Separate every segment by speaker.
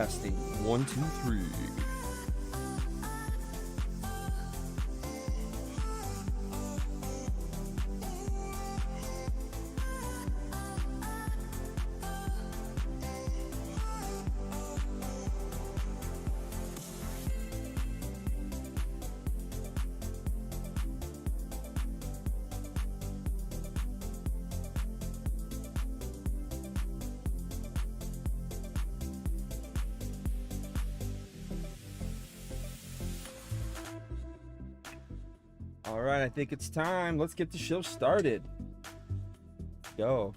Speaker 1: Testing. 1, 2, 3. All right, I think it's time. Let's get the show started. Go.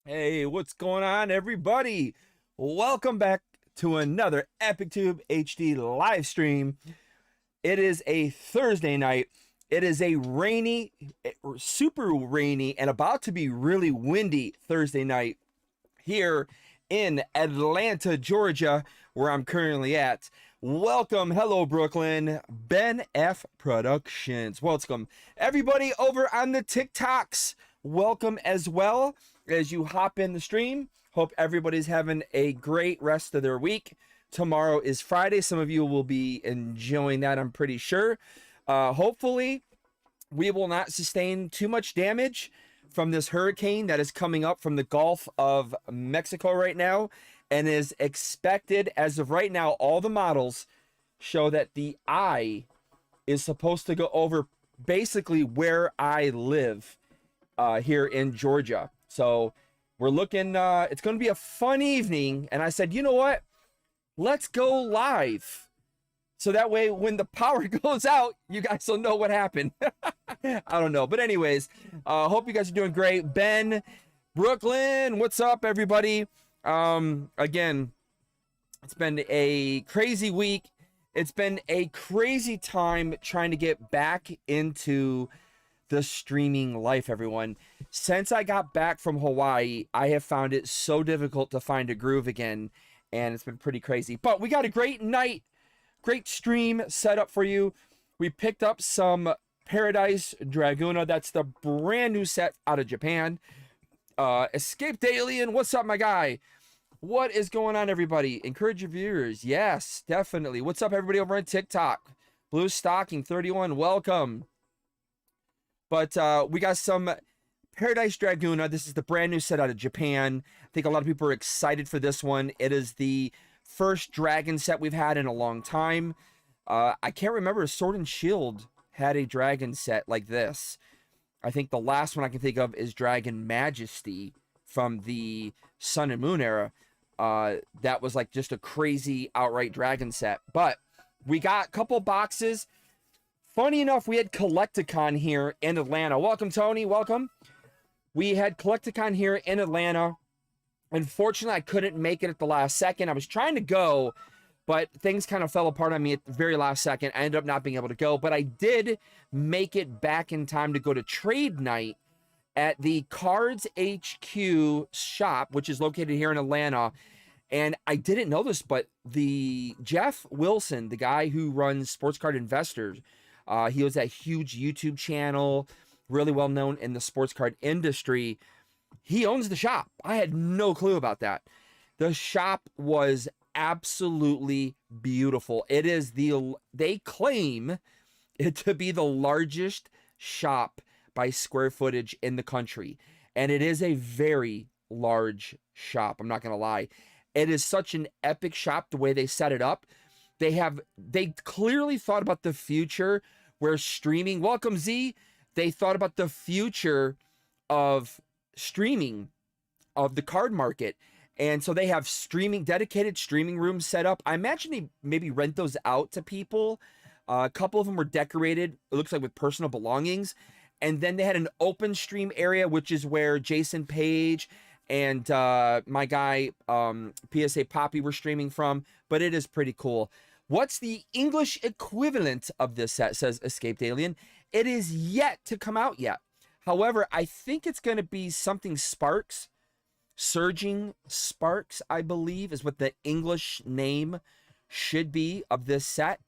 Speaker 1: Hey, what's going on, everybody? Welcome back to another EpicTube HD live stream. It is a Thursday night. It is a rainy, super rainy, and about to be really windy Thursday night here in Atlanta, Georgia, where I'm currently at. Welcome, hello, Brooklyn, Ben F Productions. Welcome, everybody over on the TikToks. Welcome as well as you hop in the stream. Hope everybody's having a great rest of their week. Tomorrow is Friday. Some of you will be enjoying that, I'm pretty sure. Hopefully, we will not sustain too much damage from this hurricane that is coming up from the Gulf of Mexico right now, and is expected, as of right now, all the models show that the eye is supposed to go over basically where I live here in Georgia. So we're looking, it's going to be a fun evening, and I said, you know what? Let's go live. So that way, when the power goes out, you guys will know what happened. I don't know. But anyways, hope you guys are doing great. Ben, Brooklyn, what's up, everybody? Again, it's been a crazy week. It's been a crazy time trying to get back into the streaming life, everyone. Since I got back from Hawaii, I have found it so difficult to find a groove again. And it's been pretty crazy. But we got a great night. Great stream set up for you. We picked up some Paradise Dragona. That's the brand new set out of Japan. Escaped Alien. What's up, my guy? What is going on, everybody? Encourage your viewers. Yes, definitely. What's up, everybody over on TikTok? Blue Stocking 31. Welcome. But we got some Paradise Dragona. This is the brand new set out of Japan. I think a lot of people are excited for this one. It is the first dragon set we've had in a long time. I can't remember if Sword and Shield had a dragon set like this. I think the last one I can think of is Dragon Majesty from the Sun and Moon era. That was like just a crazy outright dragon set. But we got a couple boxes. Funny enough, we had Collecticon here in Atlanta. Welcome, Tony. Welcome. We had Collecticon here in Atlanta. Unfortunately, I couldn't make it at the last second. I was trying to go, but things kind of fell apart on me at the very last second. I ended up not being able to go, but I did make it back in time to go to trade night at the Cards HQ shop, which is located here in Atlanta. And I didn't know this, but the Jeff Wilson, the guy who runs Sports Card Investors, he was that huge YouTube channel, really well known in the sports card industry. He owns the shop. I had no clue about that. The shop was absolutely beautiful. It is they claim it to be the largest shop by square footage in the country. And it is a very large shop. I'm not going to lie. It is such an epic shop the way they set it up. They clearly thought about the future where streaming, welcome Z. They thought about the future of streaming of the card market, and so they have dedicated streaming rooms set up. I imagine they maybe rent those out to people. A couple of them were decorated, it looks like, with personal belongings, and then they had an open stream area, which is where Jason Page and my guy PSA Poppy were streaming from. But it is pretty cool. What's the English equivalent of this set, says Escaped Alien? It is yet to come out yet. However, I think it's going to be something Sparks. Surging Sparks, I believe, is what the English name should be of this set.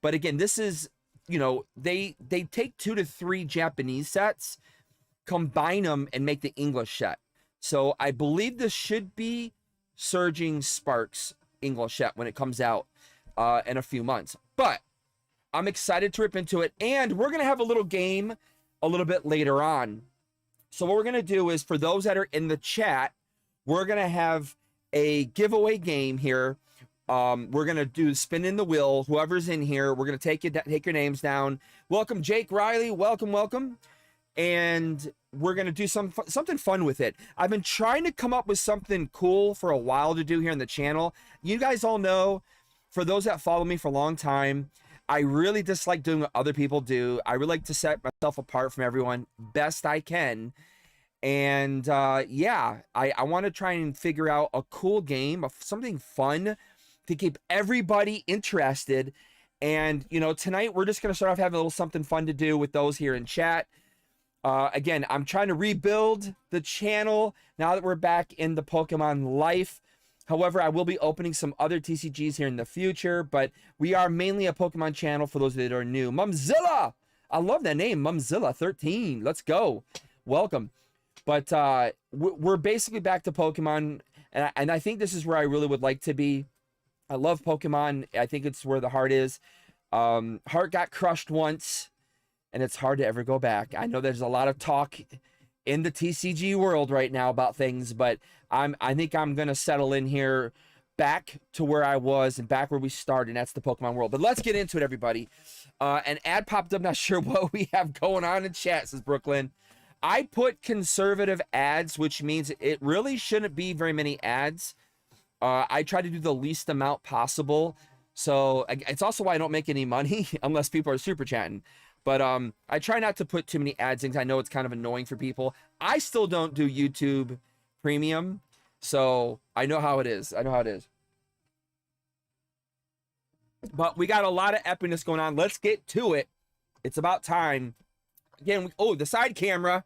Speaker 1: But again, this is you know, they take 2 to 3 Japanese sets, combine them, and make the English set. So I believe this should be Surging Sparks English set when it comes out in a few months. But I'm excited to rip into it, and we're gonna have a little game a little bit later on. So what we're gonna do is, for those that are in the chat, we're gonna have a giveaway game here. We're gonna do spin in the wheel. Whoever's in here, we're gonna take your names down. Welcome, Jake Riley. Welcome. And we're gonna do something fun with it. I've been trying to come up with something cool for a while to do here on the channel. You guys all know, for those that follow me for a long time, I really dislike doing what other people do. I really like to set myself apart from everyone best I can. And yeah, I want to try and figure out a cool game, something fun to keep everybody interested. And, you know, tonight we're just going to start off having a little something fun to do with those here in chat. Again, I'm trying to rebuild the channel now that we're back in the Pokemon life. However, I will be opening some other TCGs here in the future, but we are mainly a Pokemon channel for those that are new. Mumzilla! I love that name, Mumzilla13. Let's go. Welcome. But we're basically back to Pokemon, and I think this is where I really would like to be. I love Pokemon. I think it's where the heart is. Heart got crushed once, and it's hard to ever go back. I know there's a lot of talk in the TCG world right now about things, but I think I'm gonna settle in here back to where I was and back where we started, and that's the Pokemon world. But let's get into it, everybody. An ad popped up, not sure what we have going on in chat, says Brooklyn. I put conservative ads, which means it really shouldn't be very many ads. I try to do the least amount possible. So it's also why I don't make any money unless people are super chatting. But I try not to put too many ads in. I know it's kind of annoying for people. I still don't do YouTube Premium, so I know how it is. But we got a lot of epicness going on. Let's get to it. It's about time. Again, the side camera.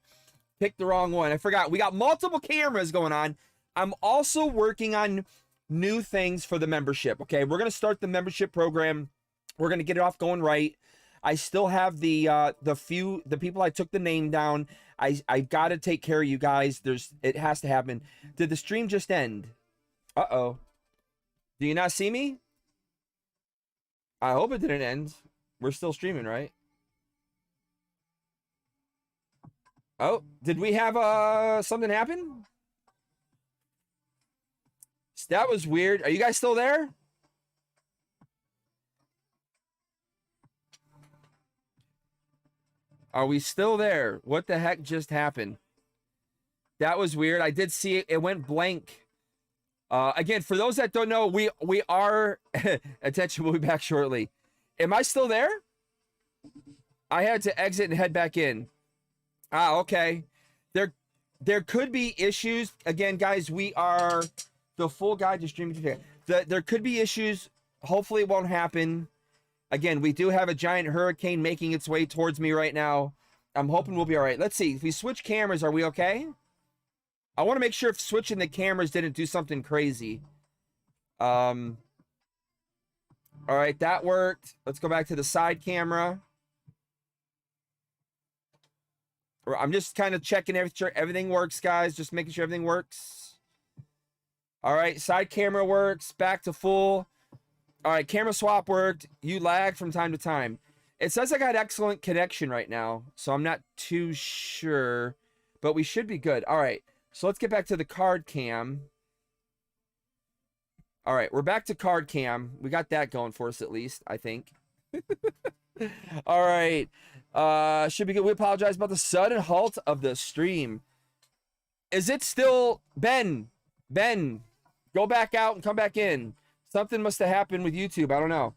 Speaker 1: Picked the wrong one. I forgot. We got multiple cameras going on. I'm also working on new things for the membership. Okay, we're going to start the membership program. We're going to get it off going right. I still have the people I took the name down. I got to take care of you guys. It has to happen. Did the stream just end? Uh-oh. Do you not see me? I hope it didn't end. We're still streaming, right? Oh, did we have something happen? That was weird. Are you guys still there? Are we still there? What the heck just happened? That was weird. I did see it. It went blank. Again, for those that don't know, we are attention, we'll be back shortly. Am I still there? I had to exit and head back in. Okay. There could be issues. Again, guys, we are the full guide to streaming today. There could be issues. Hopefully it won't happen. Again, we do have a giant hurricane making its way towards me right now. I'm hoping we'll be all right. Let's see. If we switch cameras, are we okay? I want to make sure if switching the cameras didn't do something crazy. All right, that worked. Let's go back to the side camera. I'm just kind of checking everything works, guys. Just making sure everything works. All right, side camera works. Back to full. All right, camera swap worked. You lag from time to time. It says I got excellent connection right now, so I'm not too sure, but we should be good. All right, so let's get back to the card cam. All right, we're back to card cam. We got that going for us at least, I think. All right. Should be good. We apologize about the sudden halt of the stream. Is it still Ben? Ben, go back out and come back in. Something must have happened with YouTube. I don't know.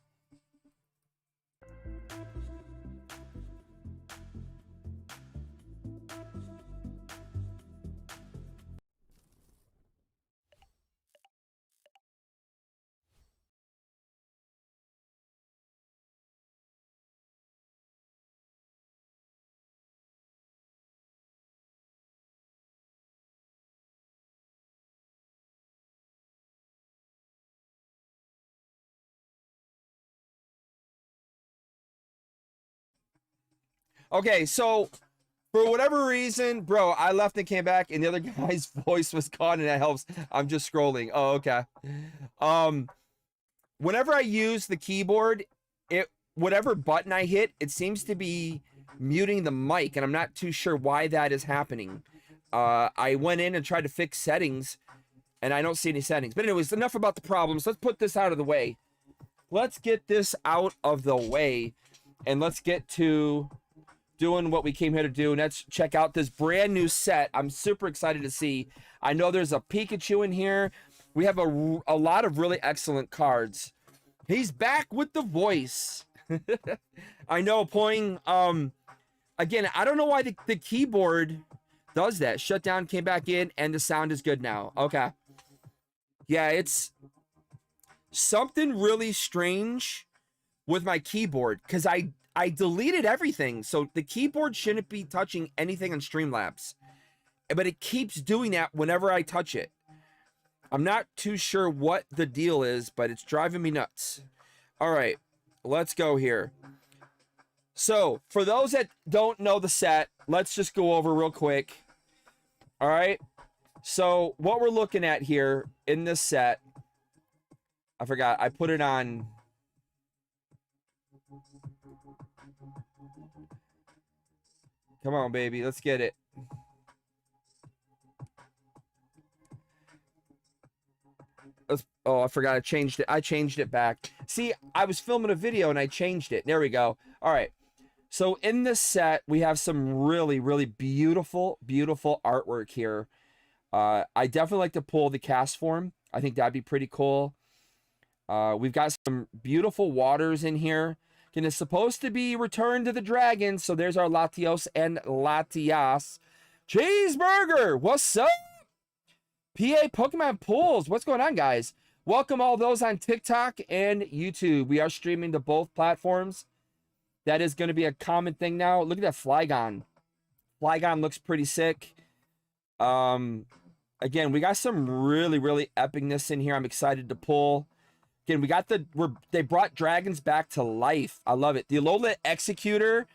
Speaker 1: Okay, so for whatever reason, bro, I left and came back, and the other guy's voice was gone, and that helps. I'm just scrolling. Oh, okay. Whenever I use the keyboard, whatever button I hit, it seems to be muting the mic, and I'm not too sure why that is happening. I went in and tried to fix settings, and I don't see any settings. But anyways, enough about the problems. Let's put this out of the way. Let's get this out of the way, and let's get to doing what we came here to do. And let's check out this brand new set. I'm super excited to see. I know there's a Pikachu in here. We have a lot of really excellent cards. He's back with the voice. I know, Poing. Again, I don't know why the keyboard does that. Shut down, came back in, and the sound is good now. Okay. Yeah, it's something really strange with my keyboard because I deleted everything. So the keyboard shouldn't be touching anything on Streamlabs. But it keeps doing that whenever I touch it. I'm not too sure what the deal is, but it's driving me nuts. All right, let's go here. So for those that don't know the set, let's just go over real quick. All right. So what we're looking at here in this set, I forgot, I put it on. Come on, baby, let's get it. Oh, I forgot I changed it. I changed it back. See, I was filming a video and I changed it. There we go. All right. So in this set, we have some really, really beautiful, beautiful artwork here. I definitely like to pull the cast form. I think that'd be pretty cool. We've got some beautiful waters in here. And it's supposed to be Return to the Dragon. So there's our Latios and Latias. Cheeseburger, what's up? PA Pokemon Pulls, what's going on, guys? Welcome all those on TikTok and YouTube. We are streaming to both platforms. That is going to be a common thing now. Look at that Flygon. Flygon looks pretty sick. Again, we got some really, really epicness in here. I'm excited to pull. Again, we got they brought dragons back to life. I love it. The Alola Executor.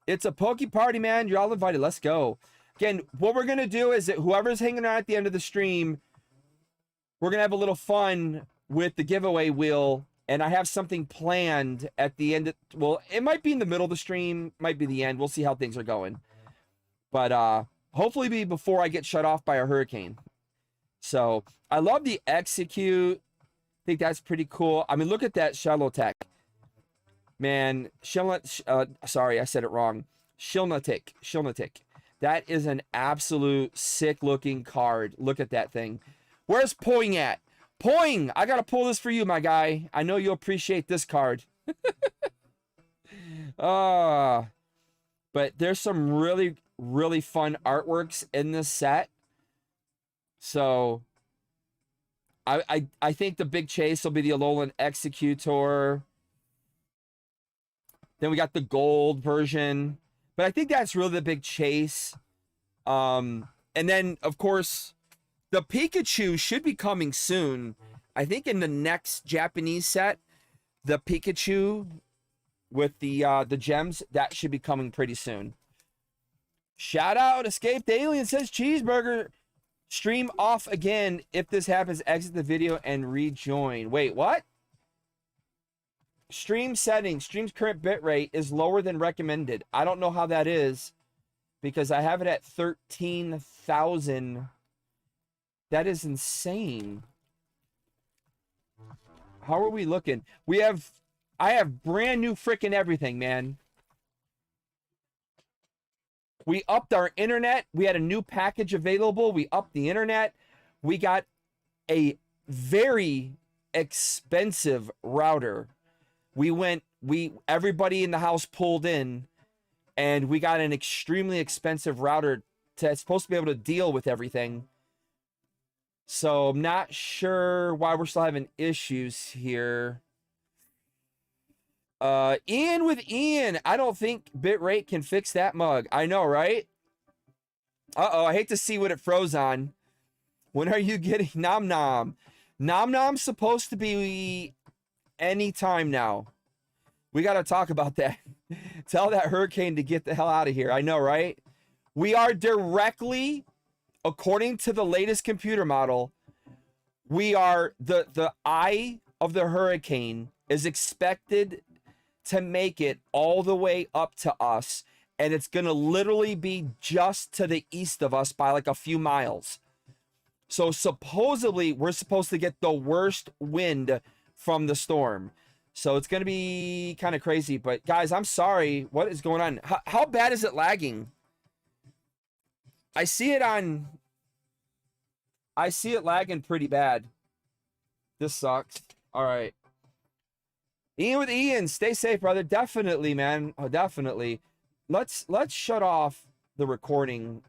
Speaker 1: It's a Poke Party, man. You're all invited. Let's go. Again, what we're going to do is that whoever's hanging out at the end of the stream, we're going to have a little fun with the giveaway wheel. And I have something planned at the end. Well, it might be in the middle of the stream. Might be the end. We'll see how things are going. But hopefully be before I get shut off by a hurricane. So I love the Execute. I think that's pretty cool. I mean, look at that Shalotech. Man, sorry, I said it wrong. Shilnatic. That is an absolute sick looking card. Look at that thing. Where's Poing at? Poing, I got to pull this for you, my guy. I know you'll appreciate this card. But there's some really, really fun artworks in this set. So I think the big chase will be the Alolan Executor. Then we got the gold version. But I think that's really the big chase. And then, of course, the Pikachu should be coming soon. I think in the next Japanese set, the Pikachu with the gems, that should be coming pretty soon. Shout out, Escaped Alien says Cheeseburger. Stream off again. If this happens, exit the video and rejoin. Wait, what? Stream settings. Stream's current bitrate is lower than recommended. I don't know how that is because I have it at 13,000. That is insane. How are we looking? I have brand new freaking everything, man. We upped our internet. We had a new package available. We upped the internet. We got a very expensive router. Everybody in the house pulled in, and we got an extremely expensive router it's supposed to be able to deal with everything. So I'm not sure why we're still having issues here. Ian with Ian. I don't think bitrate can fix that mug. I know, right? Uh-oh, I hate to see what it froze on. When are you getting Nom Nom? Nom Nom's supposed to be anytime now. We got to talk about that. Tell that hurricane to get the hell out of here. I know, right? We are directly, according to the latest computer model, we are the eye of the hurricane is expected to make it all the way up to us, and it's going to literally be just to the east of us by like a few miles. So supposedly we're supposed to get the worst wind from the storm. So it's going to be kind of crazy, but guys, I'm sorry. What is going on? How bad is it lagging? I see it lagging pretty bad. This sucks. All right. Ian with Ian, stay safe, brother. Definitely, man. Oh, definitely. Let's shut off the recording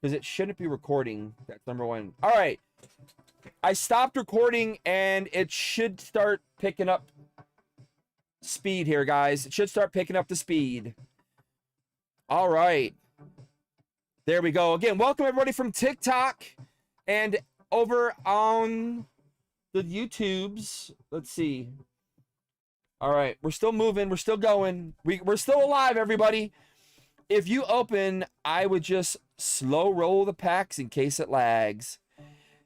Speaker 1: because it shouldn't be recording. That's number one. All right. I stopped recording and it should start picking up speed here, guys. It should start picking up the speed. All right. There we go. Again, welcome everybody from TikTok and over on the YouTubes. Let's see. All right, we're still moving. We're still going. We're still alive, everybody. If you open, I would just slow roll the packs in case it lags.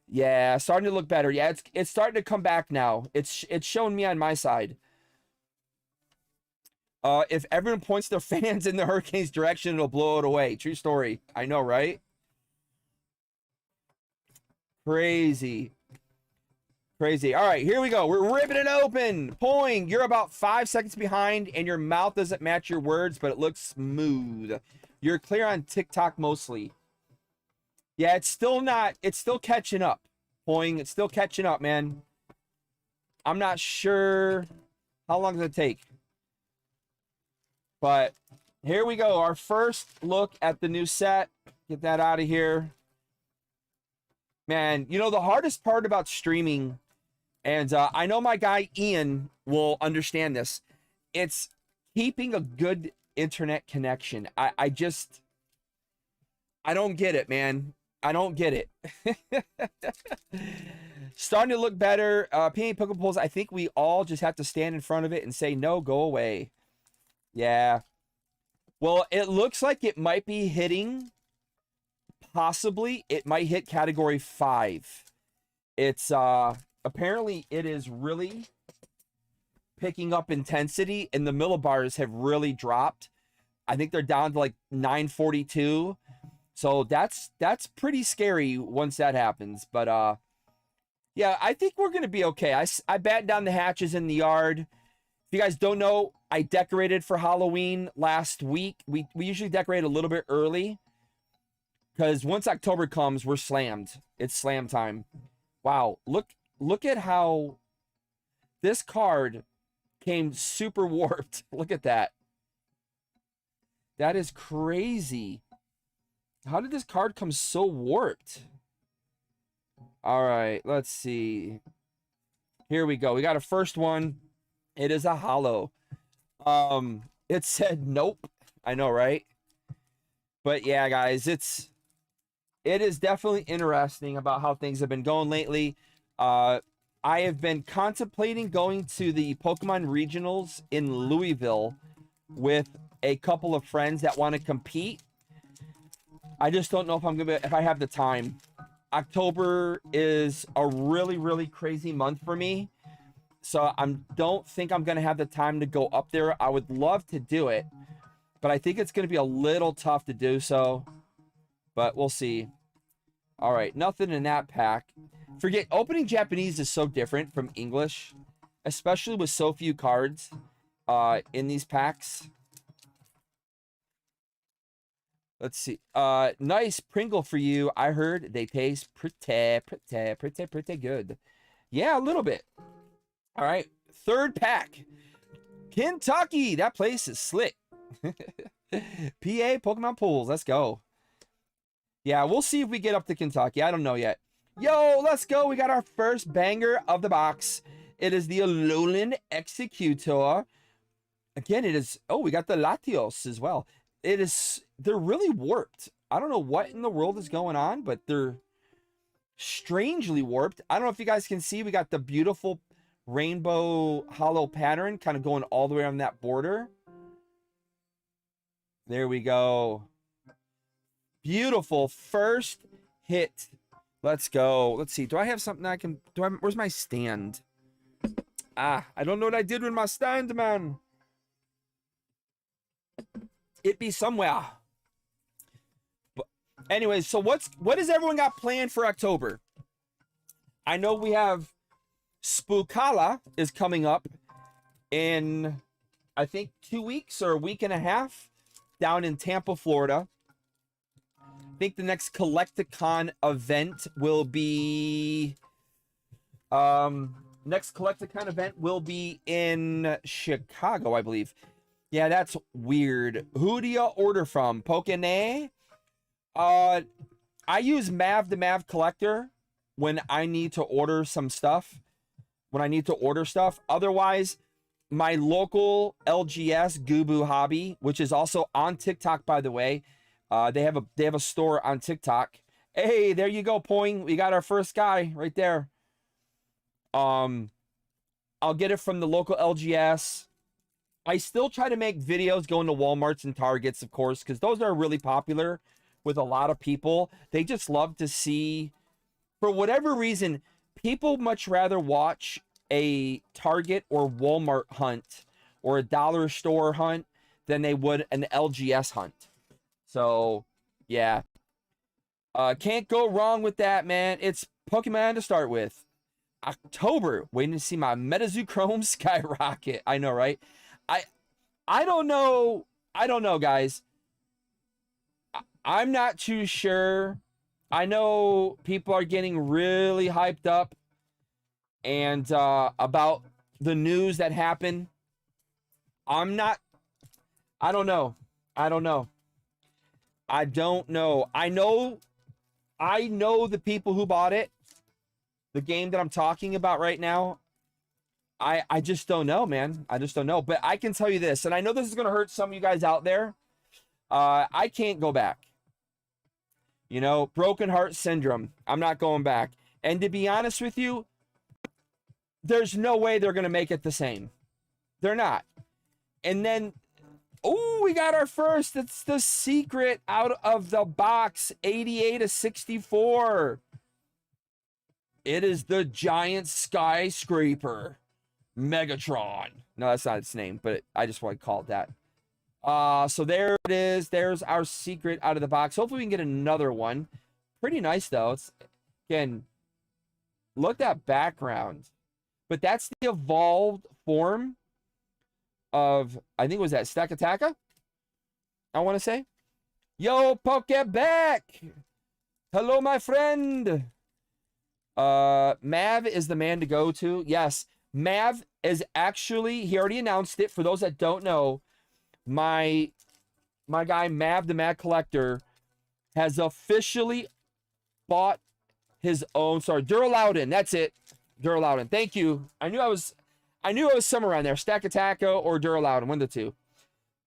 Speaker 1: Yeah, starting to look better. Yeah, it's starting to come back now. It's showing me on my side. If everyone points their fans in the hurricane's direction, it'll blow it away. True story. I know, right? Crazy. Crazy. All right, here we go. We're ripping it open. Poing, you're about 5 seconds behind, and your mouth doesn't match your words, but it looks smooth. You're clear on TikTok mostly. Yeah, it's still catching up. Poing, it's still catching up, man. I'm not sure how long does it take. But here we go. Our first look at the new set. Get that out of here. Man, you know, the hardest part about streaming, and I know my guy Ian will understand this, it's keeping a good internet connection. I don't get it, man. I don't get it. Starting to look better. PA Pokeballs, I think we all just have to stand in front of it and say, no, go away. Yeah. Well, it looks like it might be hitting, possibly, it might hit category 5. It's, apparently it is really picking up intensity, and the millibars have really dropped. I think they're down to like 942. So that's pretty scary once that happens. But, yeah, I think we're going to be okay. I battened down the hatches in the yard. If you guys don't know, I decorated for Halloween last week. We usually decorate a little bit early because once October comes, we're slammed. It's slam time. Wow, look at how this card came super warped. Look at that. That is crazy. How did this card come so warped? All right, let's see. Here we go. We got a first one. It is a holo. It said nope. I know, right? But yeah, guys, it is definitely interesting about how things have been going lately. I have been contemplating going to the Pokemon Regionals in Louisville with a couple of friends that want to compete. I just don't know if I have the time. October is a really, really crazy month for me. So I don't think I'm going to have the time to go up there. I would love to do it, but I think it's going to be a little tough to do so. But we'll see. All right, nothing in that pack. Forget, opening Japanese is so different from English, especially with so few cards in these packs. Let's see. Nice Pringle for you. I heard they taste pretty good. Yeah, a little bit. All right, third pack. Kentucky. That place is slick. PA Pokemon Pools. Let's go. Yeah, we'll see if we get up to Kentucky. I don't know yet. Yo, let's go. We got our first banger of the box. It is the Alolan Executor. Again, it is... Oh, we got the Latios as well. They're really warped. I don't know what in the world is going on, but they're strangely warped. I don't know if you guys can see. We got the beautiful rainbow hollow pattern kind of going all the way on that border. There we go. Beautiful first hit. Let's go. Let's see. Do I have something I can... where's my stand? Ah, I don't know what I did with my stand, man. It be somewhere. But anyways, so what has everyone got planned for October? I know we have Spookala is coming up in, I think, 2 weeks or a week and a half down in Tampa, Florida. I think the next Collecticon event will be next Collecticon event will be in Chicago, I believe. Yeah, that's weird. Who do you order from? Pokene? I use Mav the Mav Collector when I need to order some stuff. Otherwise, my local LGS Gubu Hobby, which is also on TikTok, by the way. They have a store on TikTok. Hey, there you go, Poing. We got our first guy right there. I'll get it from the local LGS. I still try to make videos going to Walmarts and Targets, of course, because those are really popular with a lot of people. They just love to see, for whatever reason, people much rather watch a Target or Walmart hunt or a dollar store hunt than they would an LGS hunt. So, yeah. Can't go wrong with that, man. It's Pokemon to start with. October, waiting to see my Metazoo Chrome skyrocket. I know, right? I don't know. I don't know, guys. I'm not too sure. I know people are getting really hyped up and about the news that happened. I don't know. I don't know. I know the people who bought it. The game that I'm talking about right now. I just don't know, man. I just don't know. But I can tell you this, and I know this is going to hurt some of you guys out there. I can't go back. You know, broken heart syndrome. I'm not going back. And to be honest with you, there's no way they're going to make it the same. They're not. And then, oh, we got our first. It's the secret out of the box. 88/64. It is the giant skyscraper. Megatron. No, that's not its name, but I just want to call it that. So there it is. There's our secret out of the box. Hopefully we can get another one. Pretty nice, though. It's, again, look at that background. But that's the evolved form of, I think it was that Stakataka, I want to say. Yo, Pokeback! Hello, my friend! Mav is the man to go to. Yes, Mav is actually, he already announced it. For those that don't know, my guy Mav the Mad Collector has officially bought his own, sorry, Duraloudon. That's it. Duraloudon. Thank you. I knew I was somewhere around there. Stakataka or Duraloudon, one of the two.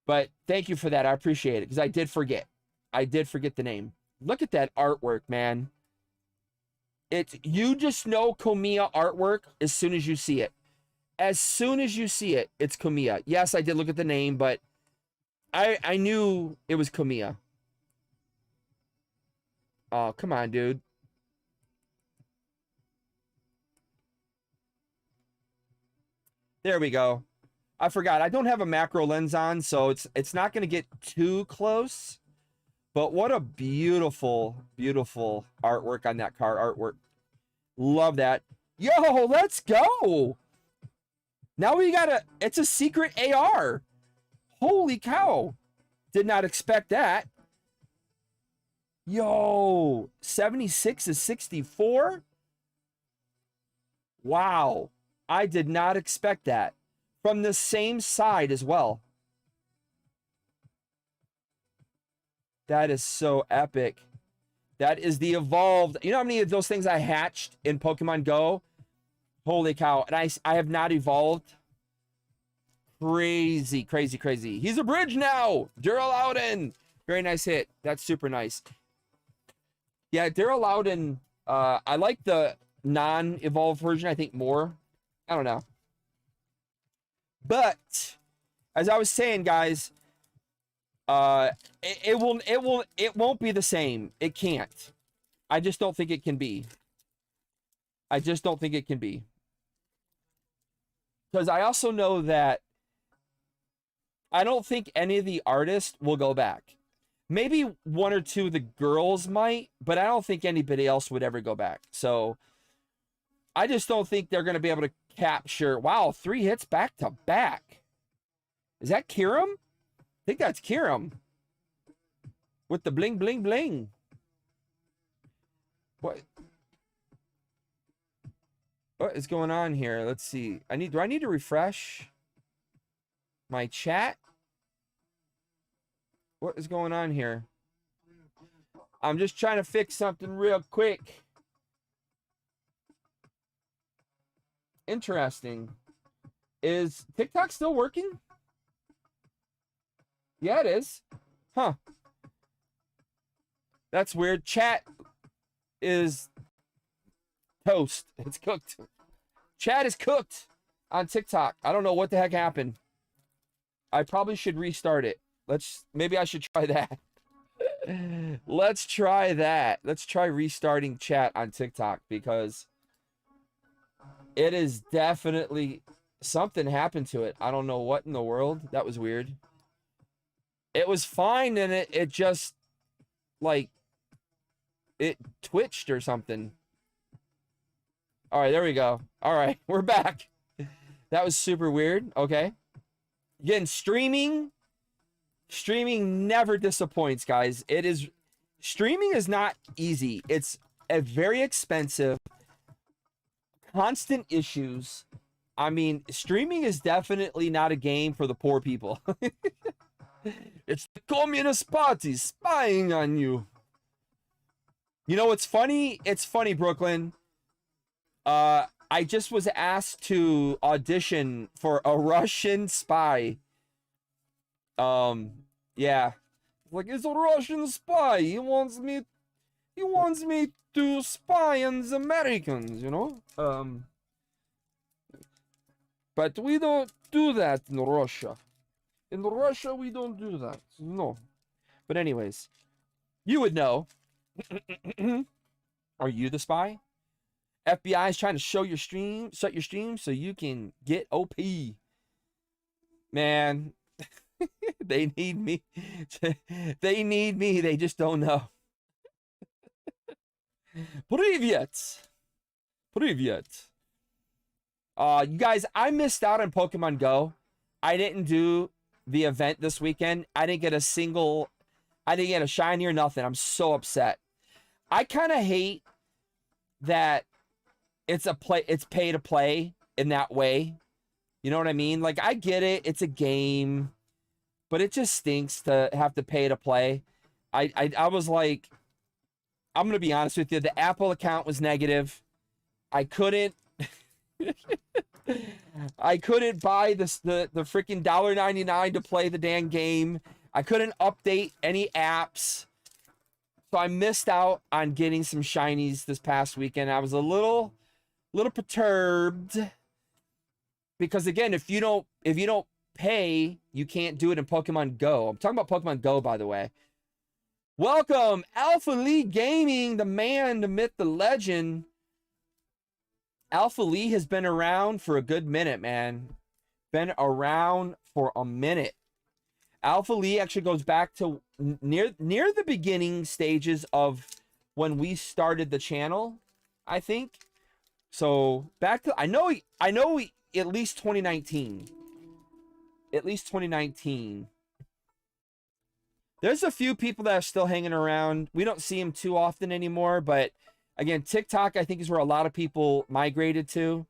Speaker 1: But thank you for that. I appreciate it because I did forget. I did forget the name. Look at that artwork, man. You just know Komiya artwork as soon as you see it. As soon as you see it, it's Komiya. Yes, I did look at the name, but I knew it was Komiya. Oh, come on, dude. There we go. I forgot. I don't have a macro lens on, so it's not going to get too close. But what a beautiful, beautiful artwork on that card. Artwork. Love that. Yo, let's go. Now we got it's a secret AR. Holy cow. Did not expect that. Yo, 76/64. Wow. I did not expect that. From the same side as well. That is so epic. That is the evolved. You know how many of those things I hatched in Pokemon Go? Holy cow. And I have not evolved. Crazy, crazy, crazy. He's a bridge now. Duraloudon. Very nice hit. That's super nice. Yeah, Duraloudon. I like the non-evolved version, I think, more. I don't know. But, as I was saying, guys, It won't be the same. It can't. I just don't think it can be. I just don't think it can be. Because I also know that I don't think any of the artists will go back. Maybe one or two of the girls might, but I don't think anybody else would ever go back. So I just don't think they're going to be able to capture. Wow, 3 hits back to back. Is that Kiram? I think that's Kiram. With the bling, bling, bling. What is going on here? Let's see. Do I need to refresh my chat? What is going on here? I'm just trying to fix something real quick. Interesting. Is TikTok still working? Yeah, it is. Huh. That's weird. Chat is toast. It's cooked. Chat is cooked on TikTok. I don't know what the heck happened. I probably should restart it. Maybe I should try that. Let's try that. Let's try restarting chat on TikTok because it is definitely something happened to it. I don't know what in the world. That was weird. It was fine and it just like it twitched or something. All right, there we go. All right, we're back. That was super weird. Okay. Again, streaming never disappoints, guys. Streaming is not easy. It's a very expensive, constant issues. I mean, streaming is definitely not a game for the poor people. It's the Communist Party spying on you. You know what's funny? It's funny, Brooklyn. I just was asked to audition for a Russian spy. Yeah. Like, it's a Russian spy. He wants me to spy on the Americans, you know? But we don't do that in Russia. In Russia, we don't do that. No. But anyways, you would know. Are you the spy? FBI is trying to shut your stream so you can get OP. Man, they need me. They need me. They just don't know. Привет. Привет. You guys, I missed out on Pokemon Go. I didn't do the event this weekend. I didn't get a shiny or nothing. I'm so upset. I kind of hate that it's pay to play in that way. You know what I mean? Like, I get it. It's a game, but it just stinks to have to pay to play. I was like, I'm going to be honest with you. The Apple account was negative. I couldn't buy the freaking $1.99 to play the damn game. I couldn't update any apps. So I missed out on getting some shinies this past weekend. I was a little perturbed because, again, if you don't pay, you can't do it in Pokemon Go. I'm talking about Pokemon Go, by the way. Welcome, Alpha Lee Gaming, the man, the myth, the legend. Alpha Lee has been around for a good minute, man. Been around for a minute. Alpha Lee actually goes back to near the beginning stages of when we started the channel, I think. So back to I know at least 2019. At least 2019. There's a few people that are still hanging around. We don't see them too often anymore, but again, TikTok I think is where a lot of people migrated to.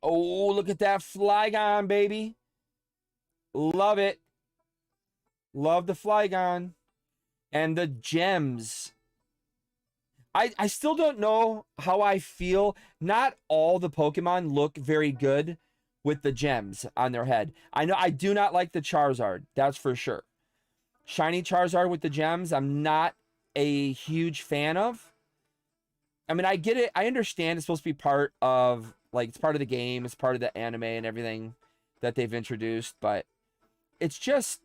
Speaker 1: Oh, look at that Flygon, baby. Love it. Love the Flygon. And the gems. I still don't know how I feel. Not all the Pokemon look very good with the gems on their head. I know I do not like the Charizard. That's for sure. Shiny Charizard with the gems, I'm not a huge fan of. I mean, I get it. I understand it's supposed to be part of, like, it's part of the game. It's part of the anime and everything that they've introduced. But it's just,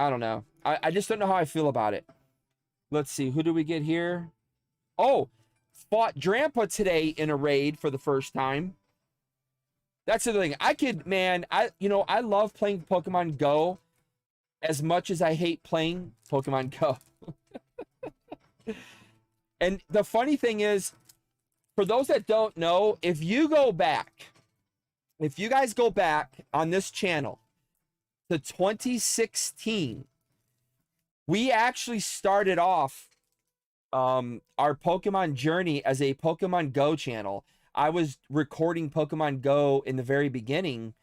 Speaker 1: I don't know. I just don't know how I feel about it. Let's see. Who do we get here? Oh, fought Drampa today in a raid for the first time. That's the thing. I love playing Pokemon Go as much as I hate playing Pokemon Go. And the funny thing is, for those that don't know, if you guys go back on this channel to 2016, we actually started off our Pokemon journey as a Pokemon Go channel. I was recording Pokemon Go in the very beginning,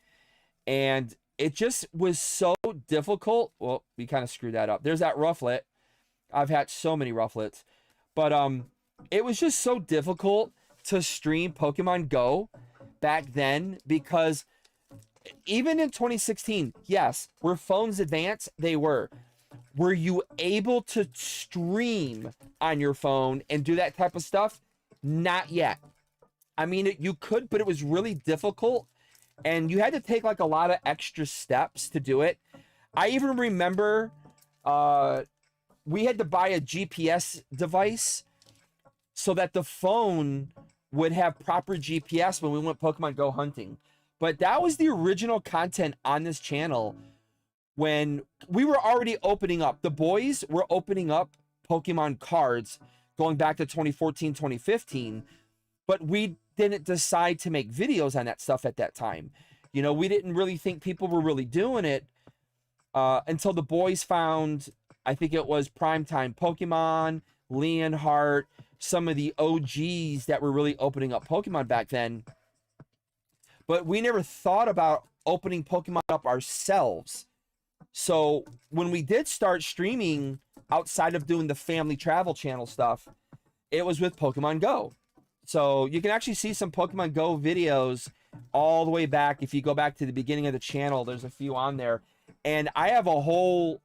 Speaker 1: and it just was so difficult. Well, we kind of screwed that up. There's that Rufflet. I've had so many Rufflets. But it was just so difficult to stream Pokemon Go back then, because even in 2016, yes, were phones advanced? They were. Were you able to stream on your phone and do that type of stuff? Not yet. I mean, you could, but it was really difficult, and you had to take like a lot of extra steps to do it. I even remember we had to buy a GPS device so that the phone would have proper GPS when we went Pokemon Go hunting. But that was the original content on this channel when we were already opening up. The boys were opening up Pokemon cards going back to 2014, 2015, but we didn't decide to make videos on that stuff at that time. You know, we didn't really think people were really doing it until the boys found, I think it was Primetime Pokemon, Leonhardt, some of the OGs that were really opening up Pokemon back then. But we never thought about opening Pokemon up ourselves. So when we did start streaming outside of doing the family travel channel stuff, it was with Pokemon Go. So you can actually see some Pokemon Go videos all the way back. If you go back to the beginning of the channel, there's a few on there. And I have a whole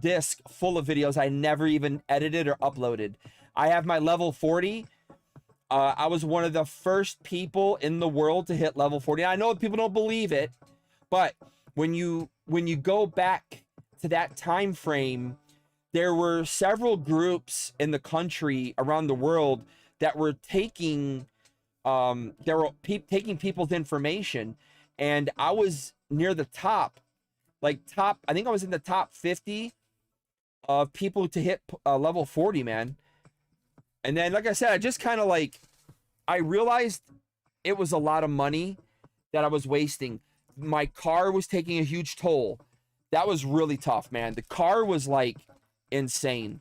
Speaker 1: disc full of videos I never even edited or uploaded. I have my level 40. I was one of the first people in the world to hit level 40. I know people don't believe it, but when you go back to that time frame, there were several groups in the country around the world that were taking taking people's information, and I was near the top. I think I was in the top 50 of people to hit level 40, man. And then, like I said, I just kind of I realized it was a lot of money that I was wasting. My car was taking a huge toll. That was really tough, man. The car was insane.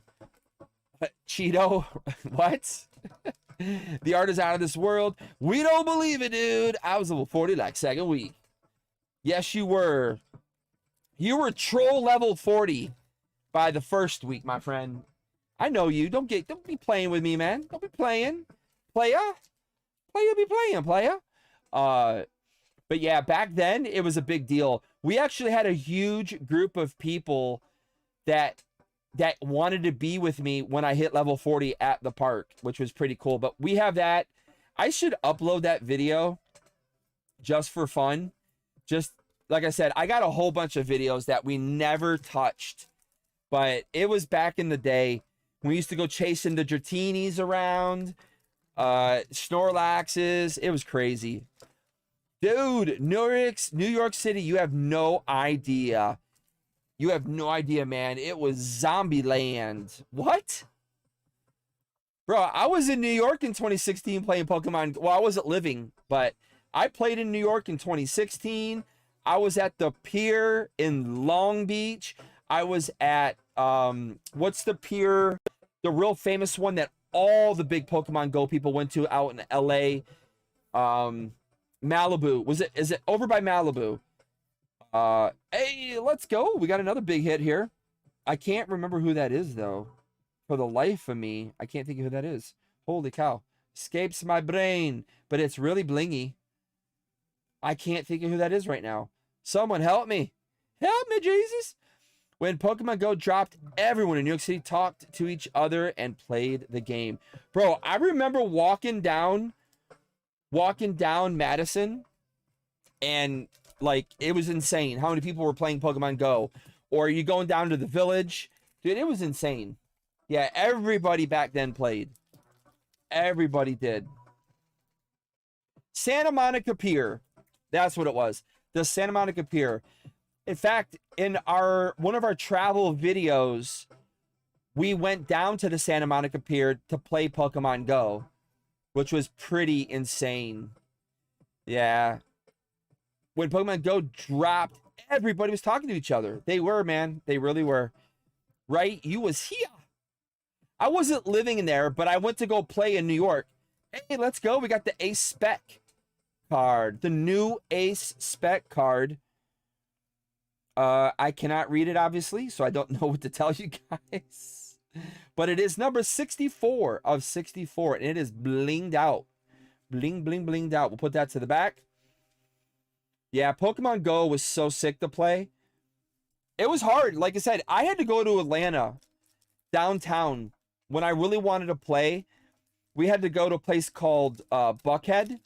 Speaker 1: Cheeto, what? The art is out of this world. We don't believe it, dude. I was level 40 second week. Yes, you were. You were troll level 40 by the first week, my friend. I know you. Don't be playing with me, man. Don't be playing. Playa be playing, playa. But yeah, back then it was a big deal. We actually had a huge group of people that wanted to be with me when I hit level 40 at the park, which was pretty cool. But we have that. I should upload that video just for fun. Just like I said, I got a whole bunch of videos that we never touched, but it was back in the day. We used to go chasing the Dratinis around, Snorlaxes. It was crazy. Dude, New York City, you have no idea. You have no idea, man. It was zombie land. What? Bro, I was in New York in 2016 playing Pokemon. Well, I wasn't living, but I played in New York in 2016. I was at the pier in Long Beach. I was at, what's the pier? The real famous one that all the big Pokemon Go people went to out in LA. Malibu. Is it over by Malibu? Hey, let's go. We got another big hit here. I can't remember who that is, though. For the life of me, I can't think of who that is. Holy cow. Escapes my brain. But it's really blingy. I can't think of who that is right now. Someone help me. Help me, Jesus. When Pokemon Go dropped, everyone in New York City talked to each other and played the game. Bro, I remember walking down Madison, and it was insane how many people were playing Pokemon Go. or you going down to the village. Dude, it was insane. Yeah, everybody back then played. Everybody did. Santa Monica Pier. That's what it was. The Santa Monica Pier. In fact, in one of our travel videos, we went down to the Santa Monica Pier to play Pokemon Go, which was pretty insane. Yeah. When Pokemon Go dropped, everybody was talking to each other. They were, man. They really were. Right? You was here. I wasn't living in there, but I went to go play in New York. Hey, let's go. We got the Ace Spec card. The new Ace Spec card. I cannot read it, obviously, so I don't know what to tell you guys. But it is number 64 of 64, and it is blinged out. Bling, bling, blinged out. We'll put that to the back. Yeah, Pokemon Go was so sick to play. It was hard. Like I said, I had to go to Atlanta, downtown, when I really wanted to play. We had to go to a place called Buckhead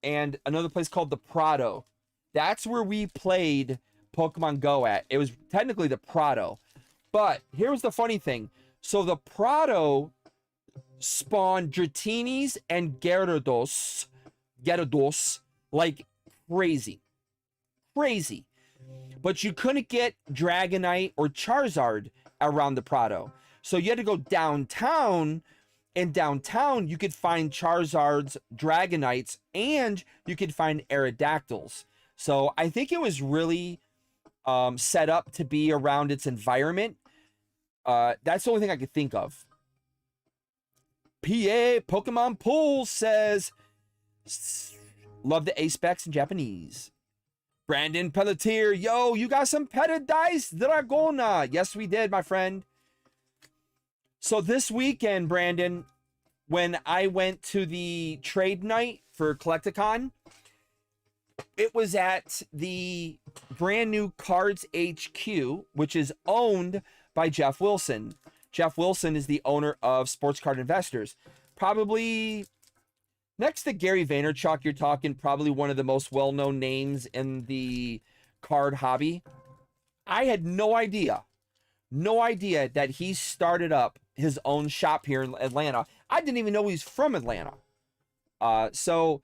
Speaker 1: and another place called the Prado. That's where we played Pokemon Go at. It was technically the Prado. But here's the funny thing. So the Prado spawned Dratinis and Gyarados like crazy. Crazy. But you couldn't get Dragonite or Charizard around the Prado. So you had to go downtown. And downtown, you could find Charizards, Dragonites, and you could find Aerodactyls. So I think it was really set up to be around its environment. That's the only thing I could think of. PA Pokemon Pool says, love the Ace Specs in Japanese. Brandon Pelletier, yo, you got some Petted Dice Dragona. Yes, we did, my friend. So this weekend, Brandon, when I went to the trade night for Collecticon, it was at the brand new Cards HQ, which is owned by Jeff Wilson. Jeff Wilson is the owner of Sports Card Investors. Probably next to Gary Vaynerchuk, you're talking probably one of the most well-known names in the card hobby. I had no idea that he started up his own shop here in Atlanta. I didn't even know he's from Atlanta. So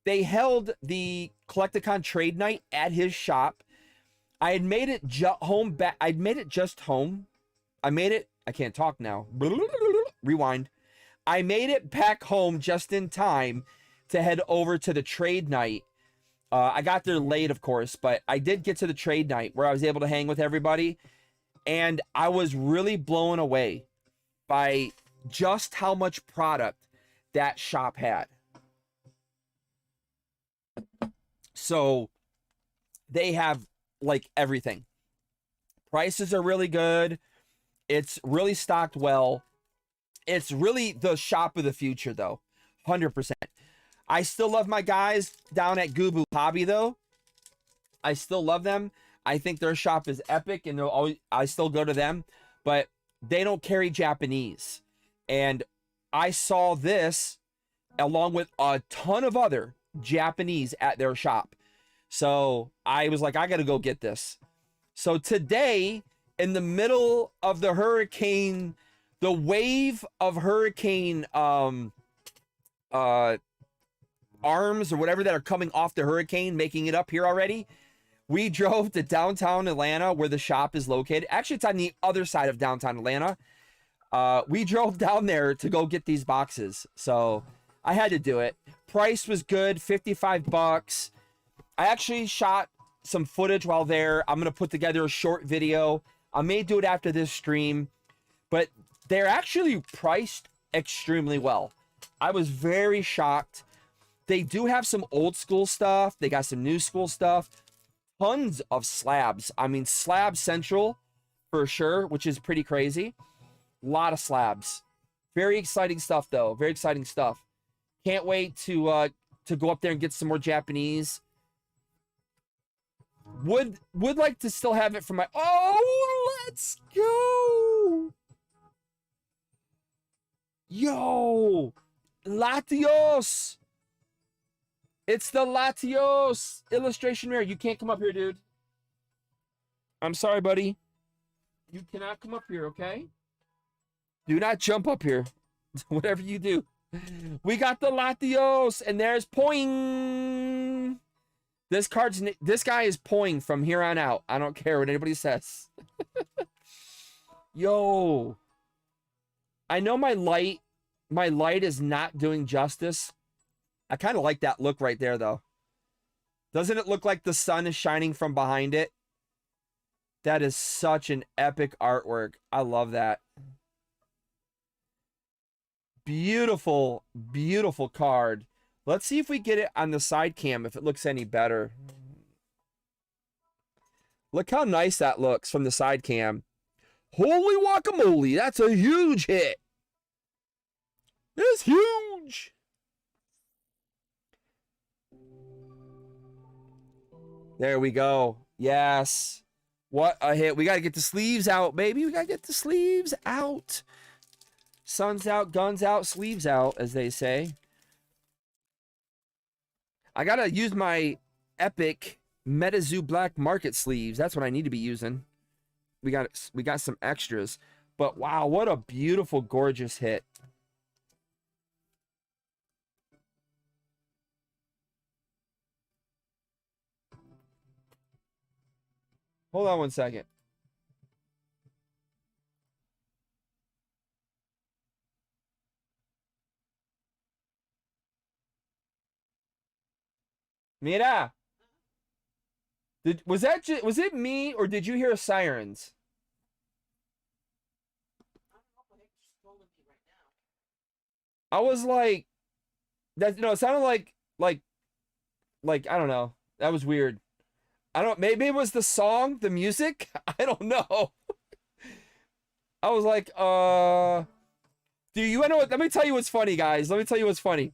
Speaker 1: they held the Collecticon trade night at his shop. I had made it home. I'd made it just home. I can't talk now. Rewind. I made it back home just in time to head over to the trade night. I got there late, of course, but I did get to the trade night where I was able to hang with everybody. And I was really blown away by just how much product that shop had. So they have like everything. Prices are really good. It's really stocked well. It's really the shop of the future, though. 100%. I still love my guys down at Gubu Hobby, though. I still love them. I think their shop is epic, and I still go to them, but they don't carry Japanese. And I saw this along with a ton of other Japanese at their shop. So I was like, I got to go get this. So today, in the middle of the hurricane, the wave of hurricane arms or whatever that are coming off the hurricane, making it up here already, we drove to downtown Atlanta where the shop is located. Actually, it's on the other side of downtown Atlanta. We drove down there to go get these boxes. So I had to do it. Price was good, 55 bucks. I actually shot some footage while there. I'm going to put together a short video. I may do it after this stream, but they're actually priced extremely well. I was very shocked. They do have some old school stuff. They got some new school stuff. Tons of slabs. I mean, slab central for sure, which is pretty crazy. A lot of slabs. Very exciting stuff, though. Very exciting stuff. Can't wait to go up there and get some more Japanese. Would like to still have it for my... Oh, let's go! Yo! Latios! It's the Latios illustration rare. You can't come up here, dude. I'm sorry, buddy. You cannot come up here, okay? Do not jump up here. Whatever you do. We got the Latios, and there's Poing. This guy is Poing from here on out. I don't care what anybody says. Yo. I know my light is not doing justice. I kind of like that look right there, though. Doesn't it look like the sun is shining from behind it? That is such an epic artwork. I love that. Beautiful, beautiful card. Let's see if we get it on the side cam, if it looks any better. Look how nice that looks from the side cam. Holy guacamole, that's a huge hit. It's huge. There we go. Yes. What a hit. We got to get the sleeves out, baby. We got to get the sleeves out. Sun's out, guns out, sleeves out, as they say. I got to use my epic MetaZoo Black Market sleeves. That's what I need to be using. We got some extras. But wow, what a beautiful, gorgeous hit. Hold on one second. Mira. Was it me, or did you hear sirens? I was like, that, no, it sounded like I don't know. That was weird. Maybe it was the song, the music. I don't know. I was like, do you know what? Let me tell you what's funny, guys. Let me tell you what's funny.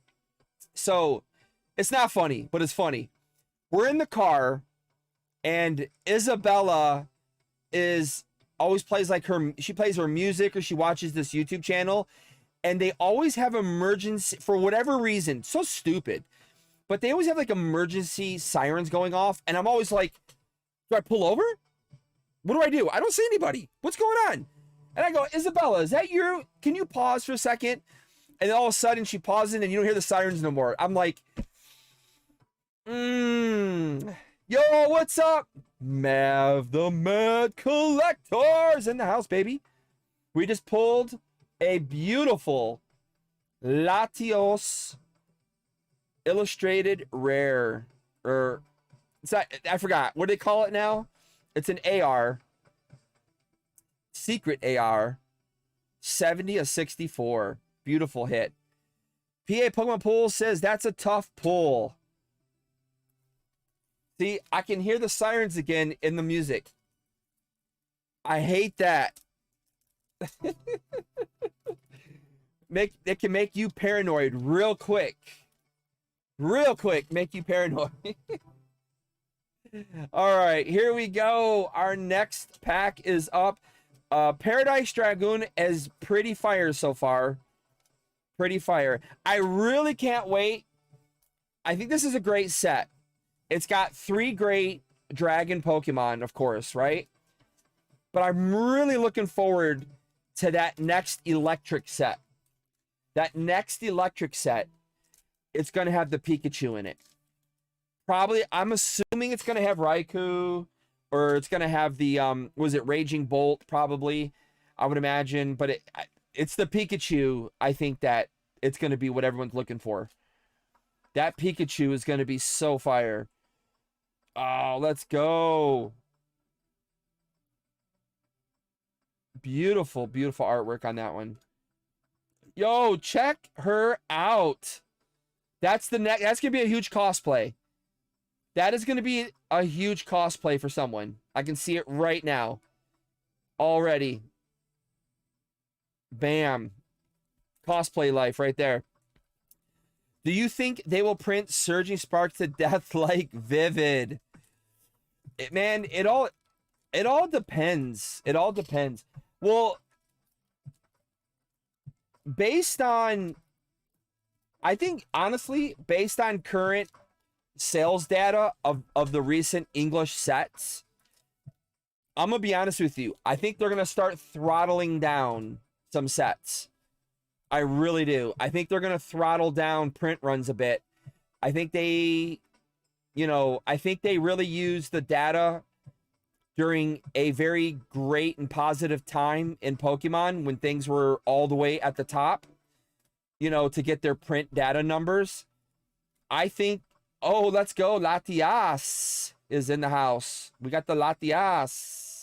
Speaker 1: So, it's not funny, but it's funny. We're in the car, and Isabella always plays like she plays her music, or she watches this YouTube channel, and they always have emergency, for whatever reason, so stupid, but they always have like emergency sirens going off, and I'm always like, do I pull over? What do I do? I don't see anybody. What's going on? And I go, Isabella, is that you? Can you pause for a second? And then all of a sudden she pauses and you don't hear the sirens no more. I'm like, yo, what's up? Mav the Mad Collector's in the house, baby. We just pulled a beautiful Latios illustrated rare. I forgot. What do they call it now? It's an AR. Secret AR. 70 of 64. Beautiful hit. PA Pokemon Pool says that's a tough pull. See, I can hear the sirens again in the music. I hate that. It can make you paranoid real quick. Real quick, make you paranoid. All right, here we go. Our next pack is up. Paradise Dragoon is pretty fire so far. Pretty fire. I really can't wait. I think this is a great set. It's got 3 great dragon Pokemon, of course, right? But I'm really looking forward to that next electric set. That next electric set, it's going to have the Pikachu in it. Probably, I'm assuming it's going to have Raikou, or it's going to have the, was it Raging Bolt, probably, I would imagine. But it's the Pikachu, I think that it's going to be what everyone's looking for. That Pikachu is going to be so fire. Oh, let's go. Beautiful, beautiful artwork on that one. Yo, check her out. That's that's going to be a huge cosplay. That is going to be a huge cosplay for someone. I can see it right now. Already. Bam. Cosplay life right there. Do you think they will print Surging Spark to death like Vivid? Man, it all depends. It all depends. Well, based on, I think, honestly, based on current sales data of the recent English sets, I'm gonna be honest with you. I think they're gonna start throttling down some sets. I really do. I think they're gonna throttle down print runs a bit. I think they, I think they really use the data during a very great and positive time in Pokemon when things were all the way at the top, to get their print data numbers. I think, oh, let's go. Latias is in the house. We got the Latias.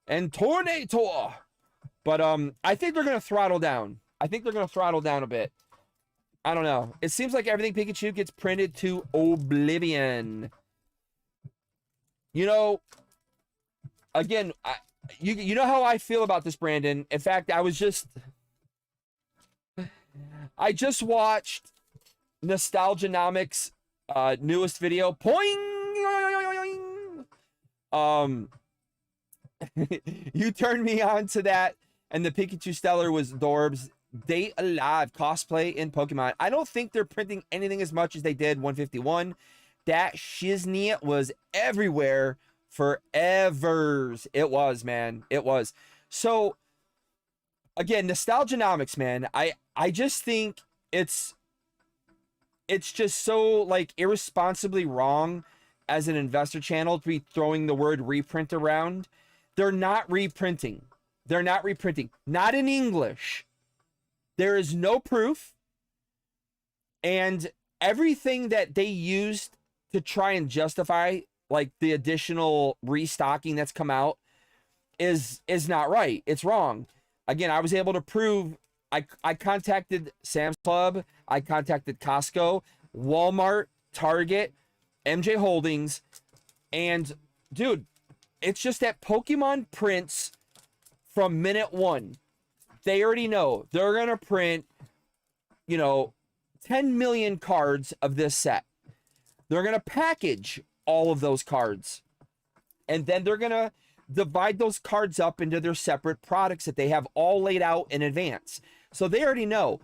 Speaker 1: And Tornator. But I think they're going to throttle down. I think they're going to throttle down a bit. I don't know. It seems like everything Pikachu gets printed to oblivion. Again, you know how I feel about this, Brandon. In fact, I just watched Nostalgianomics' newest video. Poing! You turned me on to that, and the Pikachu Stellar was Dorbs. Day Alive cosplay in Pokemon. I don't think they're printing anything as much as they did 151. That shiznit was everywhere forevers. It was, man. It was. So, again, Nostalgianomics, man. I just think it's just so, like, irresponsibly wrong as an investor channel to be throwing the word reprint around. They're not reprinting. They're not reprinting. Not in English. There is no proof. And everything that they used to try and justify, like, the additional restocking that's come out is not right. It's wrong. Again, I was able to prove. I contacted Sam's Club. I contacted Costco, Walmart, Target, MJ Holdings. And, dude, it's just that Pokemon prints from minute one. They already know they're going to print, 10 million cards of this set. They're going to package all of those cards. And then they're going to divide those cards up into their separate products that they have all laid out in advance. So they already know.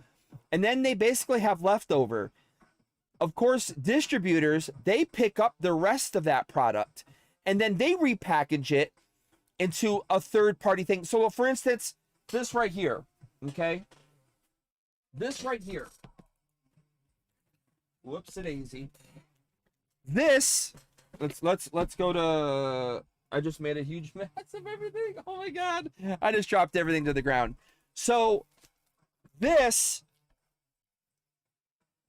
Speaker 1: And then they basically have leftover. Of course, distributors, they pick up the rest of that product. And then they repackage it into a third-party thing. So, for instance, this right here, okay? This right here. Whoops-a-daisy. This, let's go to, I just made a huge mess of everything. Oh my God. I just dropped everything to the ground. So, this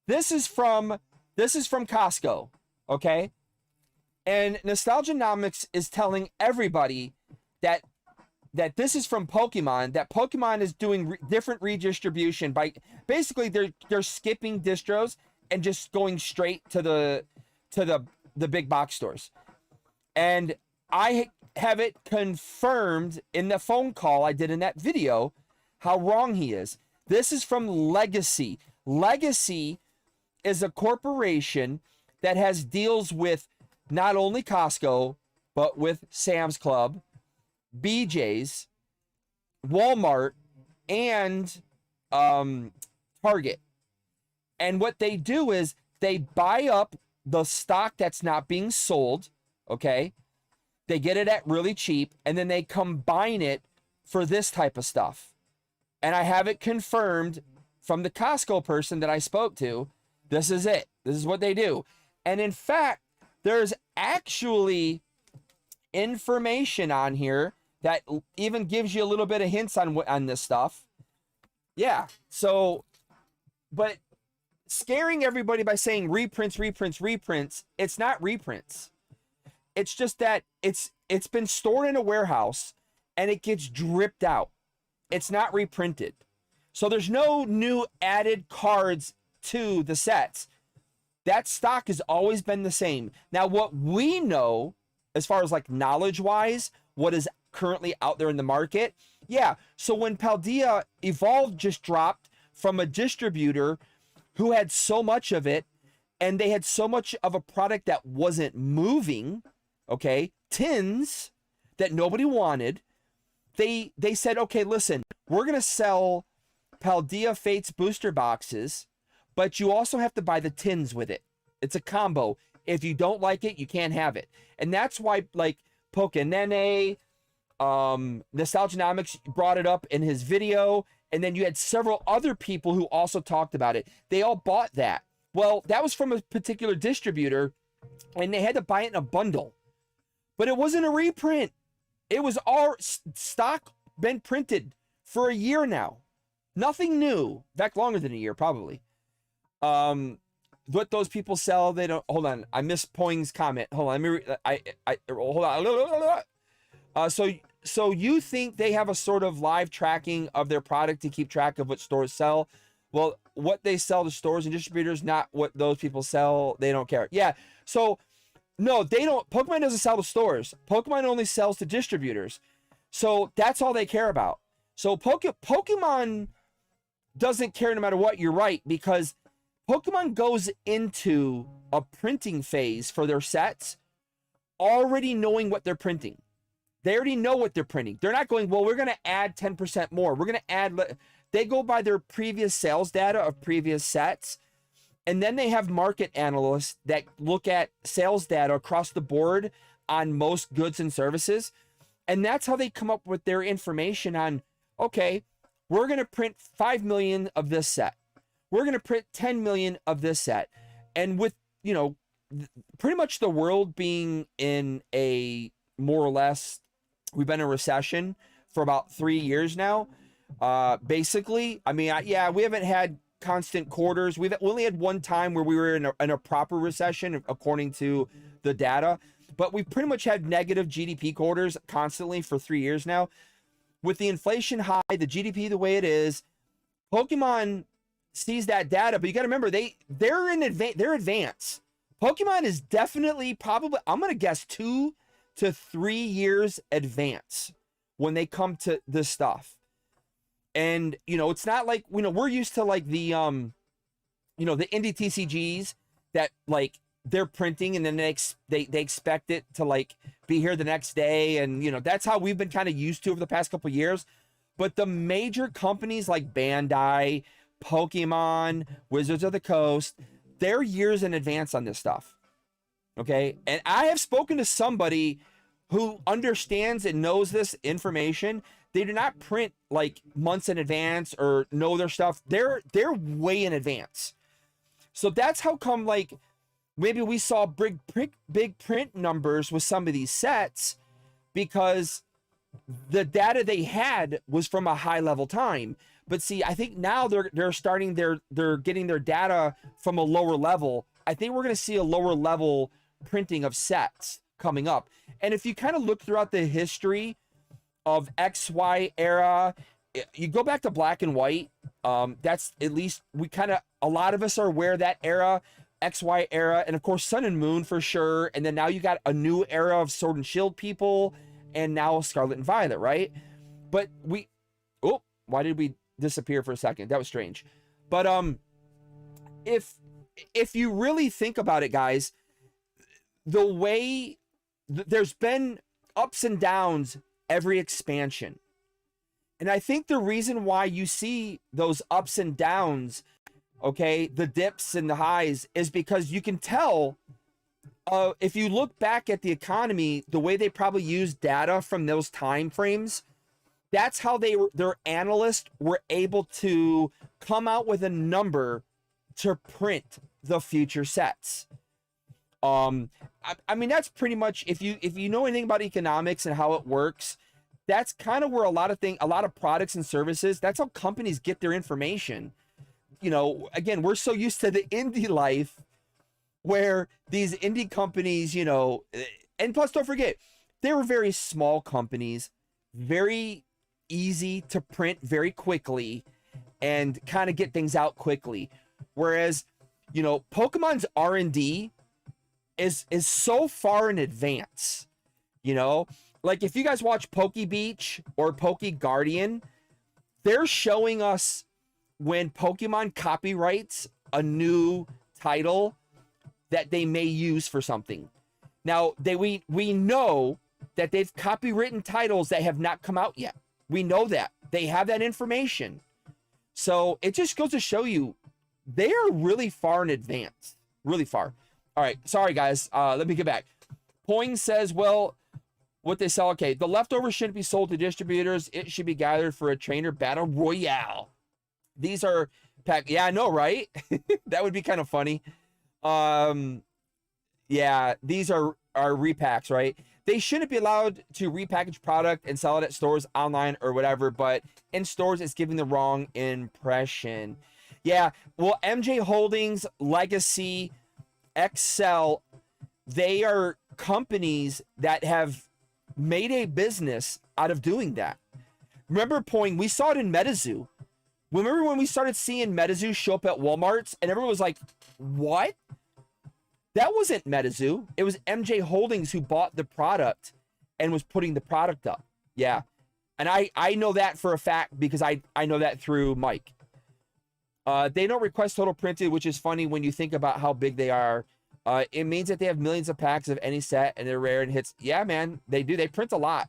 Speaker 1: is from Costco, okay? And Nostalgianomics is telling everybody that this is from Pokemon, that Pokemon is doing different redistribution by basically they're skipping distros and just going straight to the big box stores. And I have it confirmed in the phone call I did in that video how wrong he is. This is from Legacy. Legacy is a corporation that has deals with not only Costco, but with Sam's Club, BJ's, Walmart, and Target. And what they do is they buy up the stock that's not being sold, okay? They get it at really cheap, and then they combine it for this type of stuff. And I have it confirmed from the Costco person that I spoke to. This is it. This is what they do. And in fact, there's actually information on here that even gives you a little bit of hints on this stuff. Yeah. So, but scaring everybody by saying reprints, it's not reprints. It's just that it's been stored in a warehouse and it gets dripped out. It's not reprinted. So there's no new added cards to the sets. That stock has always been the same. Now, what we know, as far as like knowledge-wise, what is currently out there in the market, yeah. So when Paldea Evolved just dropped from a distributor who had so much of it, and they had so much of a product that wasn't moving, okay, tins that nobody wanted, they said, okay, listen, we're going to sell Paldea Fates booster boxes, but you also have to buy the tins with it. It's a combo. If you don't like it, you can't have it. And that's why, like, Pokenene, Nostalgianomics brought it up in his video, and then you had several other people who also talked about it. They all bought that. Well, that was from a particular distributor, and they had to buy it in a bundle. But it wasn't a reprint. It was all stock been printed for a year now. Nothing new. In fact, longer than a year, probably. What those people sell, they don't. Hold on, I missed Poing's comment. Hold on, let me. Hold on. So you think they have a sort of live tracking of their product to keep track of what stores sell? Well, what they sell to stores and distributors, not what those people sell. They don't care. Yeah. So no, they don't. Pokemon doesn't sell to stores. Pokemon only sells to distributors. So that's all they care about. So Pokemon doesn't care no matter what. You're right, because Pokemon goes into a printing phase for their sets already knowing what they're printing. They already know what they're printing. They're not going, well, we're going to add 10% more. We're going to add, they go by their previous sales data of previous sets. And then they have market analysts that look at sales data across the board on most goods and services. And that's how they come up with their information on, okay, we're going to print 5 million of this set. We're going to print 10 million of this set. And with, you know, pretty much the world being in a more or less, we've been in a recession for about 3 years now. Basically, I mean, yeah, we haven't had constant quarters. We've only had one time where we were in a proper recession, according to the data. But we've pretty much had negative GDP quarters constantly for 3 years now. With the inflation high, the GDP the way it is, Pokemon sees that data. But you got to remember, they're advanced. Pokemon is definitely probably, I'm going to guess 2 to 3 years advance when they come to this stuff. And, you know, it's not like, you know, we're used to like the, you know, the indie TCGs that like they're printing and then they expect it to like be here the next day. And, you know, that's how we've been kind of used to over the past couple of years. But the major companies like Bandai, Pokemon, Wizards of the Coast, they're years in advance on this stuff. Okay. And I have spoken to somebody who understands and knows this information. They do not print like months in advance or know their stuff. They're way in advance. So that's how come like maybe we saw big print numbers with some of these sets, because the data they had was from a high level time. But see, I think now they're starting they're getting their data from a lower level. I think we're going to see a lower level printing of sets coming up. And if you kind of look throughout the history of XY era, you go back to black and white. That's at least a lot of us are aware of that era, XY era, and of course Sun and Moon for sure. And then now you got a new era of Sword and Shield people, and now Scarlet and Violet, right? But why did we disappear for a second? That was strange. But if you really think about it, guys, the way there's been ups and downs every expansion. And I think the reason why you see those ups and downs, okay, the dips and the highs, is because you can tell if you look back at the economy, the way they probably use data from those time frames, that's how their analysts were able to come out with a number to print the future sets. I mean, that's pretty much, if you know anything about economics and how it works, that's kind of where a lot of products and services, that's how companies get their information. You know, again, we're so used to the indie life where these indie companies, you know, and plus don't forget, they were very small companies, very easy to print very quickly and kind of get things out quickly. Whereas, you know, Pokemon's R&D is so far in advance, you know, like if you guys watch Poke Beach or Poke Guardian, they're showing us when Pokemon copyrights a new title that they may use for something. Now we know that they've copywritten titles that have not come out yet. We know that they have that information. So it just goes to show you they are really far in advance, really far. All right, sorry guys, let me get back. Poing says, well, what they sell. Okay, the leftovers shouldn't be sold to distributors. It should be gathered for a trainer battle royale. These are pack. Yeah, I know, right? That would be kind of funny. Yeah, these are repacks, right? They shouldn't be allowed to repackage product and sell it at stores, online, or whatever, but in stores, it's giving the wrong impression. Yeah, well, MJ Holdings, Legacy, Excel, they are companies that have made a business out of doing that. Remember, we saw it in MetaZoo. Remember when we started seeing MetaZoo show up at Walmart's and everyone was like, what? That wasn't MetaZoo. It was MJ Holdings who bought the product and was putting the product up. Yeah. And I know that for a fact because I know that through Mike. They don't request total printed, which is funny when you think about how big they are. It means that they have millions of packs of any set and they're rare and hits. Yeah, man, they do. They print a lot.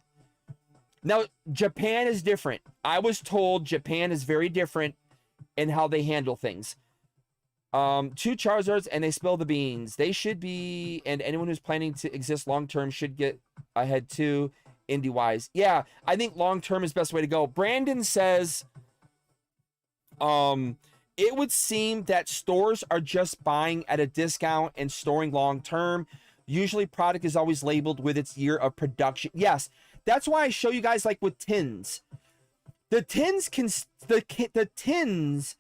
Speaker 1: Now, Japan is different. I was told Japan is very different in how they handle things. 2 Charizards and they spill the beans. They should be, and anyone who's planning to exist long-term should get ahead too, indie-wise. Yeah, I think long-term is the best way to go. Brandon says, it would seem that stores are just buying at a discount and storing long-term. Usually product is always labeled with its year of production. Yes, that's why I show you guys like with tins. The tins the tins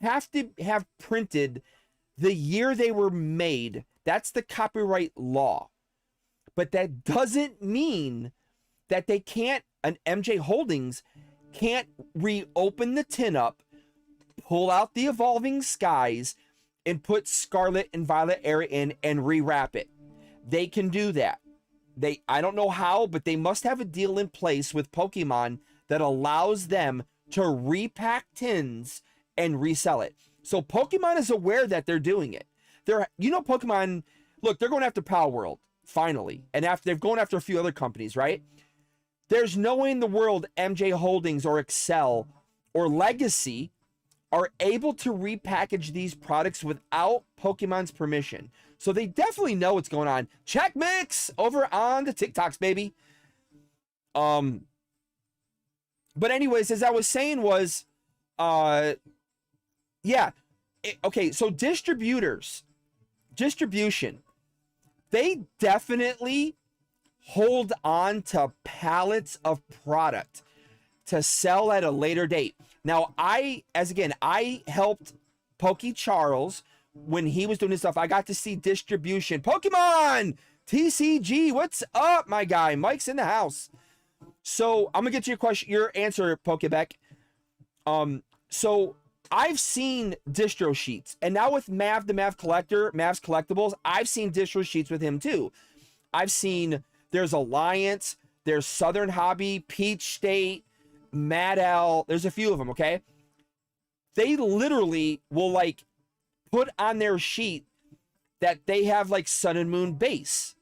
Speaker 1: have to have printed the year they were made. That's the copyright law. But that doesn't mean that they can't, an MJ Holdings can't reopen the tin up, pull out the Evolving Skies, and put Scarlet and Violet Era in and rewrap it. They can do that. I don't know how, but they must have a deal in place with Pokemon that allows them to repack tins and resell it. So Pokemon is aware that they're doing it. Pokemon, look, they're going after Pal World, finally. And they've gone after a few other companies, right? There's no way in the world MJ Holdings or Excel or Legacy are able to repackage these products without Pokemon's permission. So they definitely know what's going on. Check Mix over on the TikToks, baby. But anyways, as I was saying was, yeah. Okay, so distribution, they definitely hold on to pallets of product to sell at a later date. Now, I helped Pokey Charles when he was doing his stuff. I got to see distribution. Pokemon TCG, what's up, my guy? Mike's in the house. So I'm gonna get to your answer, Pokebeck. So I've seen distro sheets, and now with Mav, the Mav Collector, Mav's Collectibles, I've seen distro sheets with him too. I've seen there's Alliance, there's Southern Hobby, Peach State, Mad L. There's a few of them, okay? They literally will like put on their sheet that they have like Sun and Moon base.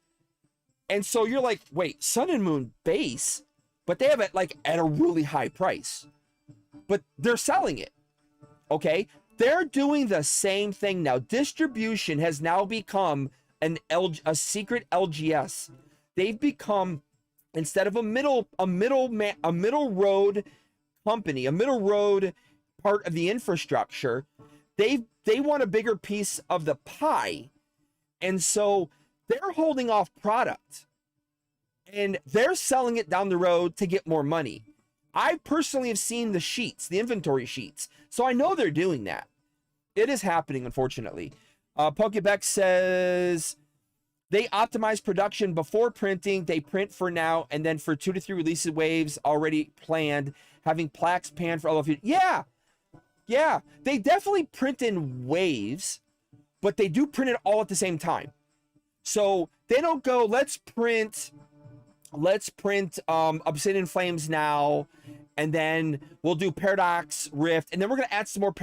Speaker 1: And so you're like, wait, Sun and Moon base? But they have it like at a really high price. But they're selling it. Okay? They're doing the same thing now. Distribution has now become a secret LGS. They've become, instead of a middle road company, a middle road part of the infrastructure, they want a bigger piece of the pie. And so they're holding off product and they're selling it down the road to get more money. I personally have seen the sheets, the inventory sheets. So I know they're doing that. It is happening, unfortunately. Pokebeck says they optimize production before printing. They print for now, and then for 2 to 3 releases waves already planned, having plaques panned for all of you. Yeah. Yeah. They definitely print in waves, but they do print it all at the same time. So they don't go, let's print Obsidian Flames now, and then we'll do Paradox Rift, and then we're going to add some more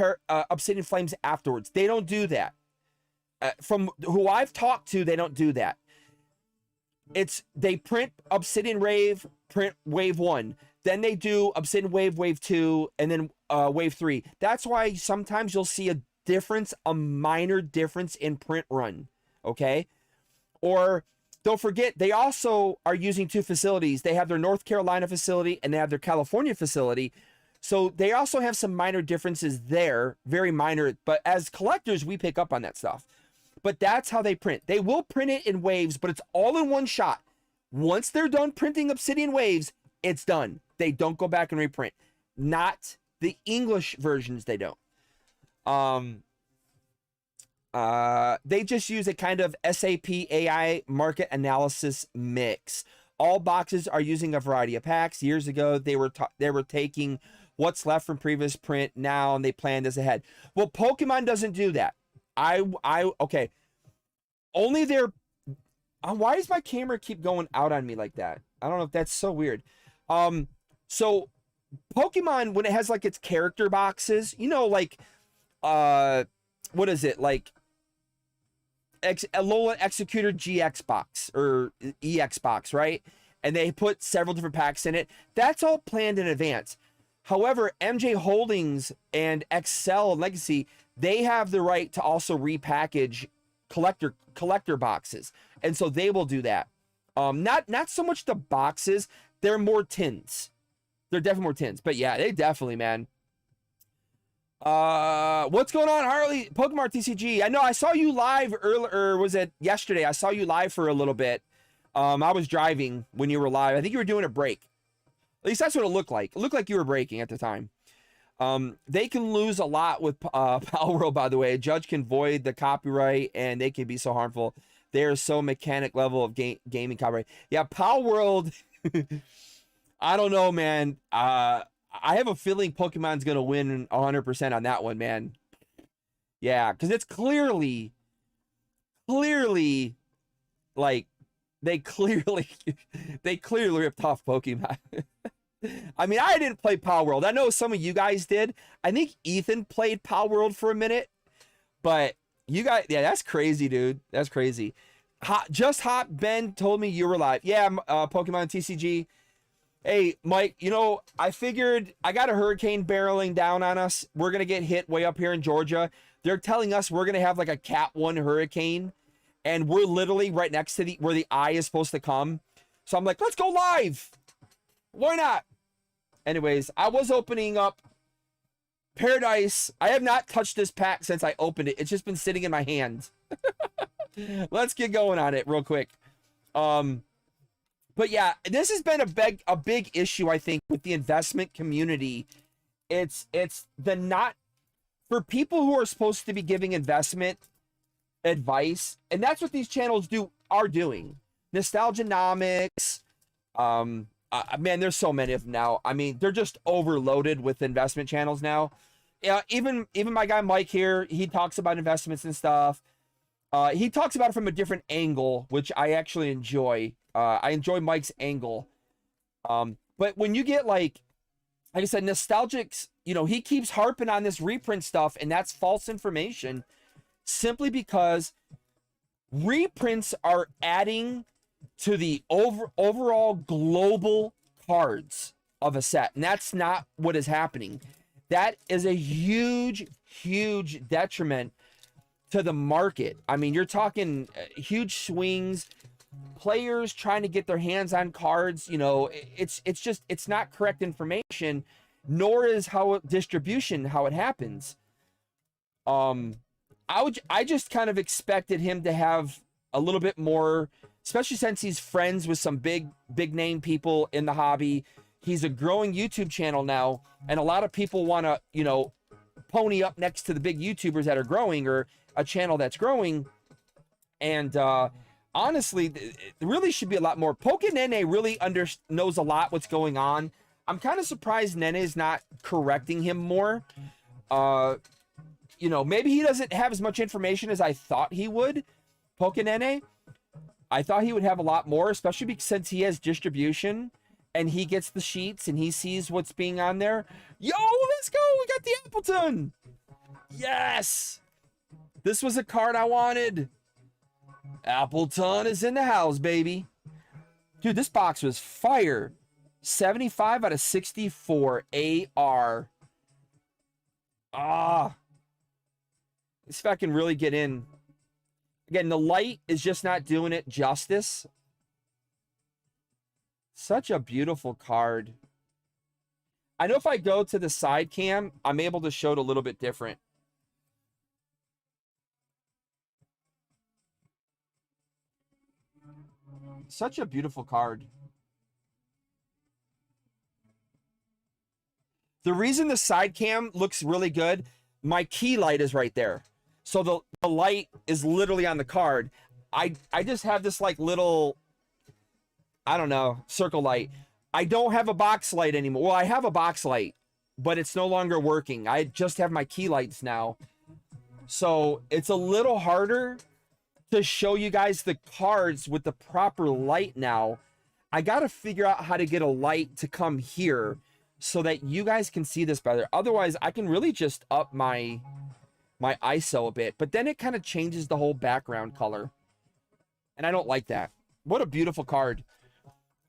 Speaker 1: Obsidian Flames afterwards. They don't do that. From who I've talked to, they don't do that. They print Obsidian Wave, print Wave 1. Then they do Obsidian Wave, Wave 2, and then Wave 3. That's why sometimes you'll see a minor difference in print run. Okay? Or don't forget, they also are using 2 facilities. They have their North Carolina facility and they have their California facility. So they also have some minor differences there, very minor. But as collectors, we pick up on that stuff. But that's how they print. They will print it in waves, but it's all in one shot. Once they're done printing Obsidian waves, it's done. They don't go back and reprint. Not the English versions, they don't. They just use a kind of SAP AI market analysis mix. All boxes are using a variety of packs. Years ago, they were taking what's left from previous print now, and they planned this ahead. Well, Pokemon doesn't do that. Okay. Only their... why does my camera keep going out on me like that? I don't know if that's so weird. So Pokemon, when it has like its character boxes, you know, like, what is it? Like Alola Executor GX box or EX box, right? And they put several different packs in it. That's all planned in advance. However, MJ Holdings and Excel and Legacy, they have the right to also repackage collector boxes. And so they will do that. Not so much the boxes, they're more tins. They're definitely more tins. But yeah, they definitely, man. What's going on, Harley? Pokemon TCG. I know I saw you live earlier, or was it yesterday? I saw you live for a little bit. I was driving when you were live. I think you were doing a break. At least that's what it looked like. It looked like you were breaking at the time. They can lose a lot with Palworld, by the way. A judge can void the copyright, and they can be so harmful. They are so mechanic level of gaming copyright. Yeah, Palworld. I don't know, man. I have a feeling Pokemon's gonna win 100% on that one, man. Yeah, because it's clearly, like, they clearly ripped off Pokemon. I mean, I didn't play Palworld. I know some of you guys did. I think Ethan played Palworld for a minute, but you guys, yeah, that's crazy, dude. That's crazy. Just Hop Ben told me you were live. Yeah, Pokemon TCG. Hey, Mike, you know, I figured I got a hurricane barreling down on us. We're going to get hit way up here in Georgia. They're telling us we're going to have like a Cat 1 hurricane, and we're literally right next to where the eye is supposed to come. So I'm like, let's go live. Why not? Anyways, I was opening up Paradise. I have not touched this pack since I opened it. It's just been sitting in my hands. Let's get going on it real quick. But yeah, this has been a big issue, I think, with the investment community. It's the not for people who are supposed to be giving investment advice, and that's what these channels are doing. Nostalgianomics, man, there's so many of them now. I mean, they're just overloaded with investment channels now. Yeah, even my guy Mike here, he talks about investments and stuff. He talks about it from a different angle, which I actually enjoy. I enjoy Mike's angle. But when you get like I said, Nostalgics, you know, he keeps harping on this reprint stuff, and that's false information simply because reprints are adding to the overall global cards of a set. And that's not what is happening. That is a huge detriment to the market. I mean, you're talking huge swings, players trying to get their hands on cards. You know, it's not correct information, nor is distribution how it happens. I just kind of expected him to have a little bit more, especially since he's friends with some big name people in the hobby. He's a growing YouTube channel now, and a lot of people want to, you know, pony up next to the big YouTubers that are growing, or a channel that's growing. And honestly, it really should be a lot more. Pokenene really knows a lot what's going on. I'm kind of surprised Nene is not correcting him more. You know, maybe he doesn't have as much information as I thought he would. Pokenene, I thought he would have a lot more, especially because since he has distribution and he gets the sheets and he sees what's being on there. Yo, let's go! We got the Appleton! Yes! This was a card I wanted. Appleton is in the house, baby. Dude, this box was fire. 75 out of 64 AR. Ah. Let's see if I can really get in. Again, the light is just not doing it justice. Such a beautiful card. I know if I go to the side cam, I'm able to show it a little bit different. Such a beautiful card. The reason the side cam looks really good, my key light is right there. So the light is literally on the card. I just have this like little, I don't know, circle light. I don't have a box light anymore. Well, I have a box light, but it's no longer working. I just have my key lights now. So it's a little harder to show you guys the cards with the proper light now. I got to figure out how to get a light to come here so that you guys can see this better. Otherwise, I can really just up my ISO a bit, but then it kind of changes the whole background color. And I don't like that. What a beautiful card.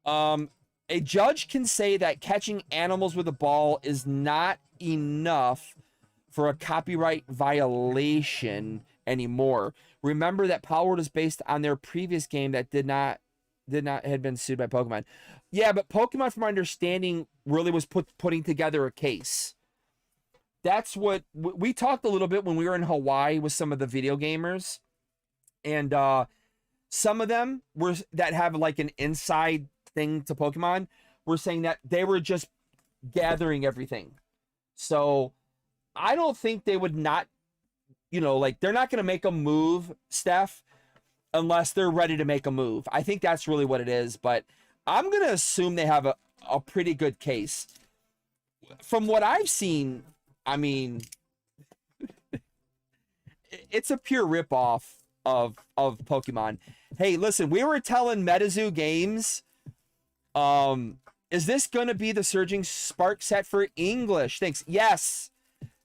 Speaker 1: A judge can say that catching animals with a ball is not enough for a copyright violation anymore. Remember that Palworld is based on their previous game that did not had been sued by Pokemon. Yeah, but Pokemon, from my understanding, really was putting together a case. That's what we talked a little bit when we were in Hawaii with some of the video gamers, and some of them that have like an inside thing to Pokemon were saying that they were just gathering everything. So I don't think they would not, like they're not going to make a move, Steph, unless they're ready to make a move. I think that's really what it is, but I'm going to assume they have a pretty good case. From what I've seen, I mean, it's a pure ripoff of Pokemon. Hey, listen, we were telling MetaZoo Games, is this going to be the Surging Spark set for English? Thanks. Yes,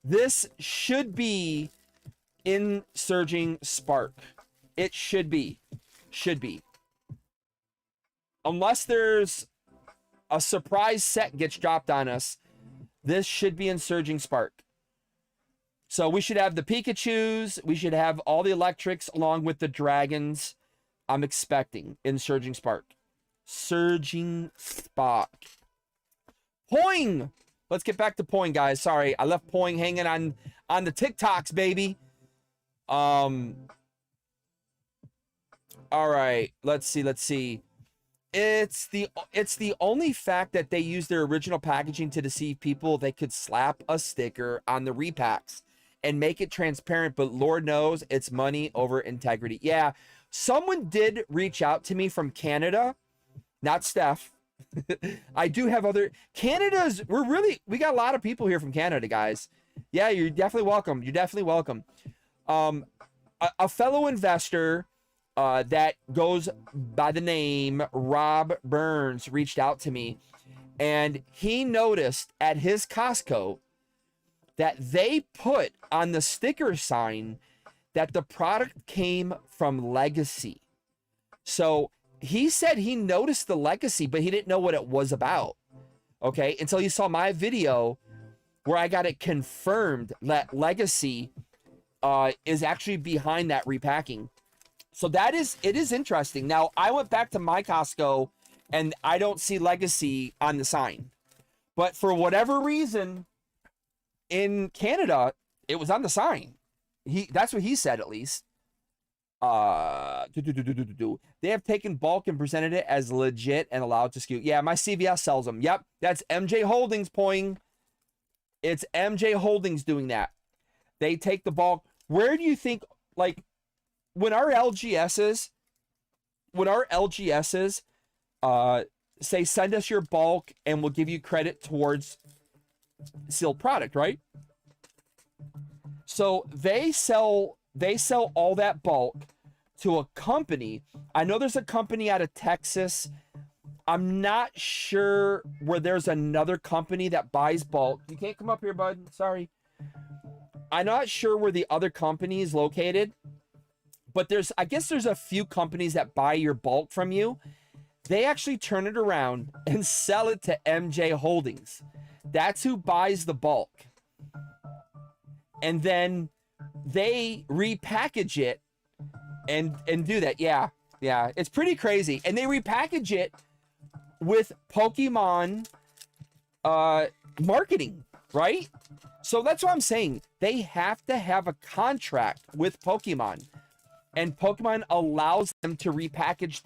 Speaker 1: this should be in Surging Spark. It should be. Should be. Unless there's a surprise set gets dropped on us, this should be in Surging Spark. So we should have the Pikachus. We should have all the electrics along with the dragons. I'm expecting in Surging Spark. Surging Spark. Poing! Let's get back to Poing, guys. Sorry, I left Poing hanging on the TikToks, baby. All right, let's see. It's the only fact that they use their original packaging to deceive people. They could slap a sticker on the repacks and make it transparent, but Lord knows it's money over integrity. Yeah, someone did reach out to me from Canada, not Steph. I do have other Canada's. We got a lot of people here from Canada, guys. Yeah, you're definitely welcome. You're definitely welcome. A fellow investor that goes by the name Rob Burns reached out to me, and he noticed at his Costco that they put on the sticker sign that the product came from Legacy. So he said he noticed the Legacy, but he didn't know what it was about. Okay, until he saw my video where I got it confirmed that Legacy is actually behind that repacking. So it is interesting. Now, I went back to my Costco and I don't see Legacy on the sign. But for whatever reason, in Canada, it was on the sign. That's what he said, at least. They have taken bulk and presented it as legit and allowed to skew. Yeah, my CVS sells them. Yep, that's MJ Holdings pointing. It's MJ Holdings doing that. They take the bulk. Where do you think, like, when our LGSs say send us your bulk and we'll give you credit towards sealed product, right? So they sell all that bulk to a company. I know there's a company out of Texas. I'm not sure where there's another company that buys bulk. You can't come up here, bud. Sorry. I'm not sure where the other company is located, but I guess there's a few companies that buy your bulk from you. They actually turn it around and sell it to MJ Holdings. That's who buys the bulk. And then they repackage it and do that. Yeah, yeah, it's pretty crazy. And they repackage it with Pokemon marketing, right? So that's what I'm saying. They have to have a contract with Pokemon, and Pokemon allows them to repackage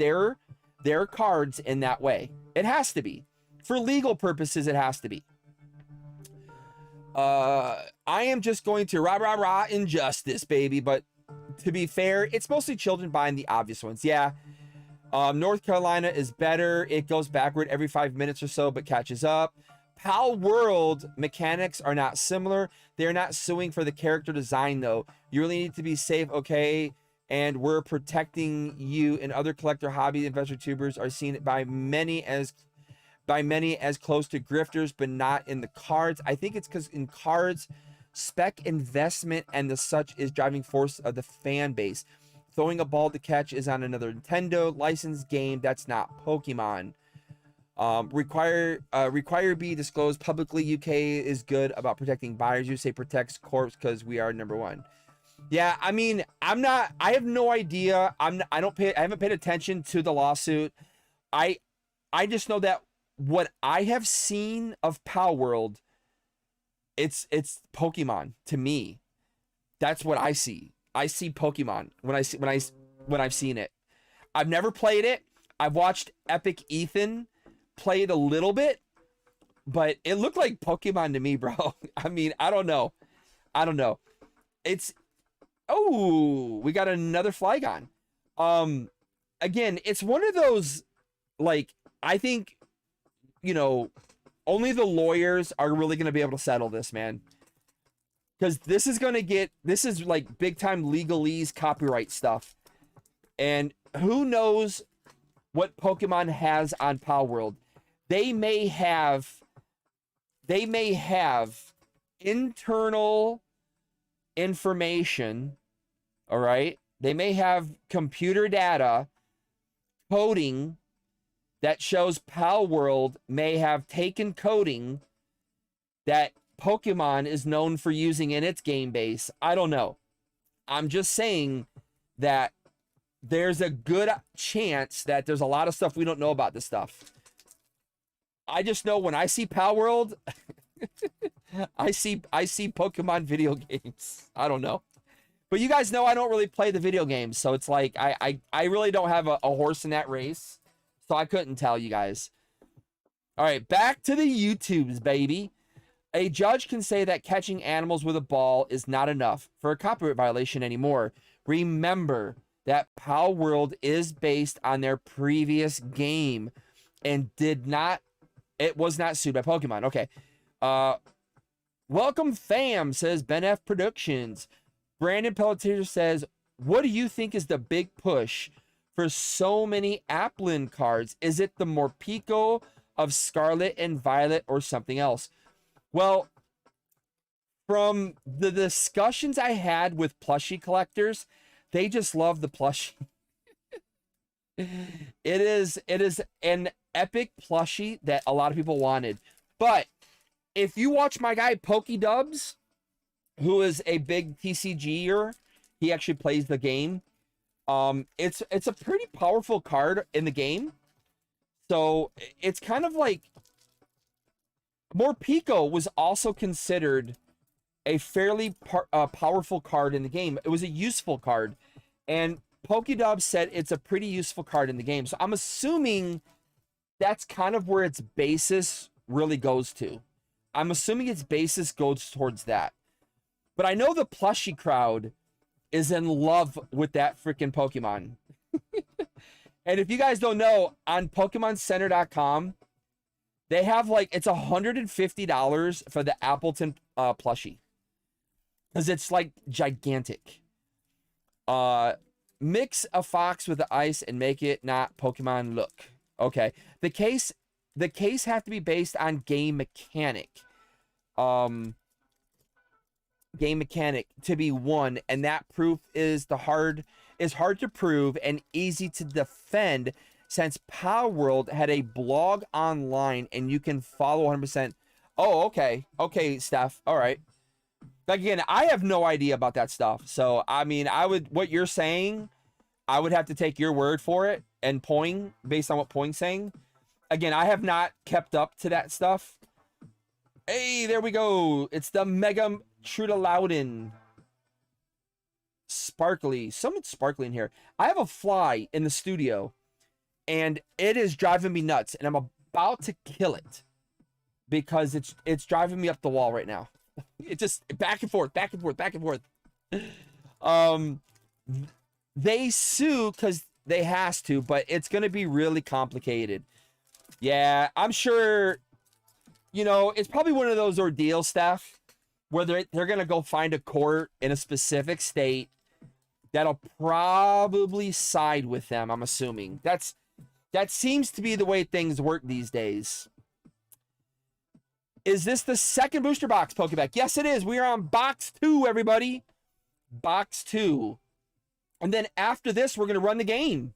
Speaker 1: their cards in that way. It has to be. For legal purposes, it has to be. I am just going to rah injustice, baby. But to be fair, it's mostly children buying the obvious ones. Yeah. North Carolina is better. It goes backward every 5 minutes or so, but catches up. Pal World mechanics are not similar. They're not suing for the character design, though. You really need to be safe, okay? And we're protecting you, and other collector hobby investor tubers are seen by many as close to grifters, but not in the cards. I think it's because in cards, spec investment and the such is driving force of the fan base. Throwing a ball to catch is on another Nintendo licensed game. That's not Pokemon. Require be disclosed publicly. UK is good about protecting buyers. You say protects corpse because we are number one. Yeah, I mean, I have no idea. I haven't paid attention to the lawsuit. I just know that what I have seen of Pal World, it's Pokemon to me. That's what I see. I see Pokemon when I've seen it. I've never played it. I've watched Epic Ethan play it a little bit, but it looked like Pokemon to me, bro. I mean, I don't know. It's we got another Flygon. Again, it's one of those, like, I think, you know, only the lawyers are really going to be able to settle this, man. Because this is like big time legalese copyright stuff. And who knows what Pokemon has on Pal World. They may have internal information, all right? They may have computer data, coding that shows Pal World may have taken coding that Pokemon is known for using in its game base. I don't know. I'm just saying that there's a good chance that there's a lot of stuff we don't know about this stuff. I just know when I see Pal World, I see Pokemon video games. I don't know. But you guys know I don't really play the video games, so it's like I really don't have a horse in that race. So I couldn't tell you guys. All right, back to the YouTubes, baby. A judge can say that catching animals with a ball is not enough for a copyright violation anymore. Remember that Pal World is based on their previous game and it was not sued by Pokemon. Okay. Welcome fam, says Ben F Productions. Brandon Pelletier says, what do you think is the big push for so many Applin cards? Is it the Morpeko of Scarlet and Violet or something else? Well, from the discussions I had with plushie collectors, they just love the plushie. It is an epic plushie that a lot of people wanted. But if you watch my guy PokeDubs, who is a big TCGer, he actually plays the game. It's a pretty powerful card in the game. So it's kind of like Morpeko was also considered a fairly powerful card in the game. It was a useful card, and PokeDub said it's a pretty useful card in the game. So I'm assuming that's kind of where its basis really goes to. I'm assuming its basis goes towards that. But I know the plushie crowd is in love with that freaking Pokemon. And if you guys don't know, on PokemonCenter.com, they have like, it's $150 for the Appleton plushie. Because it's like gigantic. Mix a fox with the ice and make it not Pokemon look. Okay. The case have to be based on game mechanic. Game mechanic to be one, and that proof is hard to prove and easy to defend, since Pal World had a blog online and you can follow 100%. Oh, okay, Steph. All right. Again, I have no idea about that stuff. So I mean, what you're saying, I would have to take your word for it and Poing, based on what Poing's saying. Again, I have not kept up to that stuff. Hey, there we go. It's the Mega Trudaloudon. Sparkly. Something's sparkly in here. I have a fly in the studio, and it is driving me nuts, and I'm about to kill it because it's driving me up the wall right now. It just back and forth, back and forth, back and forth. They sue because they has to, but it's going to be really complicated. Yeah, I'm sure, you know, it's probably one of those ordeal stuff where they're going to go find a court in a specific state that'll probably side with them, I'm assuming. That seems to be the way things work these days. Is this the second booster box, Pokeback? Yes, it is. We are on box 2, everybody. Box 2. And then after this, we're going to run the game.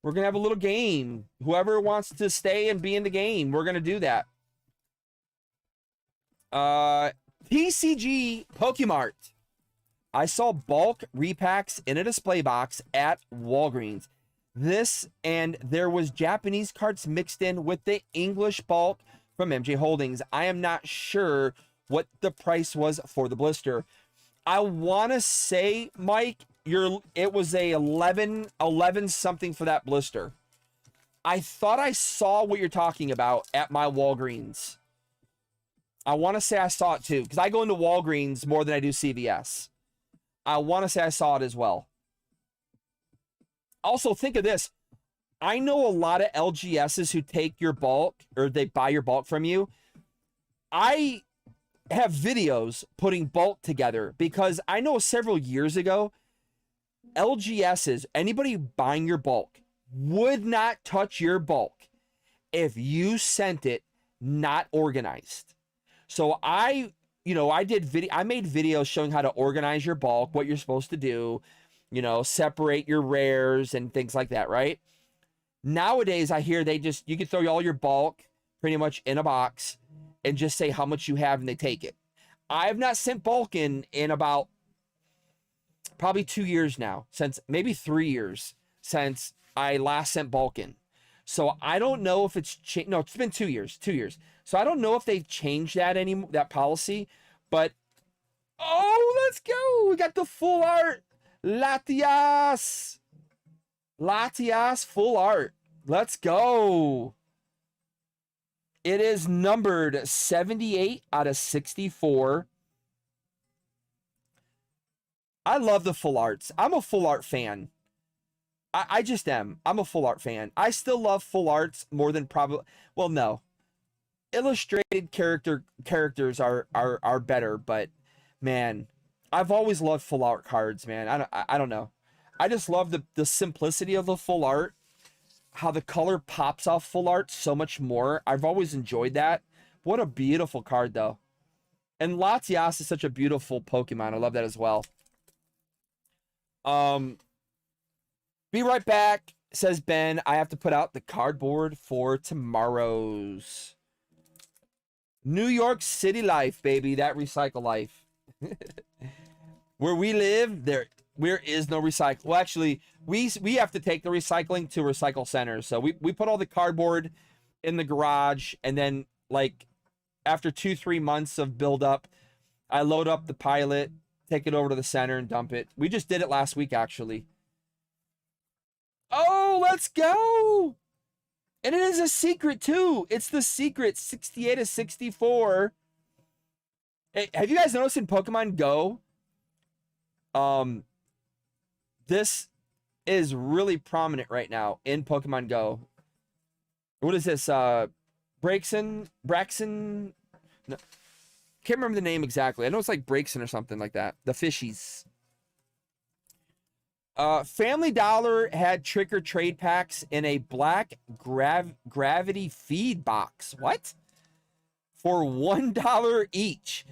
Speaker 1: We're going to have a little game. Whoever wants to stay and be in the game, we're going to do that. TCG Pokemart. I saw bulk repacks in a display box at Walgreens. This, and there was Japanese cards mixed in with the English bulk from MJ Holdings. I am not sure what the price was for the blister. I want to say, Mike, it was a 11 something for that blister. I thought I saw what you're talking about at my Walgreens. I want to say I saw it too, because I go into Walgreens more than I do CVS. I want to say I saw it as well. Also, think of this. I know a lot of LGSs who take your bulk, or they buy your bulk from you. I have videos putting bulk together because I know several years ago, LGSs, anybody buying your bulk, would not touch your bulk if you sent it not organized. So I made videos showing how to organize your bulk, what you're supposed to do, you know, separate your rares and things like that, right? Nowadays, I hear you can throw all your bulk pretty much in a box and just say how much you have and they take it. I have not sent bulk in about probably 2 years now, maybe 3 years since I last sent bulk in. So I don't know if it's changed. No, it's been 2 years. So I don't know if they've changed that policy, but oh, let's go. We got the full art. Latias full art. Let's go. It is numbered 78 out of 64. I love the full arts. I'm a full art fan. I just am. I'm a full art fan. I still love full arts more than probably. Well, no. Illustrated characters are better, but man, I've always loved full art cards, man. I don't know. I just love the simplicity of the full art. How the color pops off full art so much more. I've always enjoyed that. What a beautiful card, though. And Latias is such a beautiful Pokemon. I love that as well. Be right back, says Ben. I have to put out the cardboard for tomorrow's New York City life, baby. That recycle life. Where we live, there is no recycle. Well, actually, we have to take the recycling to recycle centers. So we put all the cardboard in the garage, and then like after 2-3 months of buildup, I load up the pilot, take it over to the center, and dump it. We just did it last week, actually. Oh, let's go! And it is a secret too. It's the secret 68 of 64. Hey, have you guys noticed in Pokemon Go? This is really prominent right now in Pokemon Go. What is this? Braxton? No, can't remember the name exactly. I know it's like Braxton or something like that. The fishies. Family Dollar had trick or trade packs in a black gravity feed box. What? For $1 each.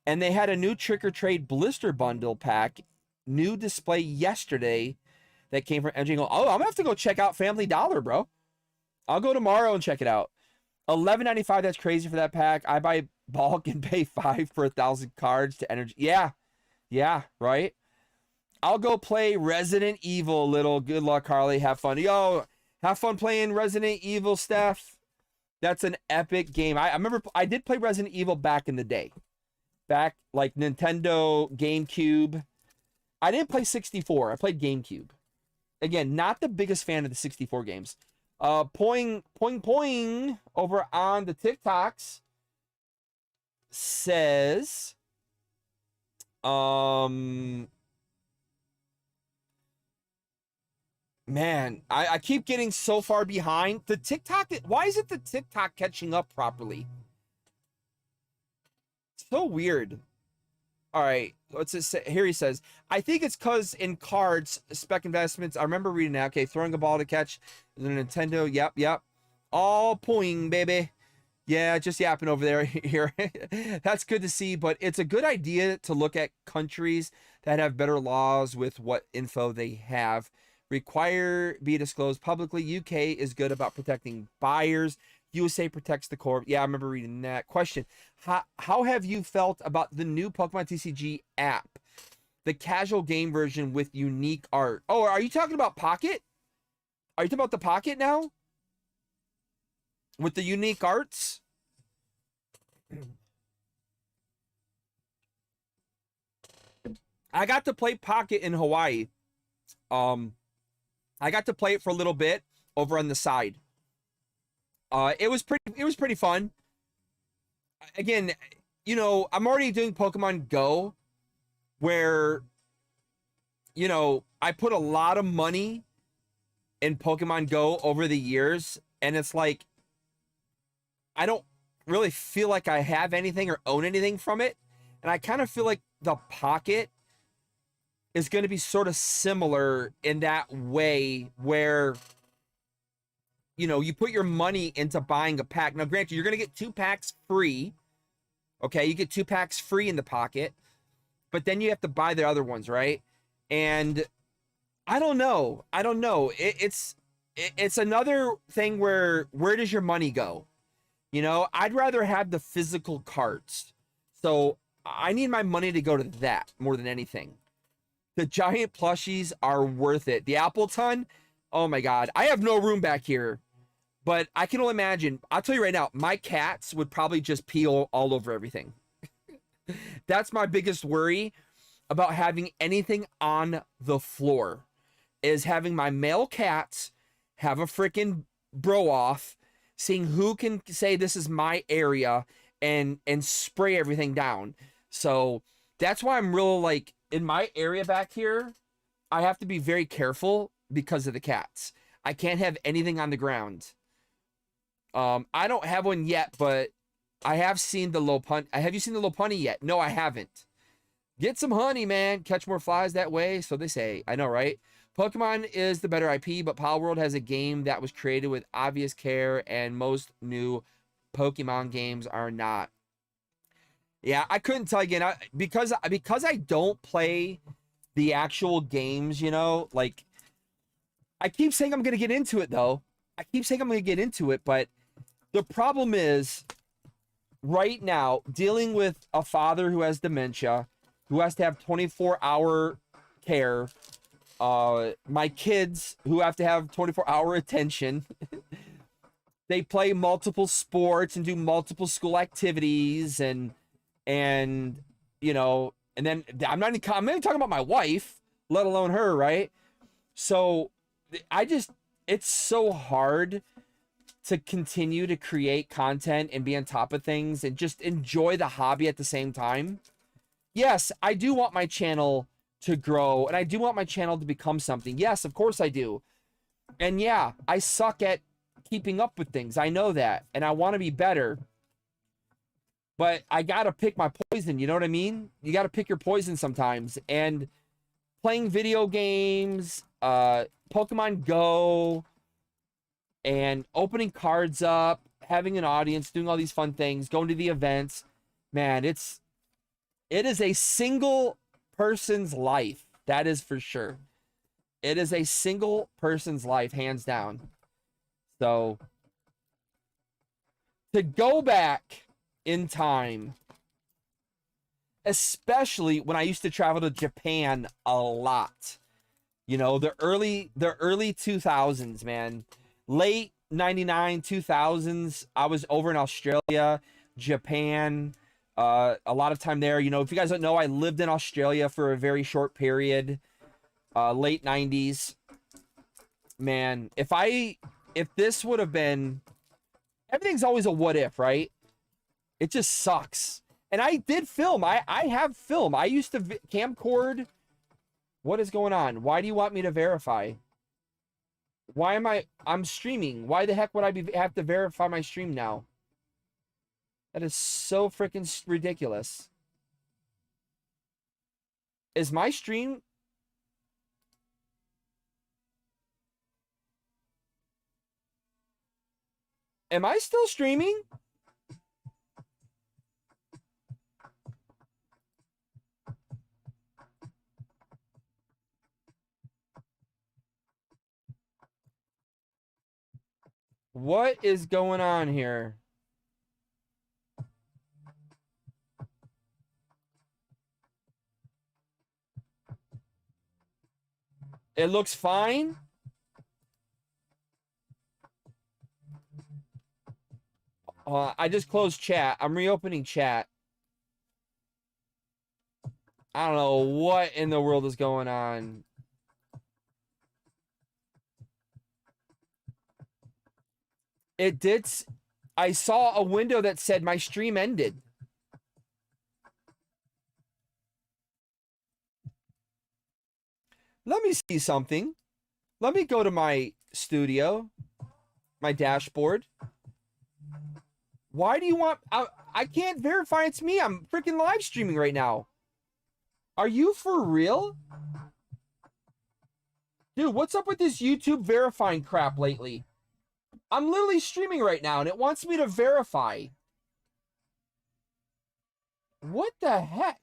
Speaker 1: And they had a new trick or trade blister bundle pack, new display yesterday that came from MJ. Oh, I'm gonna have to go check out Family Dollar, bro. I'll go tomorrow and check it out. $11.95. That's crazy for that pack. I buy bulk and pay $5 for 1,000 cards to energy. Yeah, right. I'll go play Resident Evil, little. Good luck, Harley. Have fun. Yo, have fun playing Resident Evil, Steph. That's an epic game. I remember I did play Resident Evil back in the day. Back like Nintendo, GameCube. I didn't play 64. I played GameCube. Again, not the biggest fan of the 64 games. Poing over on the TikToks says, man, I keep getting so far behind. The TikTok, why isn't the TikTok catching up properly? So weird. All right, what's it say? Here he says, I think it's because in cards, spec investments, I remember reading that. Okay, throwing a ball to catch the Nintendo. Yep. All poing, baby. Yeah, just yapping over there here. That's good to see, but it's a good idea to look at countries that have better laws with what info they have. Require be disclosed publicly. UK is good about protecting buyers. USA protects the core. Yeah, I remember reading that. Question: How have you felt about the new Pokemon TCG app, the casual game version with unique art? Oh, are you talking about Pocket? Are you talking about the Pocket now? With the unique arts? I got to play Pocket in Hawaii. I got to play it for a little bit over on the side. It was pretty fun. Again, you know, I'm already doing Pokemon Go, where, you know, I put a lot of money in Pokemon Go over the years, and it's like, I don't really feel like I have anything or own anything from it. And I kind of feel like the Pocket is going to be sort of similar in that way, where, you know, you put your money into buying a pack. Now, granted, you're going to get 2 packs free. Okay, you get 2 packs free in the Pocket, but then you have to buy the other ones, right? And I don't know. It's another thing where does your money go? You know, I'd rather have the physical cards. So I need my money to go to that more than anything. The giant plushies are worth it. The Appleton, oh my God. I have no room back here, but I can only imagine. I'll tell you right now, my cats would probably just pee all over everything. That's my biggest worry about having anything on the floor, is having my male cats have a freaking bro off, seeing who can say this is my area and spray everything down. So that's why I'm real, like, in my area back here, I have to be very careful because of the cats. I can't have anything on the ground. I don't have one yet, but I have seen the Lopunny. Have you seen the Lopunny yet? No, I haven't. Get some honey, man. Catch more flies that way, so they say. I know, right? Pokemon is the better IP, but Pal World has a game that was created with obvious care, and most new Pokemon games are not. Yeah, I couldn't tell you again. Because I don't play the actual games, you know, like, I keep saying I'm going to get into it, though. I keep saying I'm going to get into it, but the problem is, right now, dealing with a father who has dementia, who has to have 24-hour care, my kids who have to have 24-hour attention, they play multiple sports and do multiple school activities, and you know, and then I'm not even talking about my wife, let alone her, right? So it's so hard to continue to create content and be on top of things and just enjoy the hobby at the same time. Yes, I do want my channel to grow, and I do want my channel to become something. Yes, of course I do. And yeah, I suck at keeping up with things. I know that, and I want to be better. But I got to pick my poison, you know what I mean? You got to pick your poison sometimes. And playing video games, Pokemon Go, and opening cards up, having an audience, doing all these fun things, going to the events, man, it is a single person's life. That is for sure. It is a single person's life, hands down. So to go back in time, especially when I used to travel to Japan a lot. You know, the early 2000s, man. Late 99, 2000s, I was over in Australia, Japan, a lot of time there. You know, if you guys don't know, I lived in Australia for a very short period, late 90s. Man, if this would have been, everything's always a what if, right? It just sucks. And I did film. I have film. I used to camcord. What is going on? Why do you want me to verify? Why am I'm streaming? Why the heck would I have to verify my stream now? That is so freaking ridiculous. Is my stream... Am I still streaming? What is going on here? It looks fine. I just closed chat. I'm reopening chat. I don't know what in the world is going on. It did. I saw a window that said my stream ended. Let me see something. Let me go to my studio, my dashboard. Why do you want... I can't verify it's me. I'm freaking live streaming right now. Are you for real? Dude, what's up with this YouTube verifying crap lately? I'm literally streaming right now, and it wants me to verify. What the heck?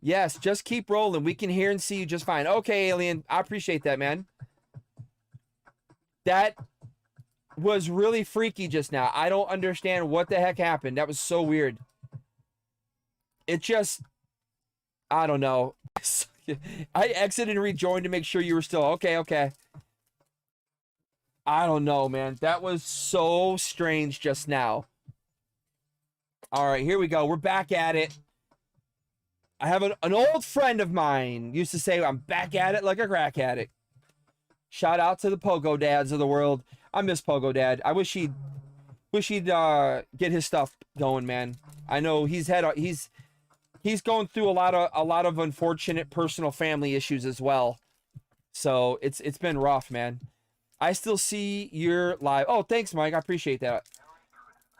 Speaker 1: Yes, just keep rolling. We can hear and see you just fine. Okay, Alien. I appreciate that, man. That was really freaky just now. I don't understand what the heck happened. That was so weird. It just... I don't know. I exited and rejoined to make sure you were still... Okay. I don't know, man. That was so strange just now. All right, here we go. We're back at it. I have an old friend of mine used to say, I'm back at it like a crack addict. Shout out to the Pogo Dads of the world. I miss Pogo Dad. I wish he'd get his stuff going, man. I know he's going through a lot of unfortunate personal family issues as well. So it's been rough, man. I still see your live. Oh, thanks, Mike. I appreciate that.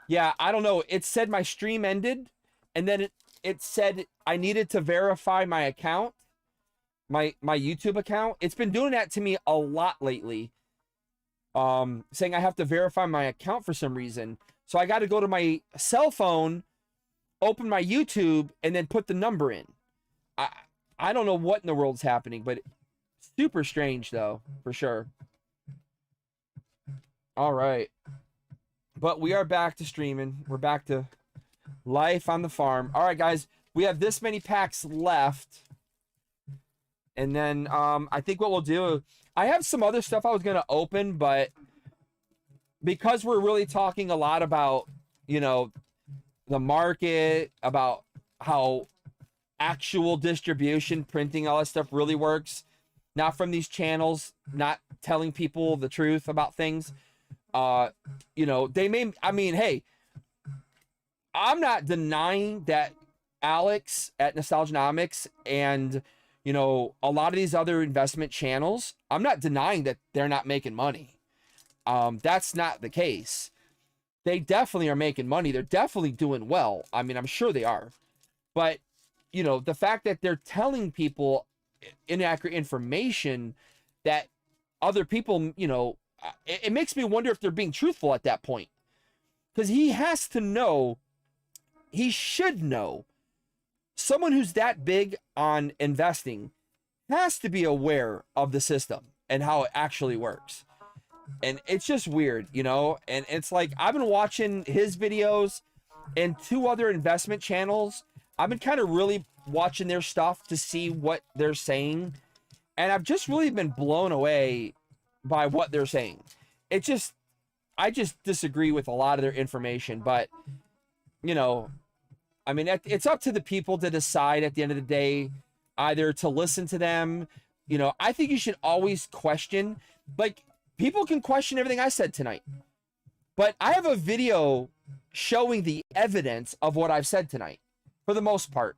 Speaker 1: Yeah, I don't know. It said my stream ended, and then it said I needed to verify my account, my YouTube account. It's been doing that to me a lot lately. Saying I have to verify my account for some reason. So I got to go to my cell phone, open my YouTube, and then put the number in. I don't know what in the world's happening, but super strange though, for sure. All right. But we are back to streaming. We're back to life on the farm. All right, guys. We have this many packs left. And then I think what we'll do... I have some other stuff I was going to open, but because we're really talking a lot about, you know, the market, about how actual distribution, printing, all that stuff really works, not from these channels, not telling people the truth about things. You know, they may... I mean, hey, I'm not denying that Alex at Nostalgianomics and... you know, a lot of these other investment channels, I'm not denying that they're not making money. That's not the case. They definitely are making money. They're definitely doing well. I mean, I'm sure they are. But, you know, the fact that they're telling people inaccurate information that other people, you know, it makes me wonder if they're being truthful at that point. Because he has to know, he should know, someone who's that big on investing has to be aware of the system. and how it actually works. And it's just weird, you know? And it's like, I've been watching his videos and 2 other investment channels. I've been kind of really watching their stuff to see what they're saying. And I've just really been blown away by what they're saying. I just disagree with a lot of their information, but you know, I mean, it's up to the people to decide at the end of the day, either to listen to them. You know, I think you should always question, like, people can question everything I said tonight, but I have a video showing the evidence of what I've said tonight for the most part.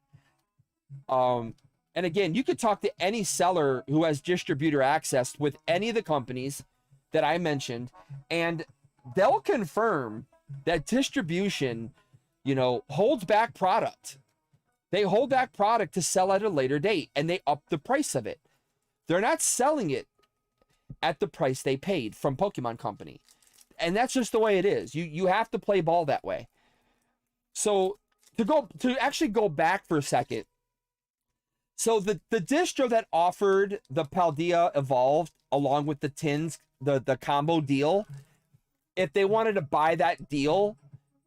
Speaker 1: And again, you could talk to any seller who has distributor access with any of the companies that I mentioned, and they'll confirm that distribution, you know, holds back product. They hold back product to sell at a later date, and they up the price of it. They're not selling it at the price they paid from Pokemon Company. And that's just the way it is. You have to play ball that way. So to actually go back for a second. So the distro that offered the Paldea Evolved along with the tins, the combo deal, if they wanted to buy that deal,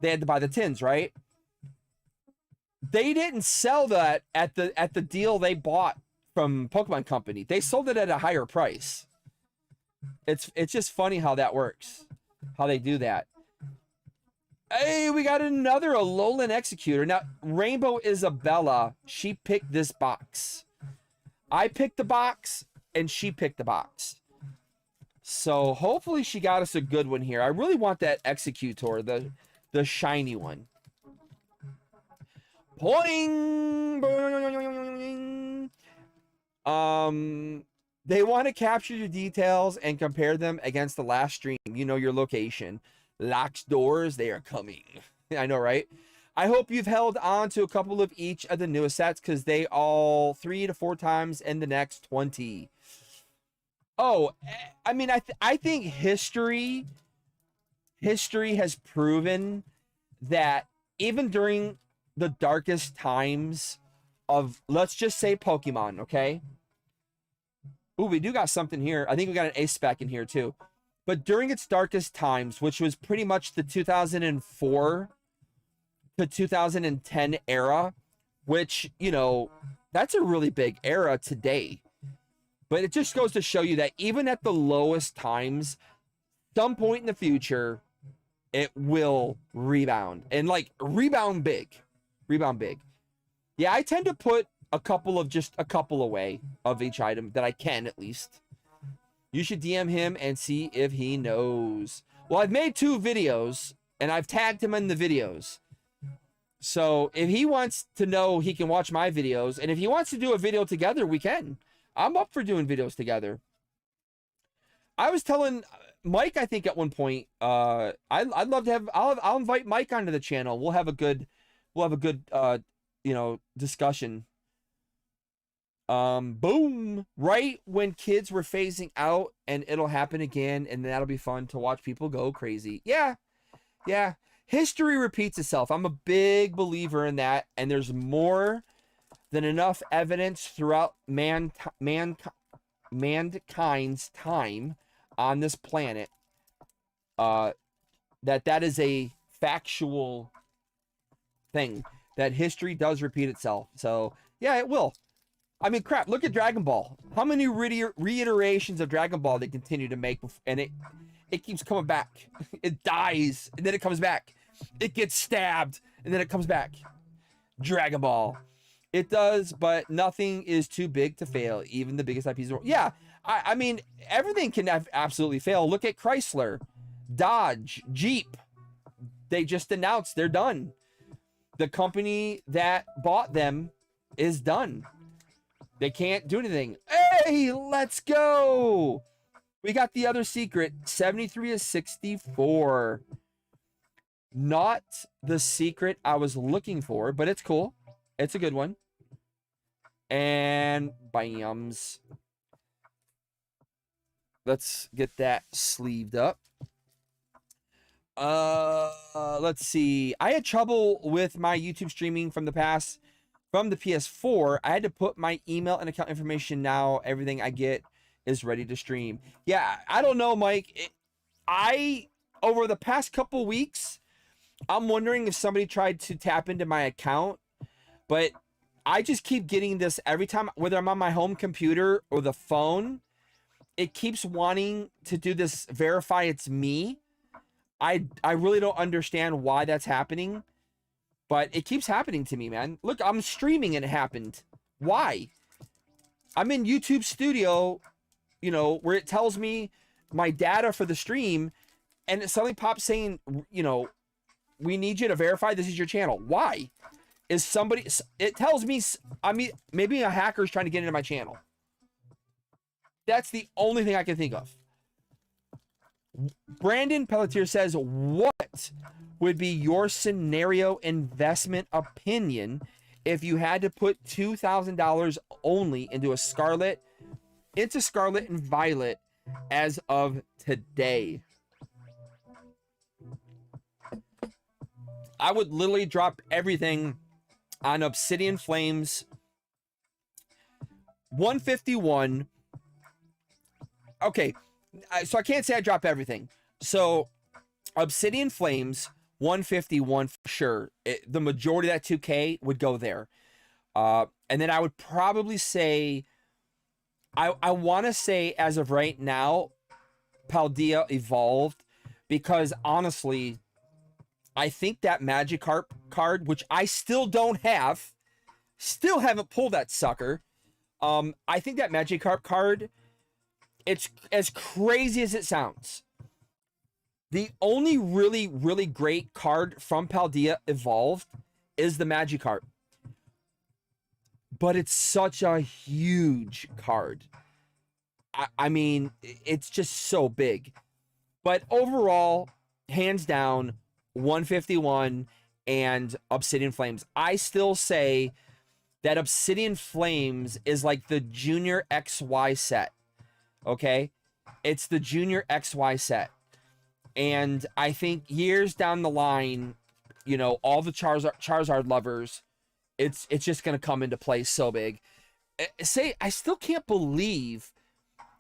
Speaker 1: they had to buy the tins, right? They didn't sell that at the deal they bought from Pokemon Company. They sold it at a higher price. It's just funny how that works, how they do that. Hey, we got another Alolan Executor. Now, Rainbow Isabella, she picked this box. I picked the box, and she picked the box. So hopefully she got us a good one here. I really want that Executor, the shiny one. Boing! Boing! They want to capture your details and compare them against the last stream. You know your location. Locked doors, they are coming. I know, right? I hope you've held on to a couple of each of the newest sets because they all 3 to 4 times in the next 20. Oh, I mean, I think history has proven that even during the darkest times of, let's just say, Pokemon, okay? Ooh, we do got something here. I think we got an ace spec in here too. But during its darkest times, which was pretty much the 2004 to 2010 era, which, you know, that's a really big era today. But it just goes to show you that even at the lowest times, some point in the future, it will rebound. And like, rebound big. Rebound big. Yeah, I tend to put just a couple away of each item that I can at least. You should DM him and see if he knows. Well, I've made 2 videos and I've tagged him in the videos. So if he wants to know, he can watch my videos. And if he wants to do a video together, we can. I'm up for doing videos together. I was telling Mike, I think at one point, I'd love to have, I'll invite Mike onto the channel. We'll have a good, you know, discussion. Boom, right when kids were phasing out, and it'll happen again, and that'll be fun to watch people go crazy. Yeah, history repeats itself. I'm a big believer in that, and there's more than enough evidence throughout mankind's time on this planet that is a factual thing, that history does repeat itself. So yeah, it will. I mean, crap, look at Dragon Ball. How many reiterations of Dragon Ball they continue to make, and it keeps coming back. It dies, and then it comes back. It gets stabbed, and then it comes back. Dragon Ball. It does, but nothing is too big to fail, even the biggest IPs in the world. Yeah, I mean, everything can absolutely fail. Look at Chrysler, Dodge, Jeep. They just announced they're done. The company that bought them is done. They can't do anything. Hey, let's go. We got the other secret, 73 of 64. Not the secret I was looking for, but it's cool. It's a good one. And bams. Let's get that sleeved up. Let's see. I had trouble with my YouTube streaming from the past. From the PS4, I had to put my email and account information now. Everything I get is ready to stream. Yeah, I don't know, Mike. Over the past couple weeks, I'm wondering if somebody tried to tap into my account, but I just keep getting this every time, whether I'm on my home computer or the phone. It keeps wanting to do this verify it's me. I really don't understand why that's happening, but it keeps happening to me, man. Look, I'm streaming and it happened. Why? I'm in YouTube Studio, you know, where it tells me my data for the stream, and it suddenly pops saying, you know, we need you to verify this is your channel. Why? Is somebody, it tells me, I mean, maybe a hacker's trying to get into my channel. That's the only thing I can think of. Brandon Pelletier says, what would be your scenario investment opinion if you had to put $2,000 only into Scarlet and Violet as of today? I would literally drop everything on Obsidian Flames 151. Okay, so I can't say I drop everything. So Obsidian Flames 151 for sure. The majority of that 2K would go there. And then I would probably say, I want to say as of right now, Paldea Evolved, because honestly, I think that Magikarp card, which I still don't have, still haven't pulled that sucker. I think that Magikarp card, it's as crazy as it sounds. The only really, really great card from Paldea Evolved is the Magikarp. But it's such a huge card. I mean, it's just so big. But overall, hands down, 151 and Obsidian Flames. I still say that Obsidian Flames is like the Junior XY set. Okay? It's the Junior XY set. And I think years down the line, you know, all the Charizard lovers, it's just going to come into play so big. I still can't believe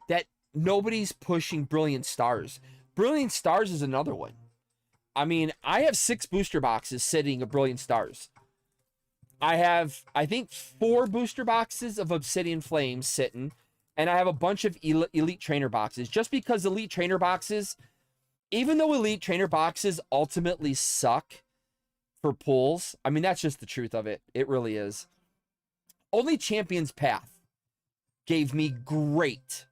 Speaker 1: that nobody's pushing Brilliant Stars. Brilliant Stars is another one. I mean, I have 6 booster boxes sitting of Brilliant Stars. I have, I think, 4 booster boxes of Obsidian Flames sitting, and I have a bunch of Elite Trainer boxes. Just because Elite Trainer boxes, even though Elite Trainer boxes ultimately suck for pulls, I mean, that's just the truth of it. It really is. Only Champion's Path gave me great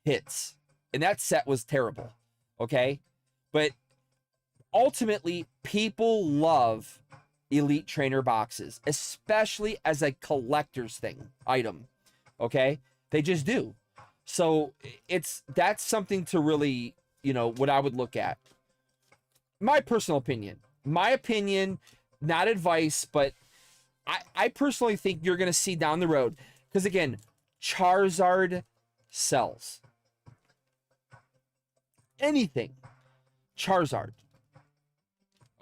Speaker 1: hits, and that set was terrible, okay? But ultimately, people love Elite Trainer boxes, especially as a collector's item, okay? They just do. So that's something to really, you know, what I would look at. My personal opinion, not advice, but I personally think you're going to see down the road, because again, Charizard sells. Anything. Charizard.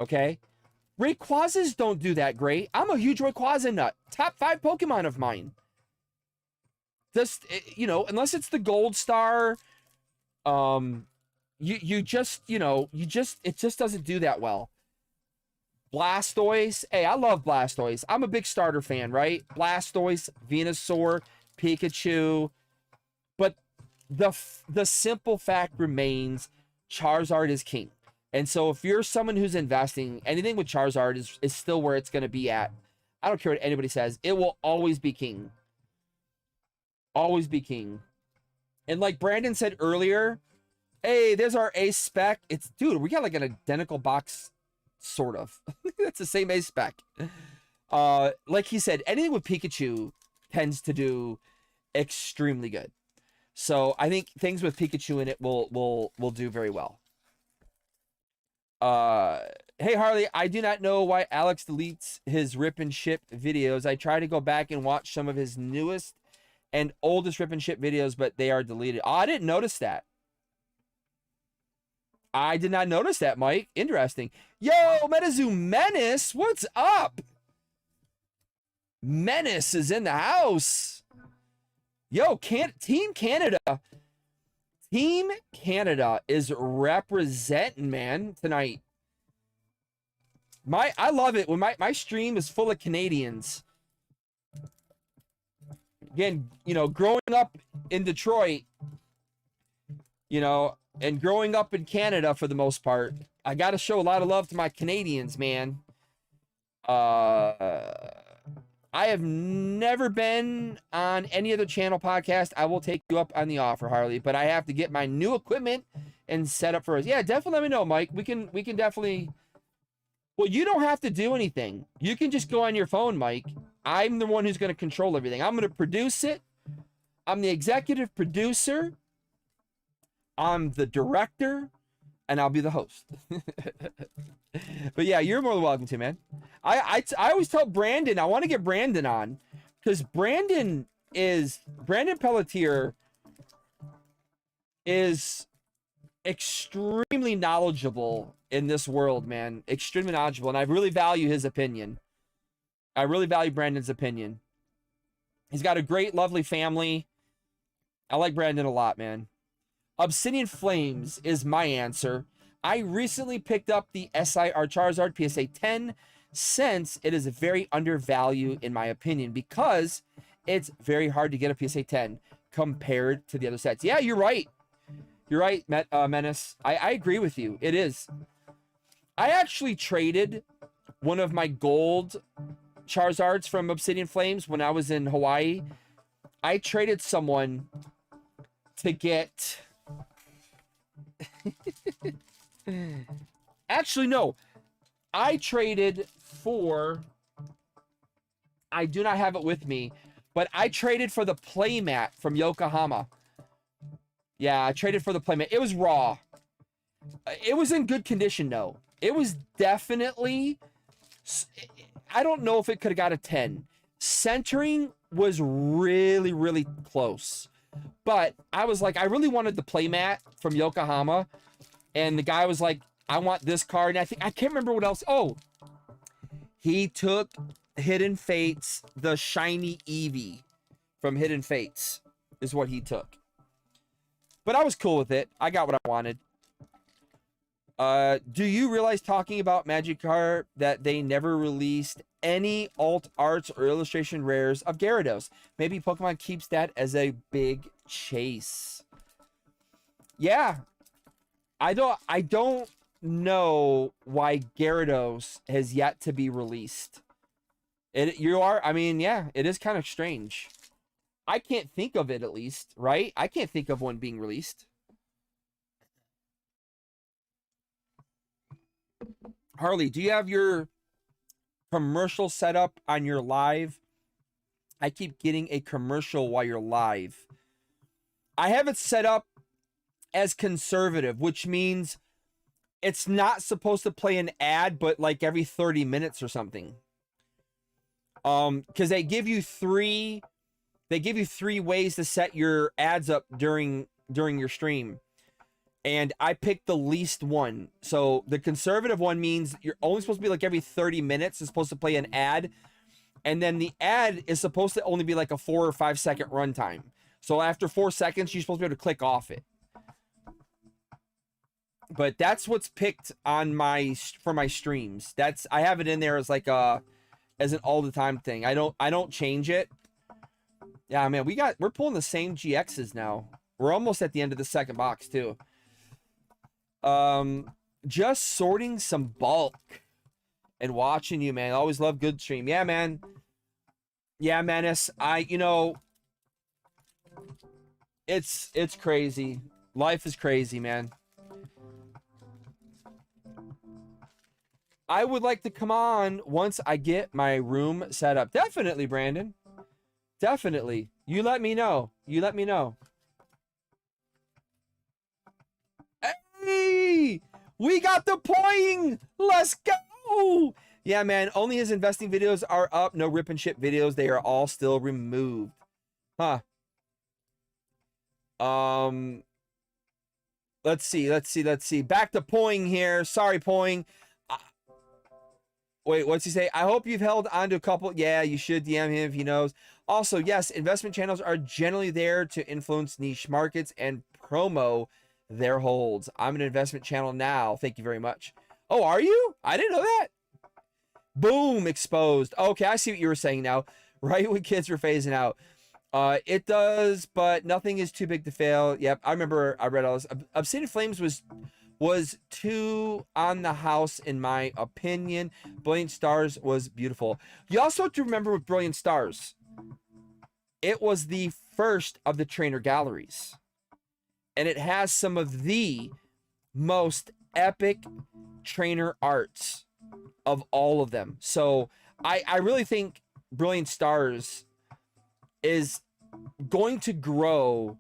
Speaker 1: Okay? Rayquazas don't do that great. I'm a huge Rayquaza nut. Top 5 Pokemon of mine. Just, you know, unless it's the Gold Star, it just doesn't do that well. Blastoise. Hey, I love Blastoise. I'm a big starter fan, right? Blastoise, Venusaur, Pikachu. But the simple fact remains, Charizard is king. And so if you're someone who's investing, anything with Charizard is still where it's going to be at. I don't care what anybody says. It will always be king. Always be king. And like Brandon said earlier, hey, there's our ace spec. Dude, we got like an identical box, sort of. That's the same ace spec. Like he said, anything with Pikachu tends to do extremely good. So I think things with Pikachu in it will do very well. Hey Harley, I do not know why Alex deletes his rip and ship videos. I try to go back and watch some of his newest and oldest rip and ship videos, but they are deleted. Oh, I didn't notice that. I did not notice that, Mike. Interesting. Yo, MetaZoo Menace, what's up? Menace is in the house. Yo, Team Canada. Team Canada is representing, man, tonight. I love it when my stream is full of Canadians. Again, you know, growing up in Detroit, you know, and growing up in Canada for the most part, I got to show a lot of love to my Canadians, man. I have never been on any other channel podcast. I will take you up on the offer, Harley, but I have to get my new equipment and set up for us. Yeah, definitely let me know, Mike. We can definitely. Well, you don't have to do anything. You can just go on your phone, Mike. I'm the one who's going to control everything. I'm going to produce it. I'm the executive producer. I'm the director, and I'll be the host. But yeah, you're more than welcome to, man. I always tell Brandon, I want to get Brandon on, because Brandon Pelletier is extremely knowledgeable in this world, man. Extremely knowledgeable, and I really value his opinion. I really value Brandon's opinion. He's got a great, lovely family. I like Brandon a lot, man. Obsidian Flames is my answer. I recently picked up the SIR Charizard PSA 10 since it is very undervalued in my opinion, because it's very hard to get a PSA 10 compared to the other sets. Yeah, you're right. You're right, Menace. I agree with you. It is. I actually traded one of my gold Charizards from Obsidian Flames when I was in Hawaii. I traded someone to get... Actually, no. I traded for... I do not have it with me, but I traded for the playmat from Yokohama. Yeah, I traded for the playmat. It was raw. It was in good condition, though. It was definitely... I don't know if it could have got a 10. Centering was really, really close. But I was like, I really wanted the playmat from Yokohama. And the guy was like, I want this card. And I can't remember what else. Oh, he took Hidden Fates, the shiny Eevee from Hidden Fates is what he took. But I was cool with it. I got what I wanted. Do you realize, talking about Magikarp, that they never released any alt arts or illustration rares of Gyarados? Maybe Pokemon keeps that as a big chase. Yeah. I don't know why Gyarados has yet to be released. I mean, yeah, it is kind of strange. I can't think of it, at least, right? I can't think of one being released. Harley, do you have your commercial set up on your live? I keep getting a commercial while you're live. I have it set up as conservative, which means it's not supposed to play an ad, but like every 30 minutes or something. Because they give you three ways to set your ads up during your stream. And I picked the least one. So the conservative one means you're only supposed to be like every 30 minutes. It's supposed to play an ad. And then the ad is supposed to only be like a 4 or 5 second runtime. So after 4 seconds, you're supposed to be able to click off it. But that's what's picked on for my streams. I have it in there as like as an all the time thing. I don't change it. Yeah, man, we're pulling the same GXs now. We're almost at the end of the second box too. Just sorting some bulk and watching you, man. Always love good stream. Yeah, man. Yeah, Menace. It's crazy. Life is crazy, man. I would like to come on once I get my room set up. Definitely, Brandon. Definitely. You let me know. You let me know. Hey! We got the poing! Let's go! Yeah, man. Only his investing videos are up. No rip and ship videos. They are all still removed. Huh. Let's see. Back to poing here. Sorry, poing. Wait, what's he say? I hope you've held on to a couple. Yeah, you should DM him if he knows. Also, yes, investment channels are generally there to influence niche markets and promo their holds. I'm an investment channel now. Thank you very much. Oh, are you? I didn't know that. Boom, exposed. Okay, I see what you were saying now. Right when kids were phasing out. It does, but nothing is too big to fail. Yep, I remember I read all this. Obsidian Flames was too on the house in my opinion. Brilliant Stars was beautiful. You also have to remember with Brilliant Stars, it was the first of the trainer galleries. And it has some of the most epic trainer arts of all of them. So I really think Brilliant Stars is going to grow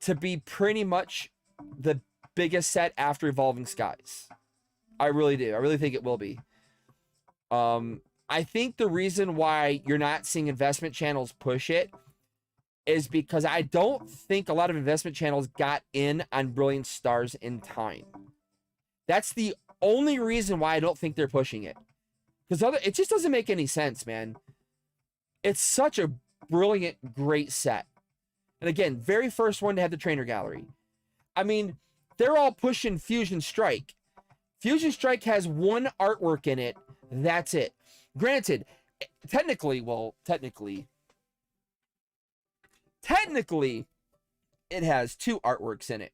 Speaker 1: to be pretty much the biggest set after Evolving Skies. I really do. I really think it will be. I think the reason why you're not seeing investment channels push it is because I don't think a lot of investment channels got in on Brilliant Stars in time. That's the only reason why I don't think they're pushing it. Because it just doesn't make any sense, man. It's such a brilliant, great set. And again, very first one to have the trainer gallery. I mean, they're all pushing Fusion Strike. Fusion Strike has one artwork in it. That's it. Granted, technically, it has two artworks in it.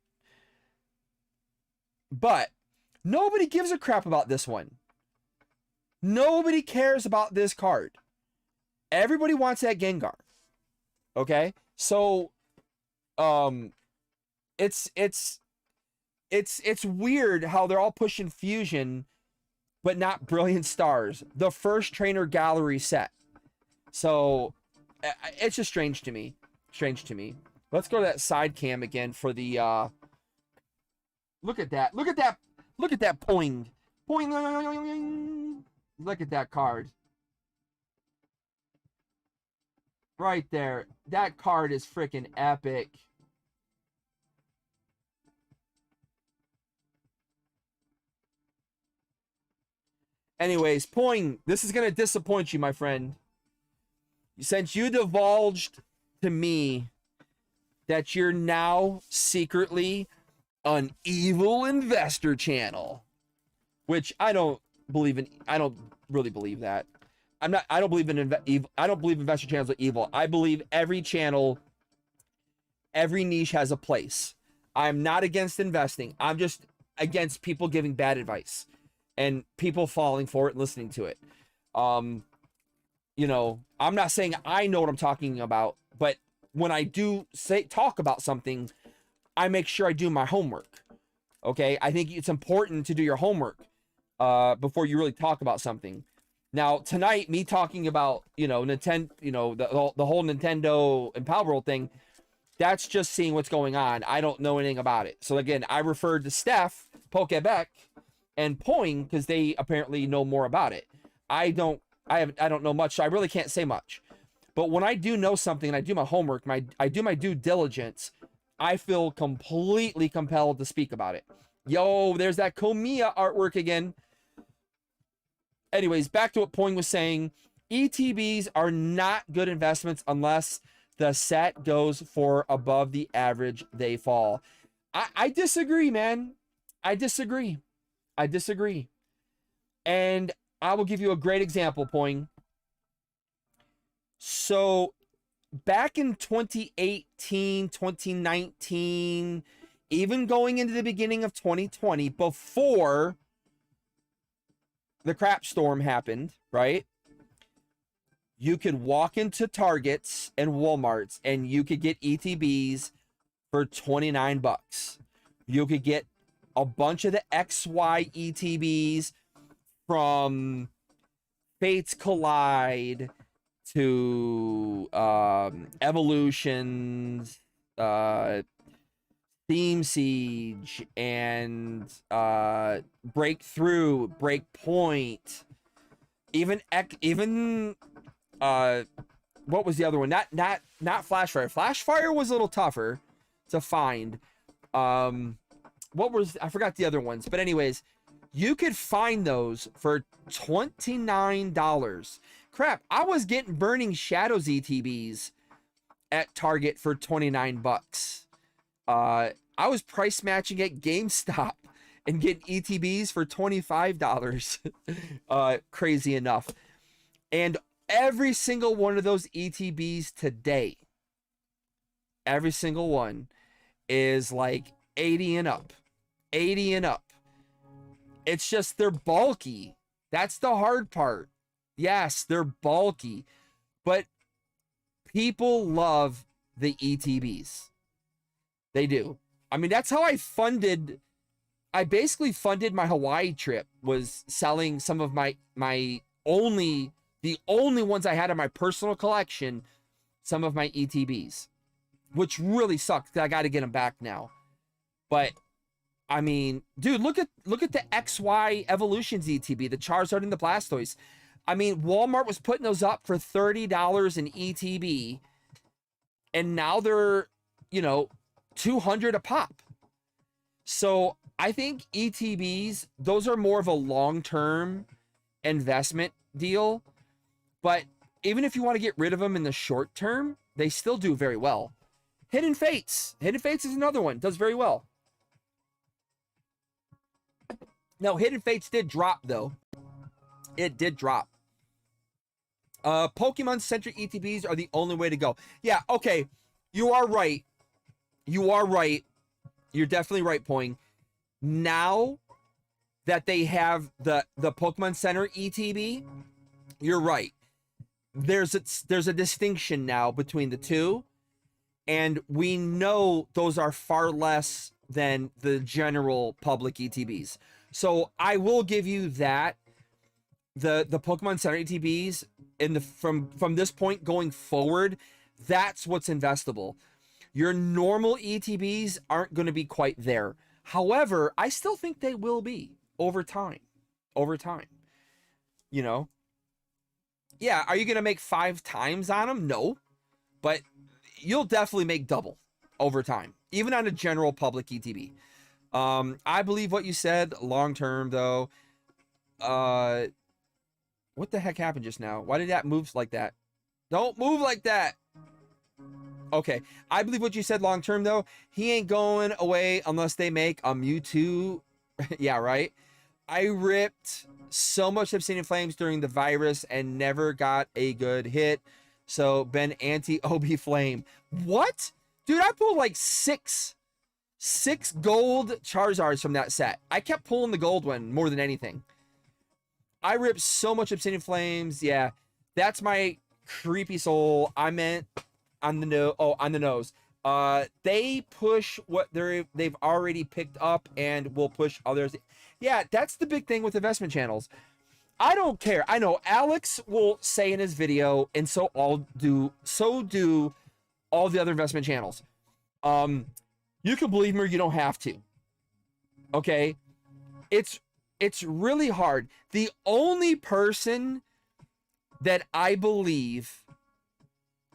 Speaker 1: But nobody gives a crap about this one. Nobody cares about this card. Everybody wants that Gengar. Okay? So it's weird how they're all pushing Fusion but not Brilliant Stars, the first trainer gallery set. So it's just strange to me. Let's go to that side cam again for the look at that poing. Look at that card right there. That card is freaking epic. Anyways, Poing, this is going to disappoint you, my friend. Since you divulged to me that you're now secretly an evil investor channel, which I don't believe in. I don't really believe that. I don't believe in I don't believe investor channels are evil. I believe every channel, every niche has a place. I'm not against investing. I'm just against people giving bad advice and people falling for it and listening to it. You know, I'm not saying I know what I'm talking about, but when I do talk about something, I make sure I do my homework. Okay, I think it's important to do your homework before you really talk about something. Now tonight, me talking about Nintendo, the whole Nintendo and Palworld thing, that's just seeing what's going on. I don't know anything about it. So again, I referred to Steph, Pokebeck, and Poing because they apparently know more about it. I don't know much, so I really can't say much. But when I do know something and I do my homework, I do my due diligence, I feel completely compelled to speak about it. Yo, there's that Komiya artwork again. Anyways, back to what Poing was saying. ETBs are not good investments unless the set goes for above the average they fall. I disagree, man. I disagree. And I will give you a great example, Poing. So back in 2018, 2019, even going into the beginning of 2020, before the crap storm happened, right? You could walk into Targets and Walmarts and you could get ETBs for 29 bucks. You could get a bunch of the XY ETBs from Fates Collide to Evolutions, Theme Siege, and Breakthrough, Breakpoint, even what was the other one? Not Flashfire. Flashfire was a little tougher to find. What was, I forgot the other ones, but anyways, You could find those for $29. Crap, I was getting Burning Shadows ETBs at Target for 29 bucks. I was price matching at GameStop and getting ETBs for $25. Crazy enough. And every single one of those ETBs today, every single one is like 80 and up. 80 and up. It's just they're bulky. That's the hard part. Yes, they're bulky. But people love the ETBs. They do. I mean, that's how I basically funded my Hawaii trip, was selling some of the only ones I had in my personal collection, some of my ETBs, which really sucks. I got to get them back now. But I mean, dude, look at the XY Evolutions ETB, the Charizard and the Blastoise. I mean, Walmart was putting those up for $30 in ETB, and now they're, $200 a pop. So I think ETBs, those are more of a long-term investment deal. But even if you want to get rid of them in the short term, they still do very well. Hidden Fates. Hidden Fates is another one. Does very well. Now, Hidden Fates did drop, though. It did drop. Pokemon-centric ETBs are the only way to go. Yeah, okay. You are right. You are right. You're definitely right, Poing. Now that they have the Pokemon Center ETB, you're right. There's a distinction now between the two, and we know those are far less than the general public ETBs. So I will give you that. The Pokemon Center ETBs from this point going forward, that's what's investable. Your normal ETBs aren't going to be quite there. However, I still think they will be over time. Over time. Yeah, are you going to make 5 times on them? No. But you'll definitely make double over time, even on a general public ETB. I believe what you said long term, though. What the heck happened just now? Why did that move like that? Don't move like that. Okay, I believe what you said long term, though. He ain't going away unless they make a Mewtwo. Yeah, right. I ripped so much Obsidian Flames during the virus and never got a good hit. So been anti-OB Flame. What? Dude, I pulled like six gold Charizards from that set. I kept pulling the gold one more than anything. I ripped so much Obsidian Flames. Yeah, that's my creepy soul. I meant on the nose. They push what they've already picked up and will push others. Yeah, that's the big thing with investment channels. I don't care. I know Alex will say in his video, and so do all the other investment channels. You can believe me or you don't have to. Okay? It's really hard. The only person that I believe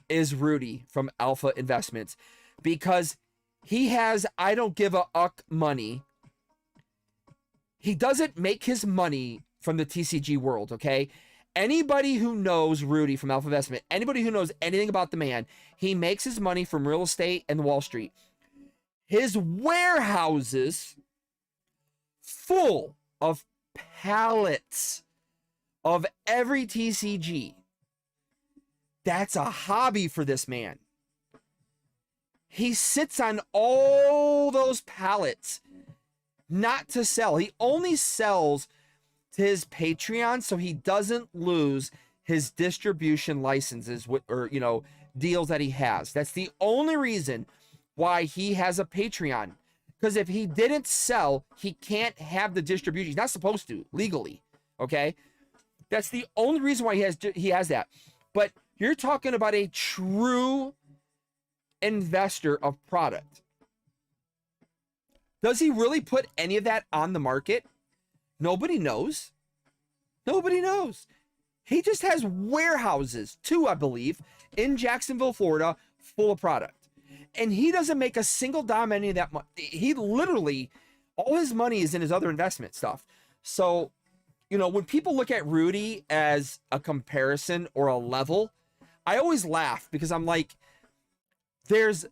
Speaker 1: is Rudy from Alpha Investments, because he has I don't give a uck money. He doesn't make his money from the TCG world, okay? Anybody who knows Rudy from Alpha Investment, anybody who knows anything about the man, he makes his money from real estate and Wall Street. His warehouses full of pallets of every TCG. That's a hobby for this man. He sits on all those pallets not to sell. He only sells to his Patreon so he doesn't lose his distribution licenses or deals that he has. That's the only reason why he has a Patreon. Because if he didn't sell, he can't have the distribution. He's not supposed to legally. Okay, that's the only reason why he has that. But you're talking about a true investor of product. Does he really put any of that on the market? Nobody knows. Nobody knows. He just has warehouses, 2, I believe, in Jacksonville, Florida, full of product. And he doesn't make a single dime any of that money. He literally, all his money is in his other investment stuff. So, you know, when people look at Rudy as a comparison or a level, I always laugh because I'm like, there's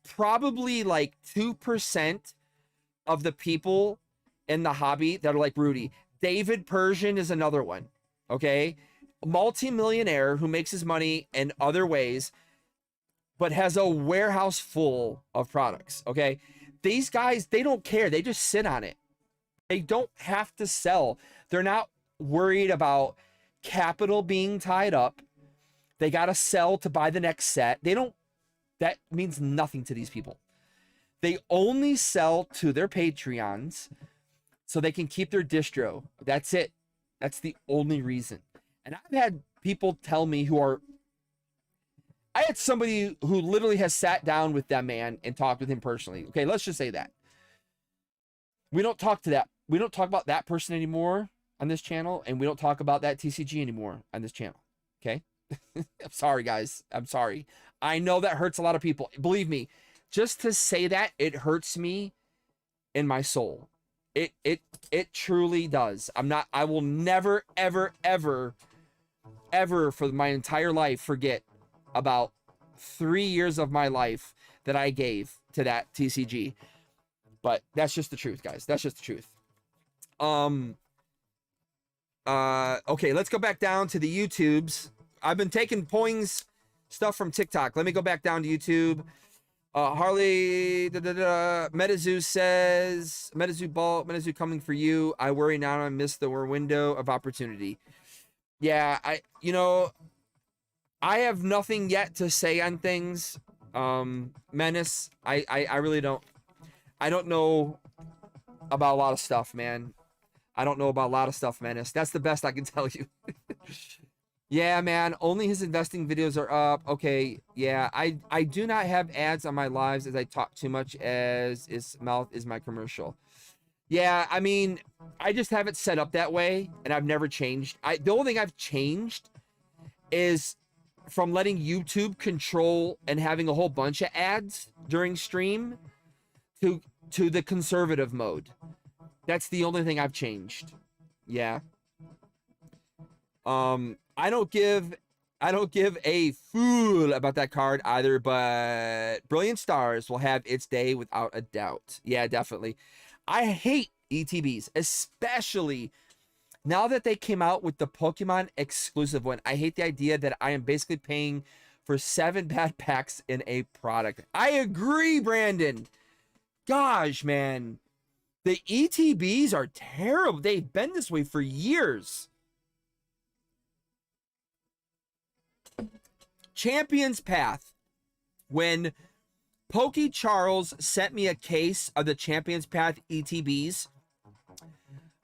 Speaker 1: probably like 2% of the people in the hobby that are like Rudy. David Persian is another one. Okay. Multi-millionaire who makes his money in other ways, but has a warehouse full of products. Okay. These guys, they don't care. They just sit on it. They don't have to sell. They're not worried about capital being tied up. They got to sell to buy the next set. That means nothing to these people. They only sell to their Patreons so they can keep their distro. That's it. That's the only reason. And I've had people tell me I had somebody who literally has sat down with that man and talked with him personally. Okay, let's just say that. We don't talk about that person anymore on this channel, and we don't talk about that TCG anymore on this channel. Okay? I'm sorry, guys. I'm sorry. I know that hurts a lot of people. Believe me, just to say that, it hurts me in my soul. It truly does. I will never, ever, ever, ever for my entire life forget about 3 years of my life that I gave to that TCG. But that's just the truth, guys. That's just the truth. Okay, let's go back down to the YouTubes. I've been taking Poing's stuff from TikTok. Let me go back down to YouTube. Harley MetaZoo says, MetaZoo coming for you. I worry now I missed the window of opportunity. Yeah, I have nothing yet to say on things. Menace, I really don't. I don't know about a lot of stuff, man. I don't know about a lot of stuff, Menace. That's the best I can tell you. Yeah, man. Only his investing videos are up. Okay. Yeah. I do not have ads on my lives as I talk too much as his mouth is my commercial. Yeah. I mean, I just have it set up that way and I've never changed. The only thing I've changed is from letting YouTube control and having a whole bunch of ads during stream to the conservative mode. That's the only thing I've changed. Yeah. I don't give a fool about that card either, but Brilliant Stars will have its day without a doubt. Yeah, definitely. I hate ETBs, especially now that they came out with the Pokemon exclusive one. I hate the idea that I am basically paying for 7 bad packs in a product. I agree, Brandon. Gosh, man. The ETBs are terrible. They've been this way for years. Champion's Path. When Pokey Charles sent me a case of the Champion's Path ETBs,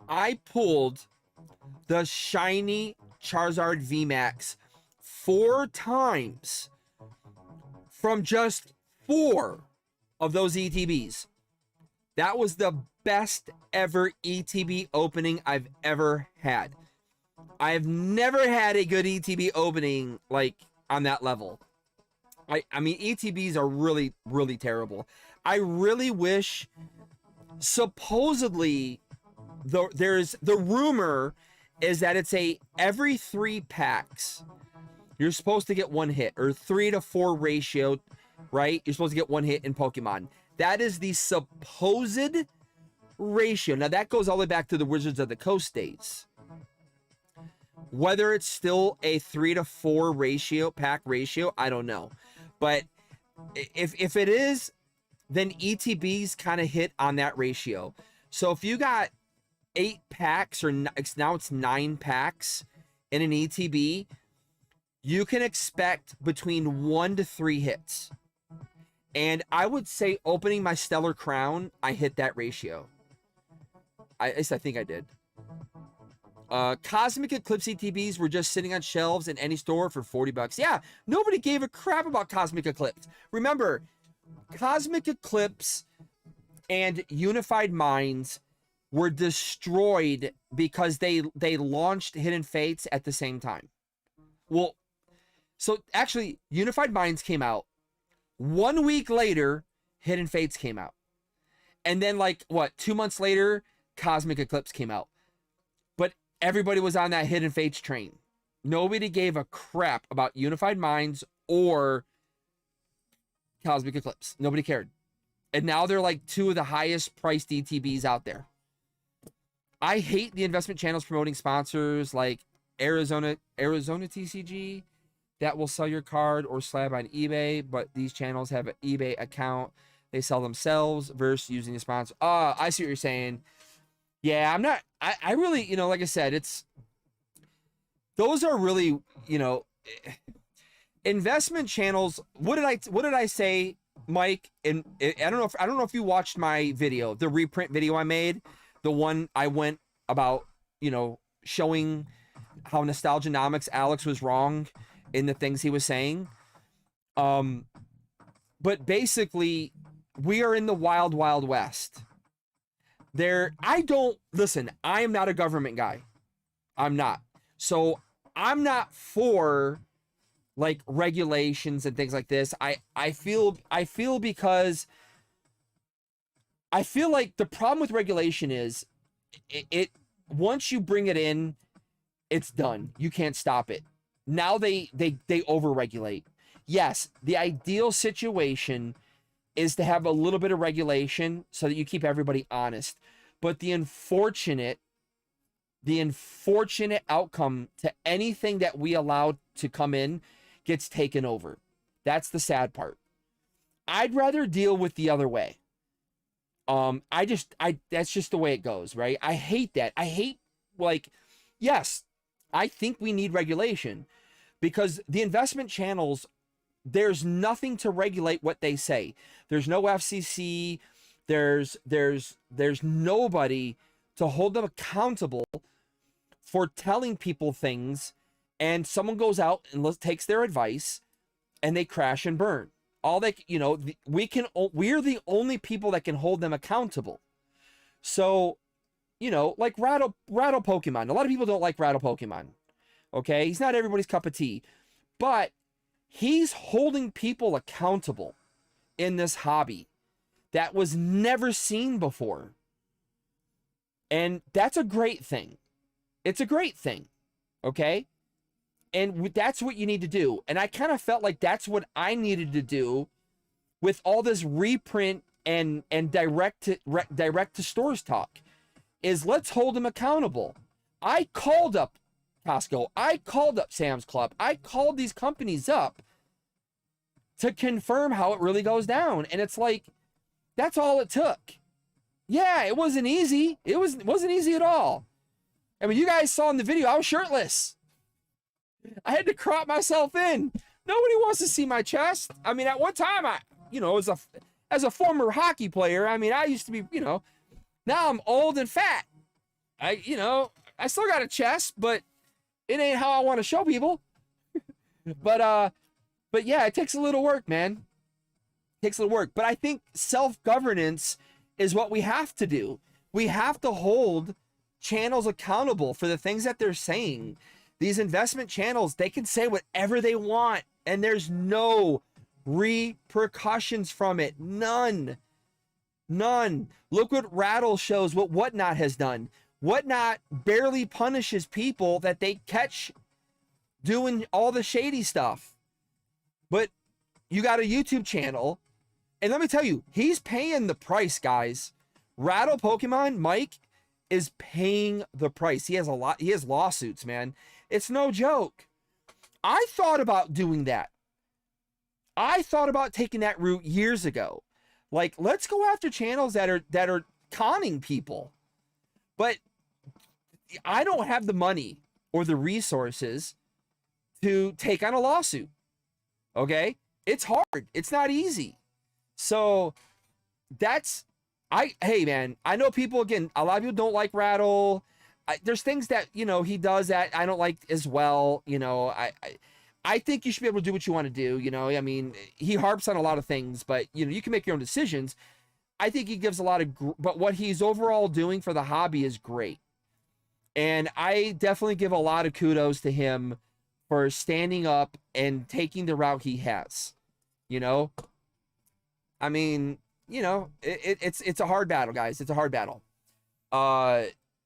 Speaker 1: I pulled the shiny Charizard VMAX 4 times from just 4 of those ETBs. That was the best ever ETB opening I've ever had. I've never had a good ETB opening like on that level. I mean, ETBs are really, really terrible. I really wish, supposedly, there's the rumor is that it's every 3 packs, you're supposed to get 1 hit, or 3 to 4 ratio, right? You're supposed to get 1 hit in Pokemon. That is the supposed ratio. Now, that goes all the way back to the Wizards of the Coast days. Whether it's still a 3 to 4 pack ratio, I don't know. But if it is, then ETBs kind of hit on that ratio. So if you got 8 packs, or now it's 9 packs in an ETB, you can expect between 1 to 3 hits. And I would say opening my Stellar Crown, I hit that ratio. At least I think I did. Cosmic Eclipse ETBs were just sitting on shelves in any store for $40. Yeah, nobody gave a crap about Cosmic Eclipse. Remember, Cosmic Eclipse and Unified Minds were destroyed because they launched Hidden Fates at the same time. Well, so actually, Unified Minds came out. 1 week later, Hidden Fates came out. And then, like, what, 2 months later, Cosmic Eclipse came out. everybody was on that Hidden Fates train. Nobody gave a crap about Unified Minds or Cosmic Eclipse. Nobody cared. And now they're like two of the highest priced ETBs out there. I hate the investment channels promoting sponsors like Arizona TCG that will sell your card or slab on eBay, but these channels have an eBay account. They sell themselves versus using a sponsor. I see what you're saying. Yeah, I'm not, I really, you know, like I said, those are really, you know, investment channels. What did I say, Mike? And I don't know if you watched my video, the reprint video I made, the one I went about, you know, showing how Nostalgianomics Alex was wrong in the things he was saying. But basically, we are in the wild, wild west. I am not a government guy. I'm not. So I'm not for like regulations and things like this. I feel because I feel like the problem with regulation is it once you bring it in, it's done. You can't stop it. Now they overregulate. Yes, the ideal situation is to have a little bit of regulation so that you keep everybody honest. But the unfortunate outcome to anything that we allow to come in gets taken over. That's the sad part. I'd rather deal with the other way. That's just the way it goes, right? I hate that. I hate, like, yes, I think we need regulation because the investment channels, there's nothing to regulate what they say. There's no FCC. There's nobody to hold them accountable for telling people things, and someone goes out and takes their advice and they crash and burn. All they, you know, we're the only people that can hold them accountable. So, you know, like Rattle Pokemon. A lot of people don't like Rattle Pokemon. Okay, he's not everybody's cup of tea, but he's holding people accountable in this hobby that was never seen before. And that's a great thing. It's a great thing. Okay? And that's what you need to do. And I kind of felt like that's what I needed to do with all this reprint and direct to stores talk, is let's hold them accountable. I called up Costco. I called up Sam's Club. I called these companies up to confirm how it really goes down. And it's like, that's all it took. Yeah, it wasn't easy. It wasn't easy at all. I mean, you guys saw in the video, I was shirtless. I had to crop myself in. Nobody wants to see my chest. I mean, at one time, as a former hockey player, I mean, I used to be, you know, now I'm old and fat. I still got a chest, but it ain't how I want to show people. But yeah, it takes a little work, man. It takes a little work. But I think self-governance is what we have to do. We have to hold channels accountable for the things that they're saying. These investment channels, they can say whatever they want, and there's no repercussions from it. None. Look what Rattle shows what Whatnot has done. Whatnot barely punishes people that they catch doing all the shady stuff. But you got a YouTube channel, and let me tell you, he's paying the price, guys. Rattle Pokemon, Mike, is paying the price. He has lawsuits, man. It's no joke. I thought about doing that. I thought about taking that route years ago. Like, let's go after channels that are conning people. But I don't have the money or the resources to take on a lawsuit. Okay? It's hard. It's not easy. So hey man, I know people, again, a lot of people don't like Rattle. There's things that, you know, he does that I don't like as well. You know, I think you should be able to do what you want to do. You know, I mean, he harps on a lot of things, but you know, you can make your own decisions. I think he gives a lot of, but what he's overall doing for the hobby is great. And I definitely give a lot of kudos to him for standing up and taking the route he has. You know, I mean, you know, it's a hard battle, guys. It's a hard battle.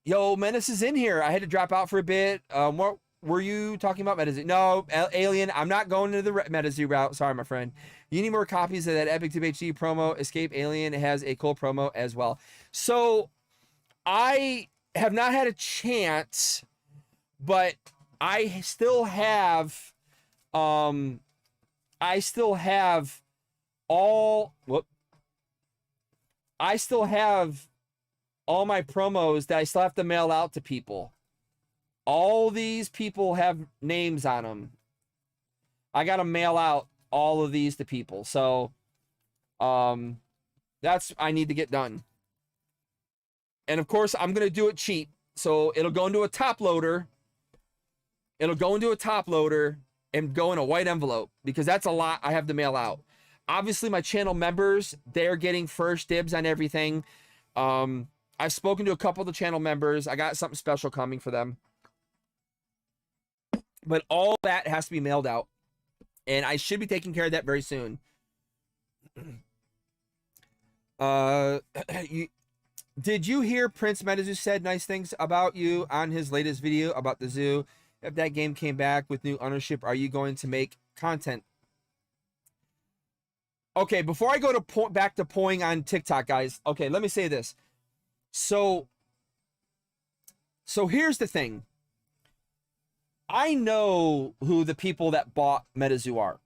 Speaker 1: Yo, Menace is in here. I had to drop out for a bit. What were you talking about, MetaZoo? No, Alien. I'm not going to the MetaZoo route. Sorry, my friend. You need more copies of that EpicTube HD promo. Escape Alien has a cool promo as well. So I have not had a chance, but I still have all I still have all my promos that I still have to mail out to people. All these people have names on them. I got to mail out all of these to people. So that's I need to get done. And of course, I'm going to do it cheap. So it'll go into a top loader. It'll go into a top loader and go in a white envelope because that's a lot I have to mail out. Obviously, my channel members, they're getting first dibs on everything. I've spoken to a couple of the channel members. I got something special coming for them. But all that has to be mailed out. And I should be taking care of that very soon. Did you hear Prince MetaZoo said nice things about you on his latest video about the zoo? If that game came back with new ownership, are you going to make content? Okay, before I go to back to poing on TikTok, guys. Okay, let me say this. So here's the thing. I know who the people that bought MetaZoo are.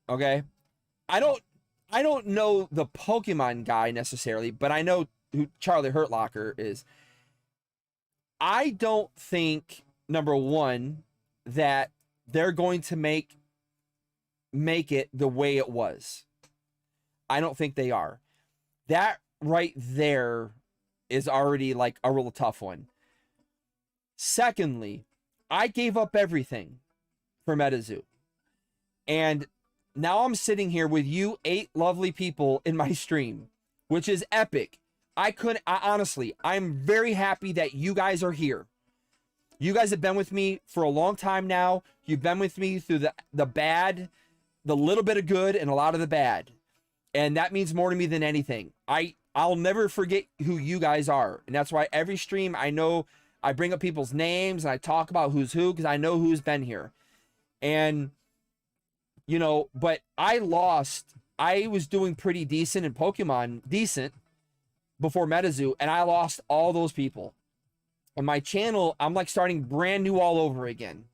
Speaker 1: Okay? I don't know the Pokemon guy necessarily, but I know who Charlie Hurtlocker is. I don't think, number one, that they're going to make it the way it was. I don't think they are. That right there is already like a real tough one. Secondly, I gave up everything for MetaZoo. And now I'm sitting here with you 8 lovely people in my stream, which is epic. Honestly, I'm very happy that you guys are here. You guys have been with me for a long time now. You've been with me through the bad, the little bit of good, and a lot of the bad. And that means more to me than anything. I'll never forget who you guys are. And that's why every stream I know I bring up people's names and I talk about who's who because I know who's been here. And, you know, but I was doing pretty decent in Pokemon, before MetaZoo, and I lost all those people. And my channel, I'm like starting brand new all over again.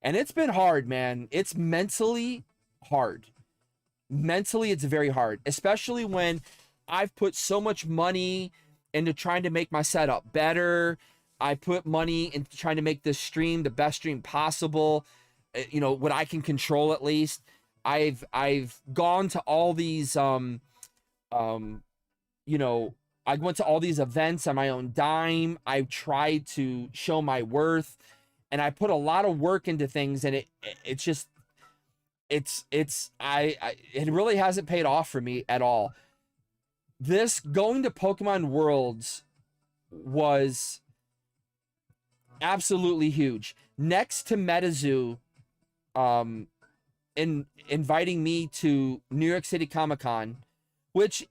Speaker 1: And it's been hard, man. It's mentally hard. Mentally, it's very hard, especially when I've put so much money into trying to make my setup better. I put money into trying to make this stream the best stream possible. You know, what I can control at least. I've gone to all these, you know, I went to all these events on my own dime. I tried to show my worth, and I put a lot of work into things, and it really hasn't paid off for me at all. This going to Pokemon Worlds was absolutely huge. Next to MetaZoo, inviting me to New York City Comic-Con, which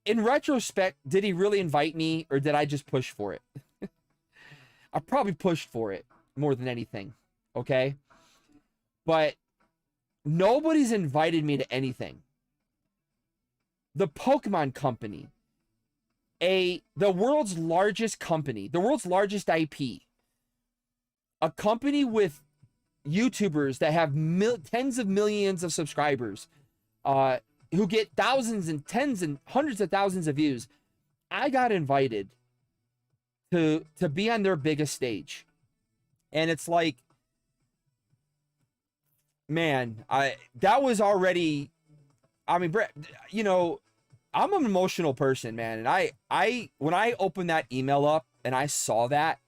Speaker 1: in retrospect, did he really invite me or did I just push for it? I probably pushed for it more than anything. Okay. But nobody's invited me to anything. The Pokemon Company, the world's largest company, the world's largest IP, a company with YouTubers that have tens of millions of subscribers, who get thousands and tens and hundreds of thousands of views. I got invited to be on their biggest stage. And it's like, man, that was already, I mean, you know, I'm an emotional person, man. And when I opened that email up and I saw that,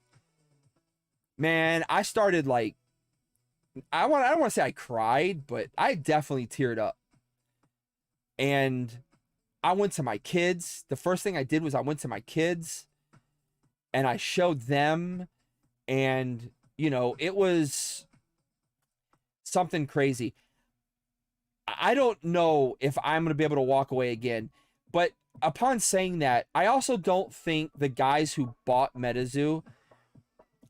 Speaker 1: man, I started like, I don't want to say I cried, but I definitely teared up. And I went to my kids. The first thing I did was I went to my kids and I showed them, and, you know, it was something crazy. I don't know if I'm going to be able to walk away again, but upon saying that, I also don't think the guys who bought MetaZoo,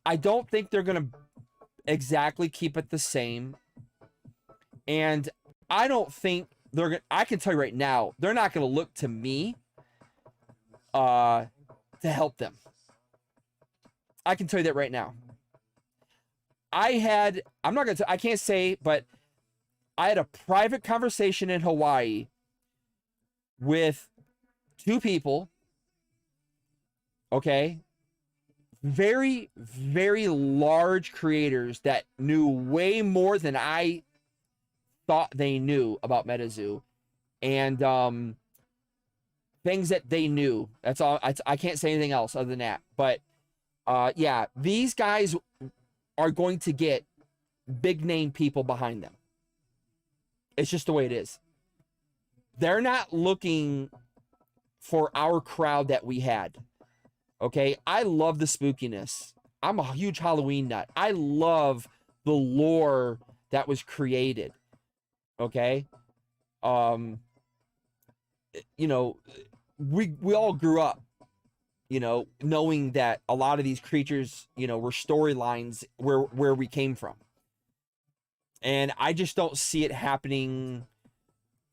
Speaker 1: I don't think they're going to exactly keep it the same. And I don't think they're going to, I can tell you right now, they're not going to look to me to help them. I can tell you that right now. I'm not going to, I can't say, but I had a private conversation in Hawaii with 2 people. Okay. Very, very large creators that knew way more than I thought they knew about MetaZoo. And things that they knew. That's all. I can't say anything else other than that. But yeah, these guys are going to get big name people behind them. It's just the way it is. They're not looking for our crowd that we had. Okay, I love the spookiness. I'm a huge Halloween nut. I love the lore that was created. Okay, you know, we all grew up, you know, knowing that a lot of these creatures, you know, were storylines where we came from. And I just don't see it happening.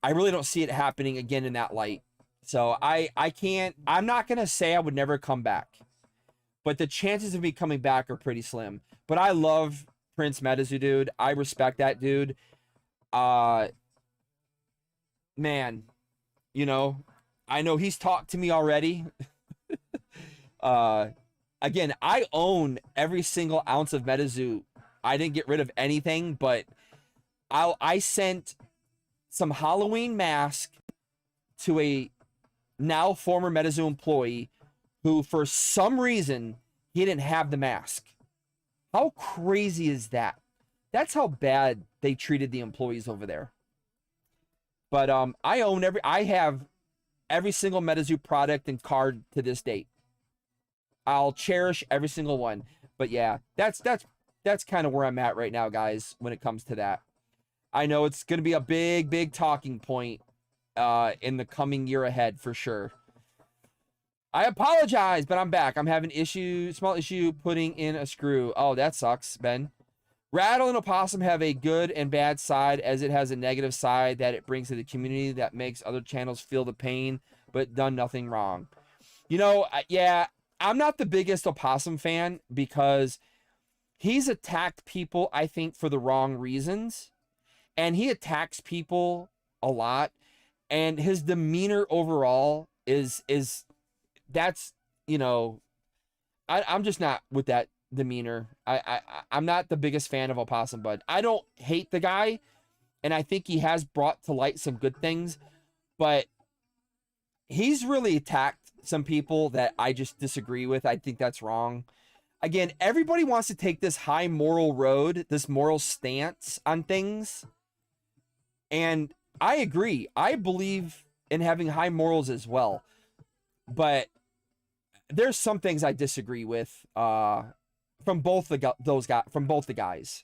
Speaker 1: I really don't see it happening again in that light. So I'm not going to say I would never come back, but the chances of me coming back are pretty slim. But I love Prince MetaZoo, dude. I respect that dude. Man, you know, I know he's talked to me already. Again, I own every single ounce of MetaZoo. I didn't get rid of anything, but I sent some Halloween mask to a now former MetaZoo employee who, for some reason, he didn't have the mask. How crazy is that? That's how bad they treated the employees over there. But I have every single MetaZoo product and card to this date. I'll cherish every single one. But yeah, that's kind of where I'm at right now, guys, when it comes to that. I know it's going to be a big talking point in the coming year ahead for sure. I apologize, but I'm back. I'm having small issue putting in a screw. Oh, that sucks, Ben. Rattle and Opossum have a good and bad side, as it has a negative side that it brings to the community that makes other channels feel the pain, but done nothing wrong. You know, yeah, I'm not the biggest Opossum fan because he's attacked people, I think, for the wrong reasons. And he attacks people a lot. And his demeanor overall is that's, you know, I'm just not with that demeanor. I'm not the biggest fan of Opossum Bud. I don't hate the guy, and I think he has brought to light some good things, but he's really attacked some people that I just disagree with. I think that's wrong. Again, everybody wants to take this high moral road, this moral stance on things, and I agree. I believe in having high morals as well, but there's some things I disagree with from both the guys.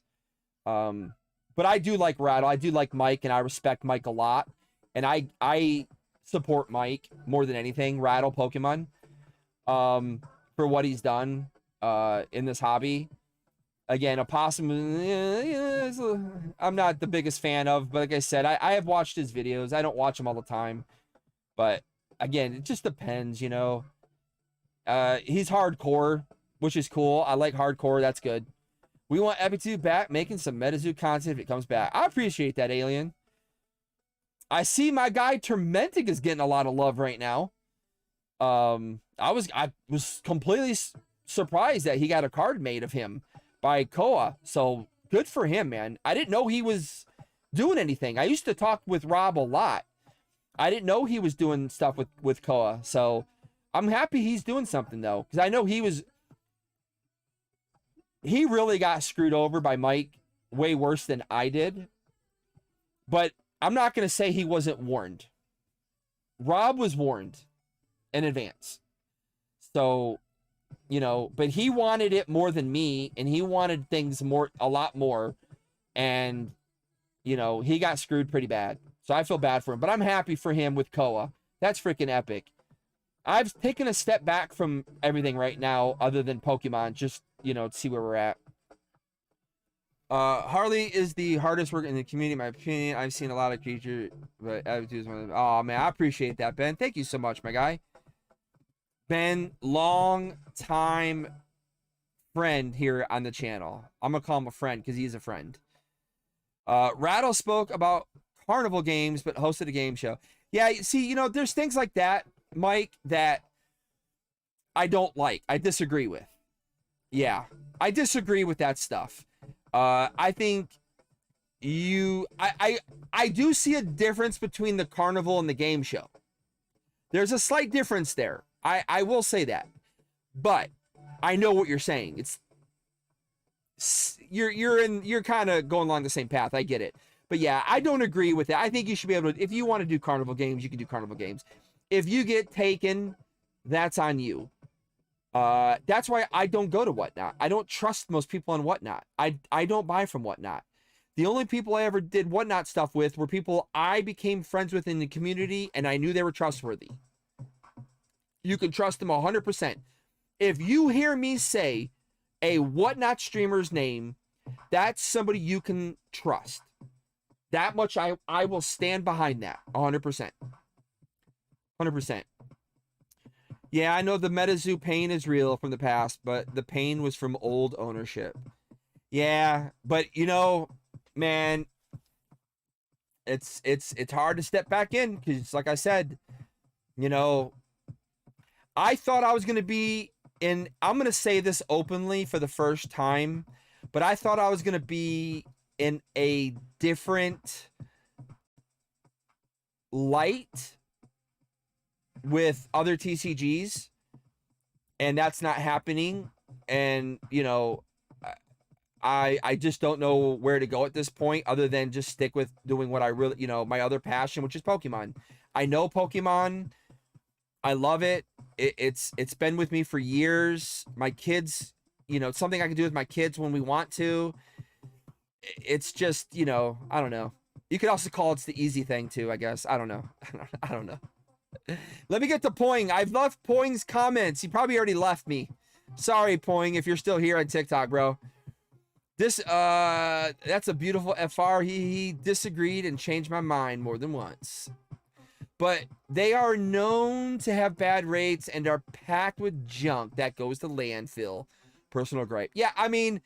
Speaker 1: But I do like Rattle. I do like Mike, and I respect Mike a lot. And I support Mike more than anything, Rattle Pokemon, for what he's done in this hobby. Again, Opossum, I'm not the biggest fan of, but like I said, I have watched his videos. I don't watch them all the time. But again, it just depends, you know. He's hardcore, which is cool. I like hardcore. That's good. We want EpicTube back, making some MetaZoo content if it comes back. I appreciate that, Alien. I see my guy Tormentic is getting a lot of love right now. I was completely surprised that he got a card made of him by Koa. So good for him, man. I didn't know he was doing anything. I used to talk with Rob a lot. I didn't know he was doing stuff with Koa. So I'm happy he's doing something, though, because I know he really got screwed over by Mike way worse than I did. But I'm not going to say he wasn't warned. Rob was warned in advance. So, you know, but he wanted it more than me, and he wanted things a lot more. And, you know, he got screwed pretty bad. So I feel bad for him, but I'm happy for him with Koa. That's freaking epic. I've taken a step back from everything right now other than Pokemon, just, to see where we're at. Harley is the hardest worker in the community, in my opinion. I've seen a lot of creatures, but attitudes. Oh man, I appreciate that, Ben. Thank you so much, my guy. Ben, long time friend here on the channel. I'm gonna call him a friend because he's a friend. Rattle spoke about carnival games, but hosted a game show. Yeah, see, there's things like that, Mike, that I don't like. I disagree with. Yeah, I disagree with that stuff. I think I do see a difference between the carnival and the game show. There's a slight difference there. I will say that, but I know what you're saying. You're kind of going along the same path. I get it, but yeah, I don't agree with that. I think you should be able to, if you want to do carnival games, you can do carnival games. If you get taken, that's on you. That's why I don't go to Whatnot. I don't trust most people on Whatnot. I don't buy from Whatnot. The only people I ever did Whatnot stuff with were people I became friends with in the community, and I knew they were trustworthy. You can trust them 100%. If you hear me say a Whatnot streamer's name, that's somebody you can trust. That much I will stand behind that 100%. 100%. Yeah, I know the MetaZoo pain is real from the past, but the pain was from old ownership. Yeah, but man, it's hard to step back in because, like I said, I thought I was going to be in, I'm going to say this openly for the first time, but I thought I was going to be in a different light with other TCGs, and that's not happening. And, I just don't know where to go at this point other than just stick with doing what I really, my other passion, which is Pokemon. I know Pokemon. I love it. It's been with me for years. My kids, it's something I can do with my kids when we want to. It's just, I don't know. You could also call it the easy thing too, I guess. I don't know. I don't know. Let me get to Poing. I've left Poing's comments. He probably already left me. Sorry, Poing, if you're still here on TikTok, bro. This, that's a beautiful FR. He disagreed and changed my mind more than once. But they are known to have bad rates and are packed with junk that goes to landfill. Personal gripe. Yeah, I mean,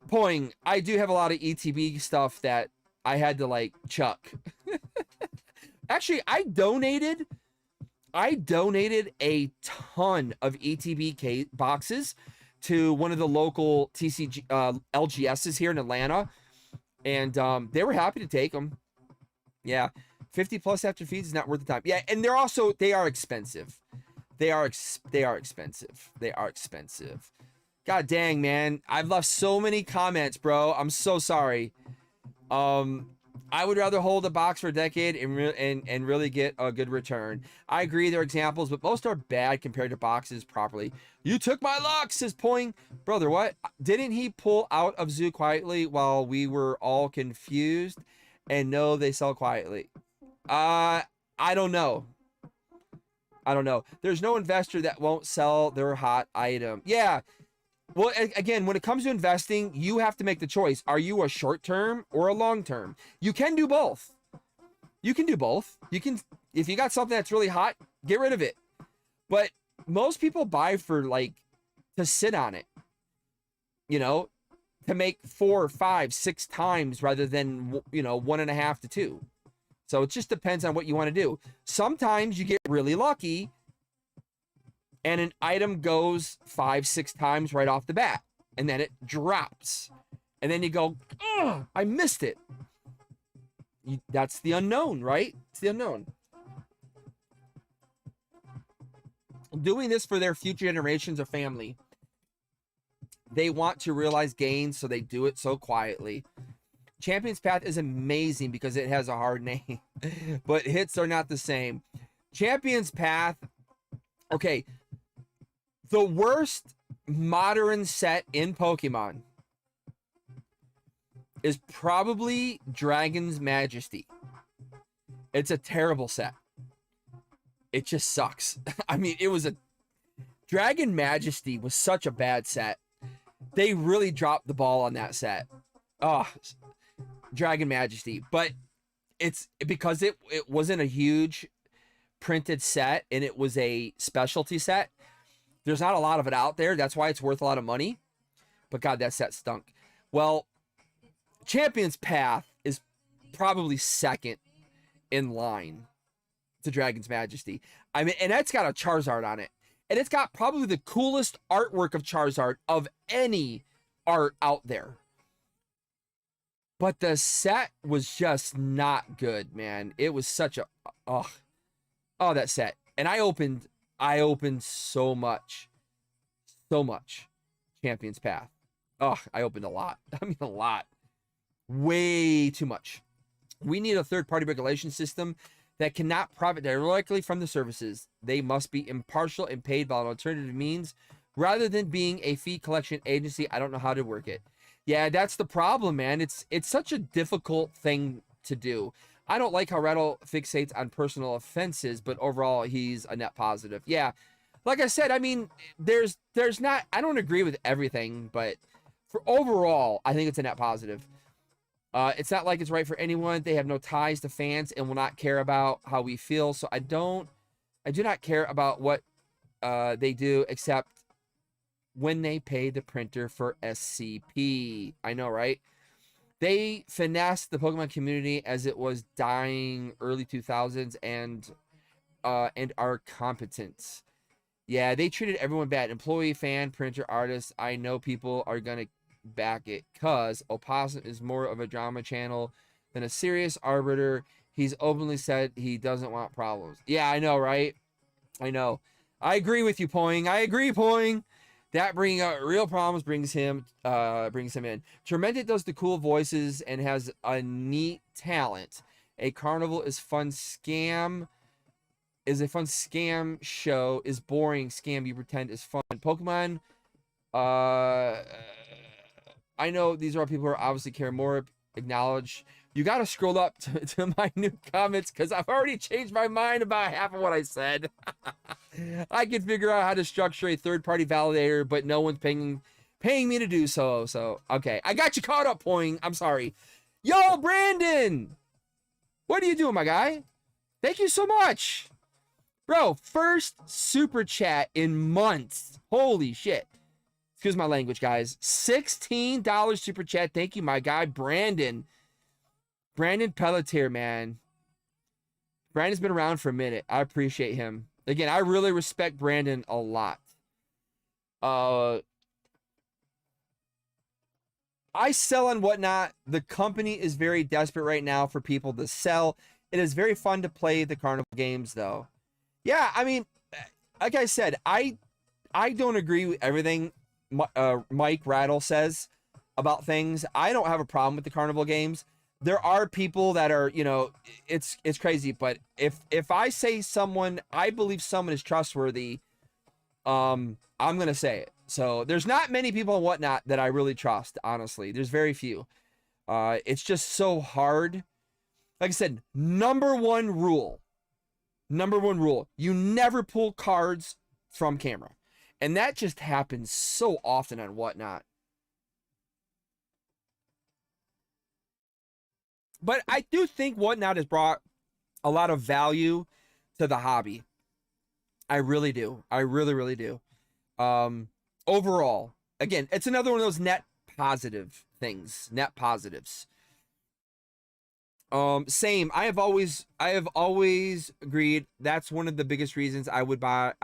Speaker 1: Poing, I do have a lot of ETB stuff that I had to, chuck. Actually, I donated a ton of ETB boxes to one of the local TCG LGSs here in Atlanta, and they were happy to take them. Yeah, 50 plus after feeds is not worth the time. Yeah, and they are expensive. They are expensive. They are expensive. God dang, man, I've left so many comments, bro. I'm so sorry. I would rather hold a box for a decade and really get a good return. I agree, there are examples, but most are bad compared to boxes properly. You took my luck, says Poing. Brother, what? Didn't he pull out of Zoo quietly while we were all confused? And no, they sell quietly. I don't know. I don't know. There's no investor that won't sell their hot item. Yeah. Well, again, when it comes to investing, you have to make the choice. Are you a short term or a long term? You can do both. You can do both. You can, if you got something that's really hot, get rid of it. But most people buy for to sit on it, to make 4, 5, 6 times rather than, 1.5 to 2. So it just depends on what you want to do. Sometimes you get really lucky and an item goes 5, 6 times right off the bat, and then it drops. And then you go, oh, I missed it. That's the unknown, right? It's the unknown. Doing this for their future generations of family. They want to realize gains, so they do it so quietly. Champion's Path is amazing because it has a hard name, but hits are not the same. Champion's Path, okay. The worst modern set in Pokemon is probably Dragon's Majesty. It's a terrible set. it just sucks. I mean, it was a Dragon Majesty was such a bad set. They really dropped the ball on that set. Oh, Dragon Majesty. But it's because it wasn't a huge printed set and it was a specialty set. There's not a lot of it out there. That's why it's worth a lot of money. But God, that set stunk. Well, Champion's Path is probably second in line to Dragon's Majesty. I mean, and that's got a Charizard on it. And it's got probably the coolest artwork of Charizard of any art out there. But the set was just not good, man. It was such a oh, that set. And I opened so much Champion's Path. Oh, I opened a lot. I mean, a lot. Way too much. We need a third-party regulation system that cannot profit directly from the services. They must be impartial and paid by an alternative means rather than being a fee collection agency. I don't know how to work it. Yeah, that's the problem, man. It's such a difficult thing to do. I don't like how Rattle fixates on personal offenses, but overall he's a net positive. Yeah, like I said, I mean, there's not, I don't agree with everything, but for overall, I think it's a net positive. It's not like it's right for anyone. They have no ties to fans and will not care about how we feel. So I do not care about what they do except when they pay the printer for SCP. I know, right? They finessed the Pokemon community as it was dying early 2000s and are competent. Yeah, they treated everyone bad. Employee, fan, printer, artist. I know people are going to back it because Opossum is more of a drama channel than a serious arbiter. He's openly said he doesn't want problems. Yeah, I know, right? I know. I agree with you, Poing. I agree, Poing. That bringing out real problems brings him in. Tormented does the cool voices and has a neat talent. A carnival is fun scam. Is a fun scam show. Is boring scam you pretend is fun. Pokemon. I know these are all people who are obviously care more. Acknowledge. You got to scroll up to my new comments because I've already changed my mind about half of what I said. I can figure out how to structure a third-party validator, but no one's paying me to do so. So, okay. I got you caught up, Poing. I'm sorry. Yo, Brandon! What are you doing, my guy? Thank you so much. Bro, first super chat in months. Holy shit. Excuse my language, guys. $16 super chat. Thank you, my guy, Brandon. Brandon Pelletier, man. Brandon's been around for a minute. I appreciate him. Again, I really respect Brandon a lot. I sell on Whatnot. The company is very desperate right now for people to sell. It is very fun to play the carnival games, though. Yeah, I mean, like I said, I don't agree with everything Mike Rattle says about things. I don't have a problem with the carnival games. There are people that are, you know, it's crazy, but if I say someone, I believe someone is trustworthy, I'm gonna say it. So there's not many people on Whatnot that I really trust, honestly. There's very few. It's just so hard. Like I said, number one rule, you never pull cards from camera. And that just happens so often on Whatnot. But I do think Whatnot has brought a lot of value to the hobby. I really do. I really, really do. Overall, again, it's another one of those net positive things. Net positives. Same. I have always agreed that's one of the biggest reasons I would not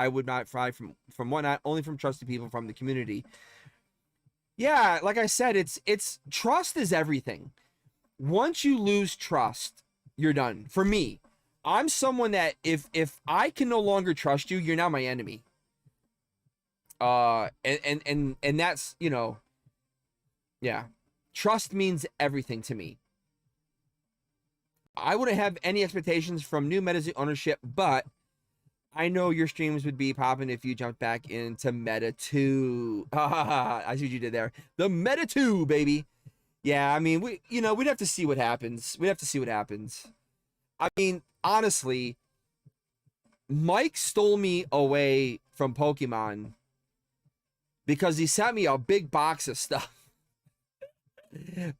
Speaker 1: buy from Whatnot, only from trusted people from the community. Yeah, like I said, it's trust is everything. Once you lose trust, you're done. For me, I'm someone that if I can no longer trust you, you're now my enemy. And that's, you know, yeah. Trust means everything to me. I wouldn't have any expectations from new Meta ownership, but I know your streams would be popping if you jumped back into Meta 2. I see what you did there. The Meta 2, baby. Yeah, I mean, we'd have to see what happens. I mean, honestly, Mike stole me away from Pokemon because he sent me a big box of stuff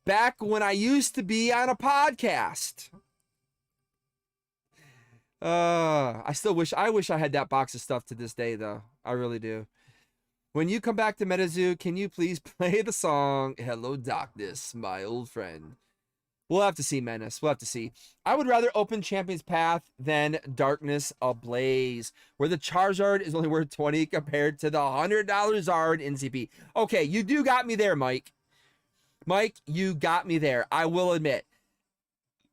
Speaker 1: back when I used to be on a podcast. I wish I had that box of stuff to this day, though. I really do. When you come back to MetaZoo, can you please play the song Hello Darkness, my old friend? We'll have to see, Menace. We'll have to see. I would rather open Champion's Path than Darkness Ablaze, where the Charizard is only worth 20 compared to the $100 Zard in CP. Okay, you do got me there, Mike. Mike, you got me there. I will admit.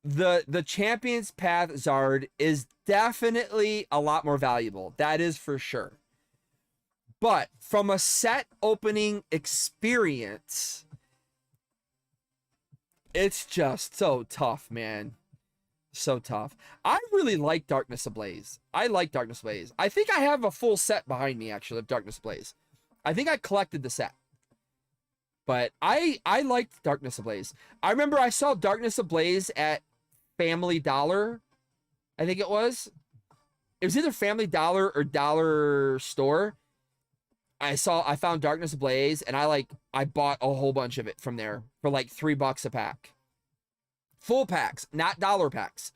Speaker 1: The Champion's Path Zard is definitely a lot more valuable. That is for sure. But from a set opening experience, it's just so tough, man. So tough. I really like Darkness Ablaze. I like Darkness Ablaze. I think I have a full set behind me, actually, of Darkness Ablaze. I think I collected the set. But I liked Darkness Ablaze. I remember I saw Darkness Ablaze at Family Dollar. I think it was. It was either Family Dollar or Dollar Store. I found Darkness Ablaze, and I bought a whole bunch of it from there for like $3 a pack. Full packs, not dollar packs.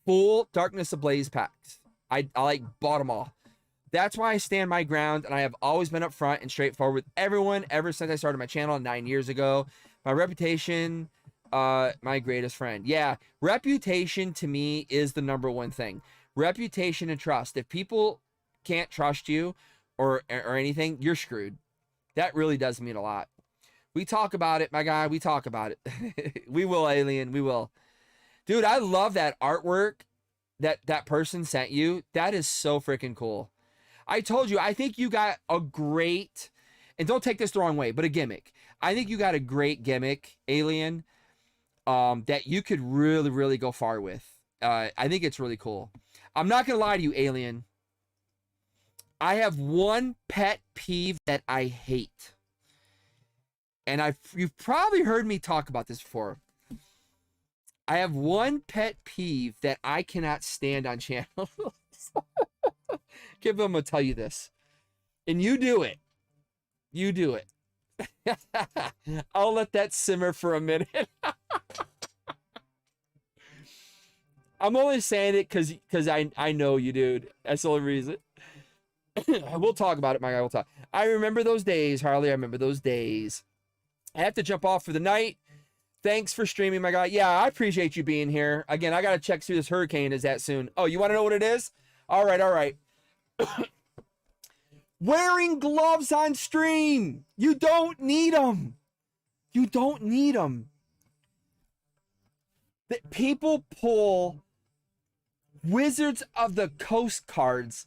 Speaker 1: Full Darkness Ablaze packs. I like bought them all. That's why I stand my ground, and I have always been upfront and straightforward with everyone ever since I started my channel 9 years ago. My reputation, my greatest friend. Yeah, reputation to me is the #1 thing. Reputation and trust. If people can't trust you or anything, you're screwed. That really does mean a lot. We talk about it, my guy. We talk about it. We will, Alien. We will. Dude, I love that artwork that person sent you. That is so freaking cool. I told you, I think you got a great, and don't take this the wrong way, but a gimmick. I think you got a great gimmick, Alien, that you could really, really go far with. I think it's really cool. I'm not going to lie to you, Alien. I have one pet peeve that I hate. And you've probably heard me talk about this before. I have one pet peeve that I cannot stand on channels. Give them to tell you this. And you do it. You do it. I'll let that simmer for a minute. I'm only saying it because I know you, dude. That's the only reason. We'll talk about it, my guy. We'll talk. I remember those days, Harley. I remember those days. I have to jump off for the night. Thanks for streaming, my guy. Yeah, I appreciate you being here. Again, I got to check through this hurricane is that soon. Oh, you want to know what it is? All right, all right. Wearing gloves on stream. You don't need them. You don't need them. People pull Wizards of the Coast cards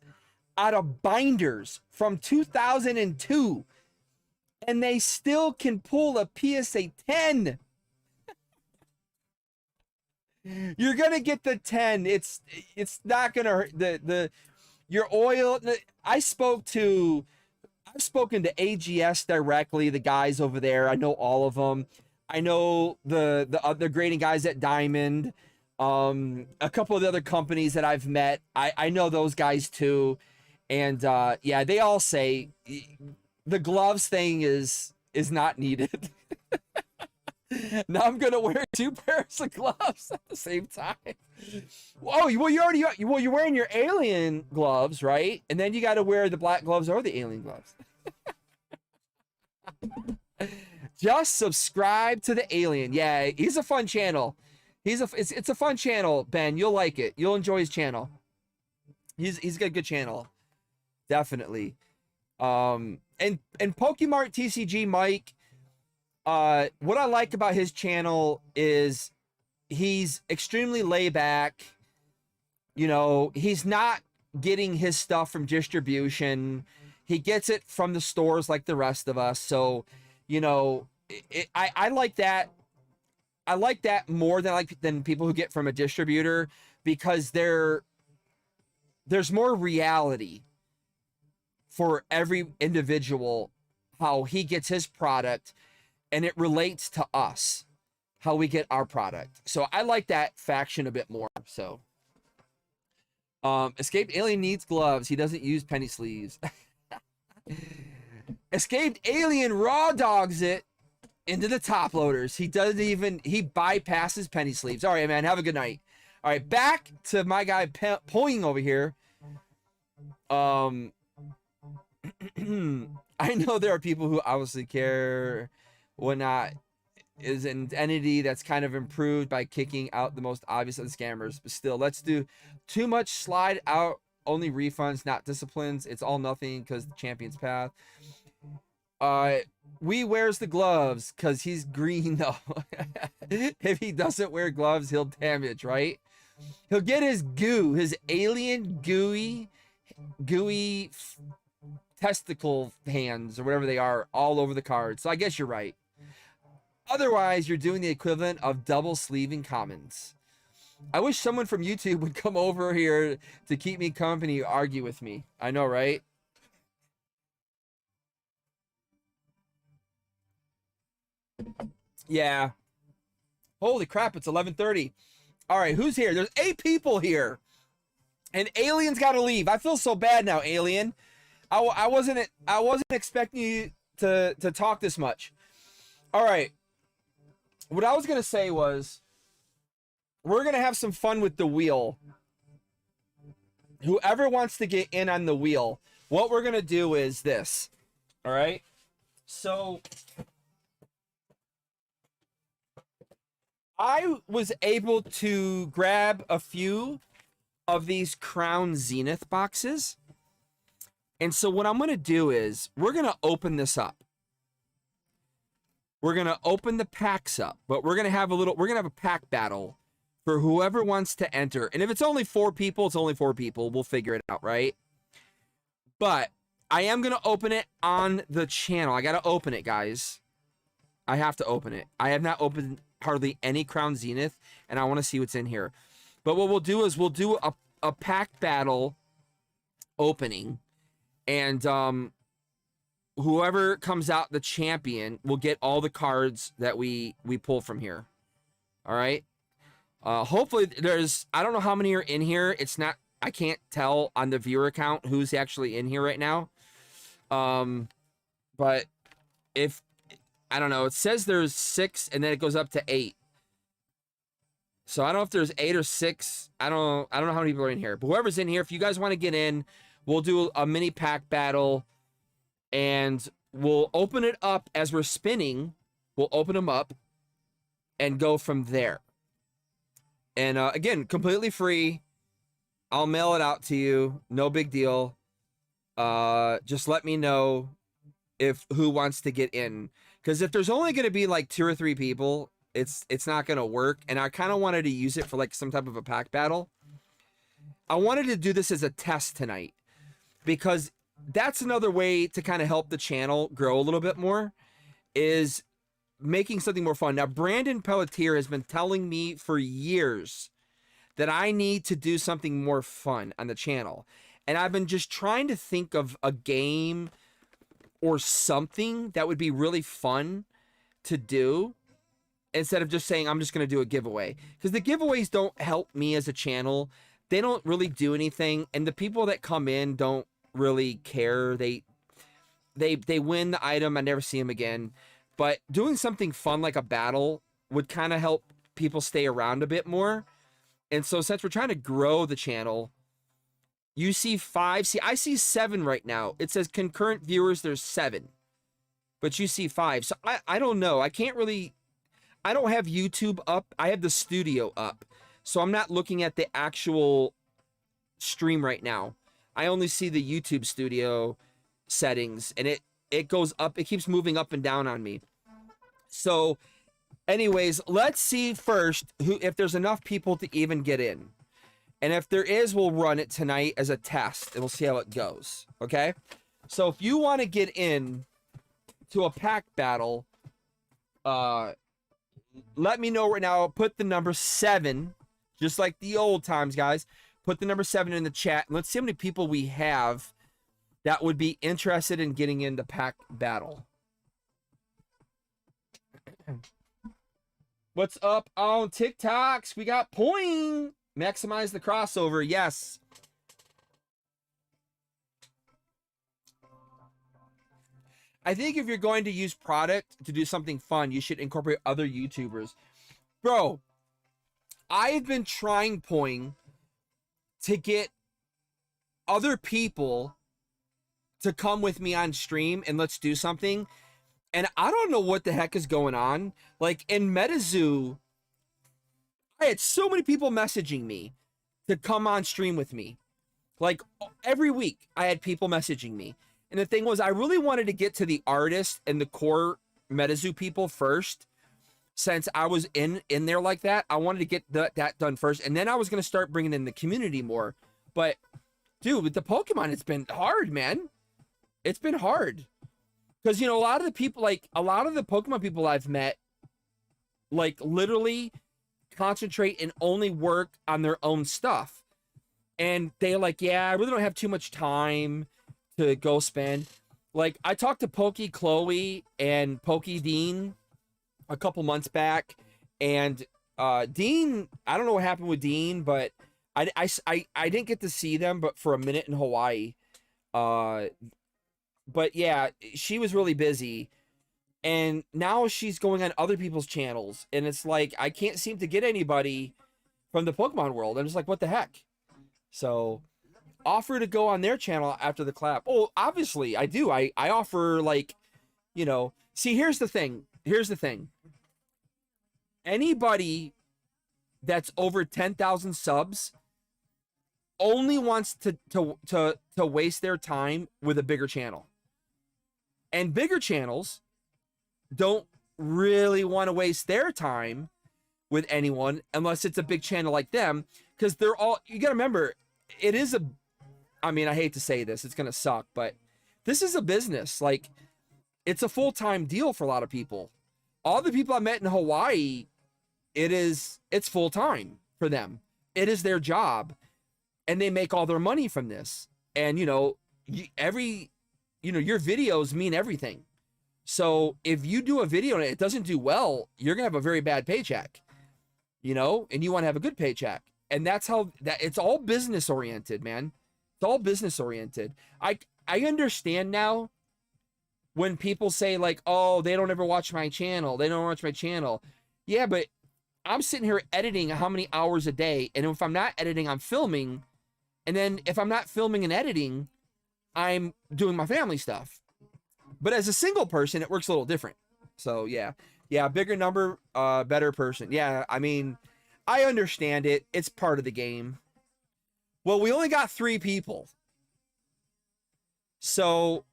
Speaker 1: out of binders from 2002, and they still can pull a PSA 10. You're gonna get the 10. It's not gonna hurt your oil. I've spoken to AGS directly, the guys over there. I know all of them. I know the other grading guys at Diamond, a couple of the other companies that I've met. I know those guys too. And yeah, they all say the gloves thing is not needed. Now I'm gonna wear 2 pairs of gloves at the same time. Oh, well, you're wearing your alien gloves, right? And then you got to wear the black gloves or the alien gloves. Just subscribe to the Alien. Yeah, he's a fun channel. It's a fun channel, Ben. You'll like it. You'll enjoy his channel. He's got a good channel. Definitely. And Pokemart TCG Mike, what I like about his channel is he's extremely laid back. You know, he's not getting his stuff from distribution. He gets it from the stores like the rest of us. So, you know, I like that. I like that more than people who get from a distributor, because there's more reality for every individual, how he gets his product, and it relates to us, how we get our product. So I like that faction a bit more. So Escaped Alien needs gloves. He doesn't use penny sleeves. Escaped Alien raw dogs it into the top loaders. He doesn't even, he bypasses penny sleeves. All right, man, have a good night. All right, back to my guy Poing over here. I know there are people who obviously care whatnot is an entity that's kind of improved by kicking out the most obvious of the scammers, but still, let's do too much slide out, only refunds, not disciplines. It's all nothing because the champion's path. We wears the gloves because he's green though. If he doesn't wear gloves, he'll damage, right? He'll get his goo, his alien gooey testicle hands or whatever they are all over the card. So I guess you're right. Otherwise, you're doing the equivalent of double sleeving commons. I wish someone from YouTube would come over here to keep me company, argue with me. I know, right? Yeah. Holy crap, it's 11:30. All right, who's here? There's 8 people here. And Alien's got to leave. I feel so bad now, Alien. I wasn't expecting you to talk this much. All right. What I was going to say was we're going to have some fun with the wheel. Whoever wants to get in on the wheel, what we're going to do is this. All right? So I was able to grab a few of these Crown Zenith boxes. And so what I'm going to do is we're going to open this up. We're going to open the packs up, but we're going to have a pack battle for whoever wants to enter. And if it's only 4 people, it's only 4 people. We'll figure it out, right? But I am going to open it on the channel. I got to open it, guys. I have to open it. I have not opened hardly any Crown Zenith, and I want to see what's in here. But what we'll do is we'll do a pack battle opening, and whoever comes out the champion will get all the cards that we pull from here. All right. Hopefully there's, I don't know how many are in here. It's not, I can't tell on the viewer account who's actually in here right now. But if, I don't know, it says there's 6 and then it goes up to 8. So I don't know if there's 8 or 6. I don't know how many people are in here, but whoever's in here, if you guys want to get in, we'll do a mini pack battle. And we'll open it up as we're spinning. We'll open them up and go from there. And again, completely free. I'll mail it out to you. No big deal. Just let me know who wants to get in. Because if there's only going to be like 2 or 3 people, it's not going to work. And I kind of wanted to use it for like some type of a pack battle. I wanted to do this as a test tonight. Because that's another way to kind of help the channel grow a little bit more, is making something more fun. Now, Brandon Pelletier has been telling me for years that I need to do something more fun on the channel. And I've been just trying to think of a game or something that would be really fun to do instead of just saying, I'm just going to do a giveaway. Because the giveaways don't help me as a channel. They don't really do anything. And the people that come in don't really care. They win the item. I never see them again. But doing something fun like a battle would kind of help people stay around a bit more. And so since we're trying to grow the channel, you see 5. See, I see 7 right now. It says concurrent viewers, there's 7. But you see 5. So I don't know. I don't have YouTube up. I have the studio up. So I'm not looking at the actual stream right now. I only see the YouTube studio settings, and it goes up. It keeps moving up and down on me. So anyways, let's see first if there's enough people to even get in. And if there is, we'll run it tonight as a test, and we'll see how it goes. Okay? So if you want to get in to a pack battle, let me know right now. Put the number 7, just like the old times, guys. Put the number 7 in the chat. And let's see how many people we have that would be interested in getting in the pack battle. What's up on TikToks? We got Poing. Maximize the crossover. Yes. I think if you're going to use product to do something fun, you should incorporate other YouTubers. Bro, I've been trying to get other people to come with me on stream and let's do something. And I don't know what the heck is going on. Like in MetaZoo, I had so many people messaging me to come on stream with me. Like every week I had people messaging me. And the thing was, I really wanted to get to the artists and the core MetaZoo people first. Since I was in there like that, I wanted to get that done first. And then I was going to start bringing in the community more. But dude, with the Pokemon, it's been hard, man. It's been hard. Because, you know, a lot of the people, like a lot of the Pokemon people I've met, like literally concentrate and only work on their own stuff. And they're like, yeah, I really don't have too much time to go spend. Like I talked to Poke Chloe and Poke Dean a couple months back, and Dean, I don't know what happened with Dean, but I didn't get to see them but for a minute in Hawaii. But yeah, she was really busy, and now she's going on other people's channels, and it's like I can't seem to get anybody from the Pokemon world. I'm just like, what the heck? So offer to go on their channel after the collab. Oh, obviously I do. I offer, like, you know, see, here's the thing. Anybody that's over 10,000 subs only wants to waste their time with a bigger channel. And bigger channels don't really want to waste their time with anyone unless it's a big channel like them, because they're all, you gotta remember, it is a, I mean, I hate to say this, it's gonna suck, but this is a business. Like, it's a full-time deal for a lot of people. All the people I met in Hawaii, it's full-time for them. It is their job, and they make all their money from this. And, you know, your videos mean everything. So if you do a video and it doesn't do well, you're gonna have a very bad paycheck, you know, and you want to have a good paycheck. And that's how it's all business oriented, man. It's all business oriented. I understand now when people say like, oh, they don't ever watch my channel. They don't watch my channel. Yeah, but I'm sitting here editing how many hours a day. And if I'm not editing, I'm filming. And then if I'm not filming and editing, I'm doing my family stuff. But as a single person, it works a little different. So yeah, bigger number, better person. Yeah, I mean, I understand it. It's part of the game. Well, we only got 3 people. So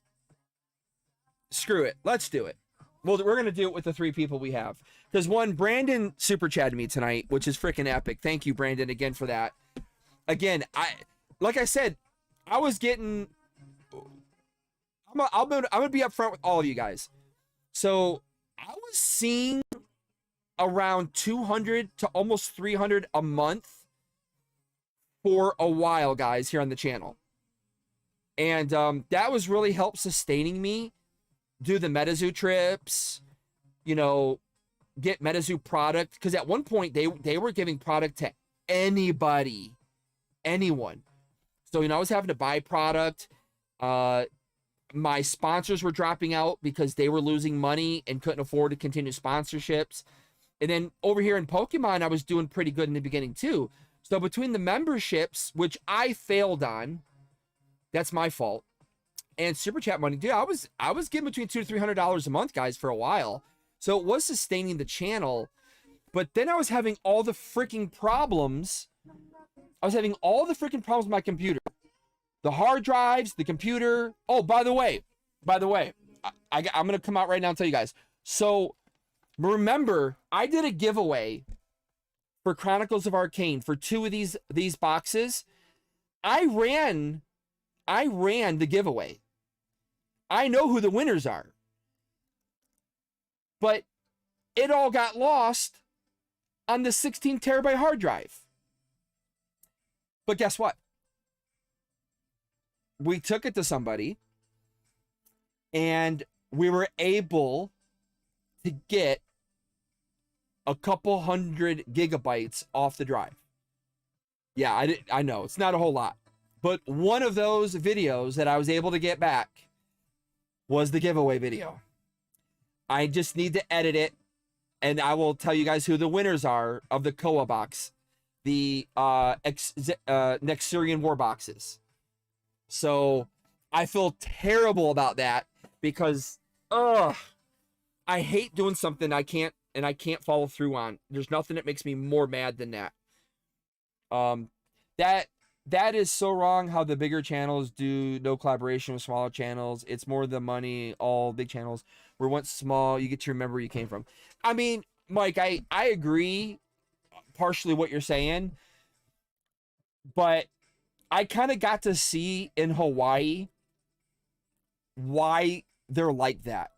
Speaker 1: screw it. Let's do it. Well, we're going to do it with the 3 people we have. Because one, Brandon super chatted me tonight, which is freaking epic. Thank you, Brandon, again for that. Again, like I said, I was getting, I'm going to be upfront with all of you guys. So I was seeing around 200 to almost 300 a month for a while, guys, here on the channel. And that was really helped sustaining me, do the MetaZoo trips, you know, get MetaZoo product. Because at one point, they were giving product to anyone. So, you know, I was having to buy product. My sponsors were dropping out because they were losing money and couldn't afford to continue sponsorships. And then over here in Pokemon, I was doing pretty good in the beginning too. So between the memberships, which I failed on, that's my fault, and super chat money, dude, I was getting between $200 to $300 a month, guys, for a while. So it was sustaining the channel. But then I was having all the freaking problems. I was having all the freaking problems with my computer. The hard drives, the computer. Oh, by the way, I'm going to come out right now and tell you guys. So remember, I did a giveaway for Chronicles of Arcane for 2 of these boxes. I ran the giveaway. I know who the winners are. But it all got lost on the 16 terabyte hard drive. But guess what? We took it to somebody, and we were able to get a couple hundred gigabytes off the drive. Yeah, I know it's not a whole lot, but one of those videos that I was able to get back was the giveaway video. I just need to edit it, and I will tell you guys who the winners are of the Koa box, the Nexurian War boxes. So I feel terrible about that because, I hate doing something I can't follow through on. There's nothing that makes me more mad than that. That is so wrong how the bigger channels do no collaboration with smaller channels. It's more the money. All big channels were once small. You get to remember where you came from. I mean, Mike, I agree partially what you're saying, but I kind of got to see in Hawaii why they're like that.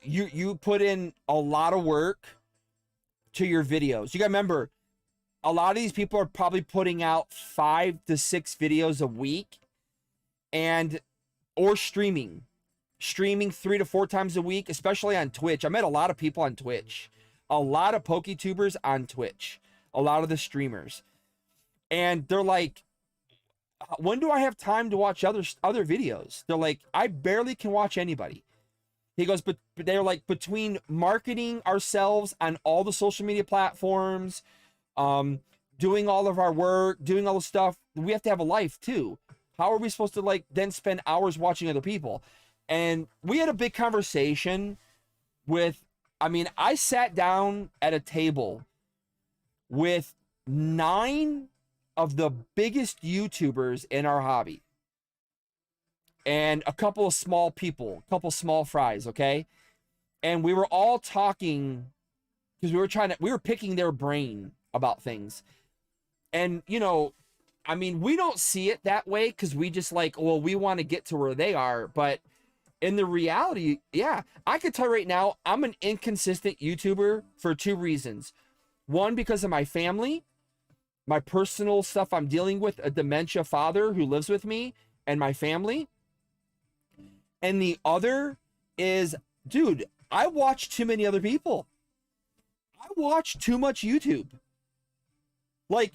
Speaker 1: You put in a lot of work to your videos. You gotta remember, a lot of these people are probably putting out 5 to 6 videos a week, or streaming 3 to 4 times a week, especially on Twitch. I met a lot of people on Twitch, a lot of PokeTubers on Twitch, a lot of the streamers, and they're like, when do I have time to watch other videos? They're like, I barely can watch anybody. He goes, but they're like, between marketing ourselves on all the social media platforms, doing all of our work, doing all the stuff, we have to have a life too. How are we supposed to like then spend hours watching other people? And we had a big conversation with, I sat down at a table with 9 of the biggest YouTubers in our hobby and a couple of small people, a couple small fries. Okay. And we were all talking because we were picking their brain about things. And, we don't see it that way because we just like, well, we want to get to where they are. But in the reality, yeah, I could tell you right now, I'm an inconsistent YouTuber for 2 reasons. One, because of my family, my personal stuff I'm dealing with, a dementia father who lives with me and my family. And the other is, dude, I watch too many other people. I watch too much YouTube. Like,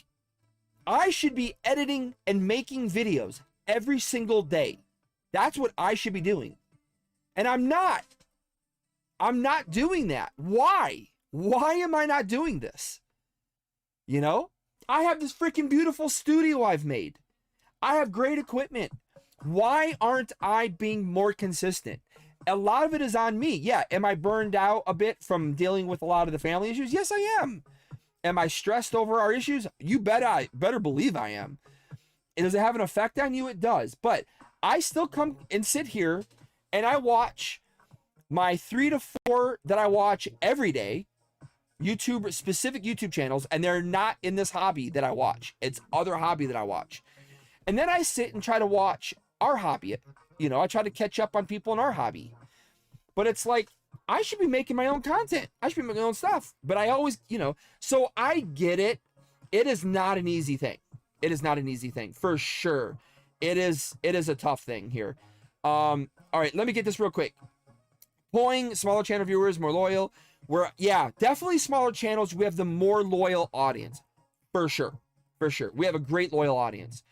Speaker 1: I should be editing and making videos every single day. That's what I should be doing. And I'm not. I'm not doing that. Why? Why am I not doing this? I have this freaking beautiful studio I've made. I have great equipment. Why aren't I being more consistent? A lot of it is on me. Yeah. Am I burned out a bit from dealing with a lot of the family issues? Yes, I am. Am I stressed over our issues? You better believe I am. Does it have an effect on you? It does. But I still come and sit here and I watch my 3 to 4 that I watch every day, specific YouTube channels, and they're not in this hobby that I watch. It's other hobby that I watch. And then I sit and try to watch our hobby. I try to catch up on people in our hobby. But it's like, I should be making my own content. I should be making my own stuff. But I always, so I get it. It is not an easy thing. It is not an easy thing, for sure. It is a tough thing here. All right, let me get this real quick. Pulling smaller channel viewers, more loyal. Yeah, definitely smaller channels. We have the more loyal audience, for sure. For sure. We have a great loyal audience.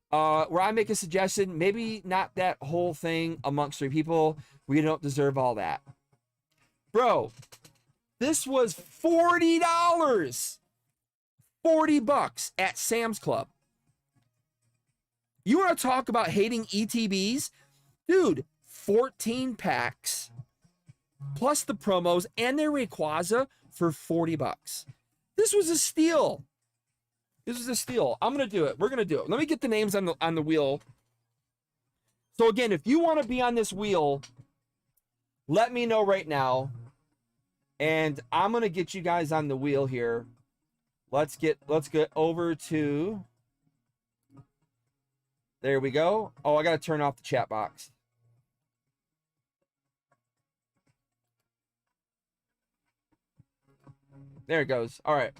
Speaker 1: Where I make a suggestion, maybe not that whole thing amongst 3 people. We don't deserve all that. Bro, this was $40. $40 at Sam's Club. You want to talk about hating ETBs? Dude, 14 packs plus the promos and their Rayquaza for $40. This was a steal. This is a steal. I'm going to do it. We're going to do it. Let me get the names on the wheel. So again, if you want to be on this wheel, let me know right now. And I'm going to get you guys on the wheel here. Let's get over to, there we go. Oh, I got to turn off the chat box. There it goes. All right.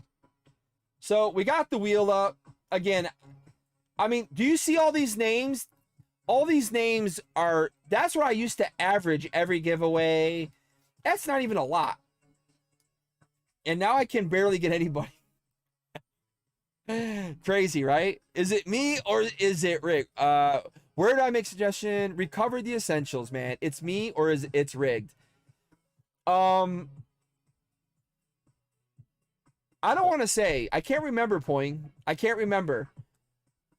Speaker 1: So we got the wheel up again. Do you see all these names? All these names that's what I used to average every giveaway. That's not even a lot. And now I can barely get anybody. Crazy, right? Is it me or is it Rick? Where did I make suggestion? Recover the essentials, man. It's me or is it's rigged? I don't want to say. I can't remember, Poing. I can't remember.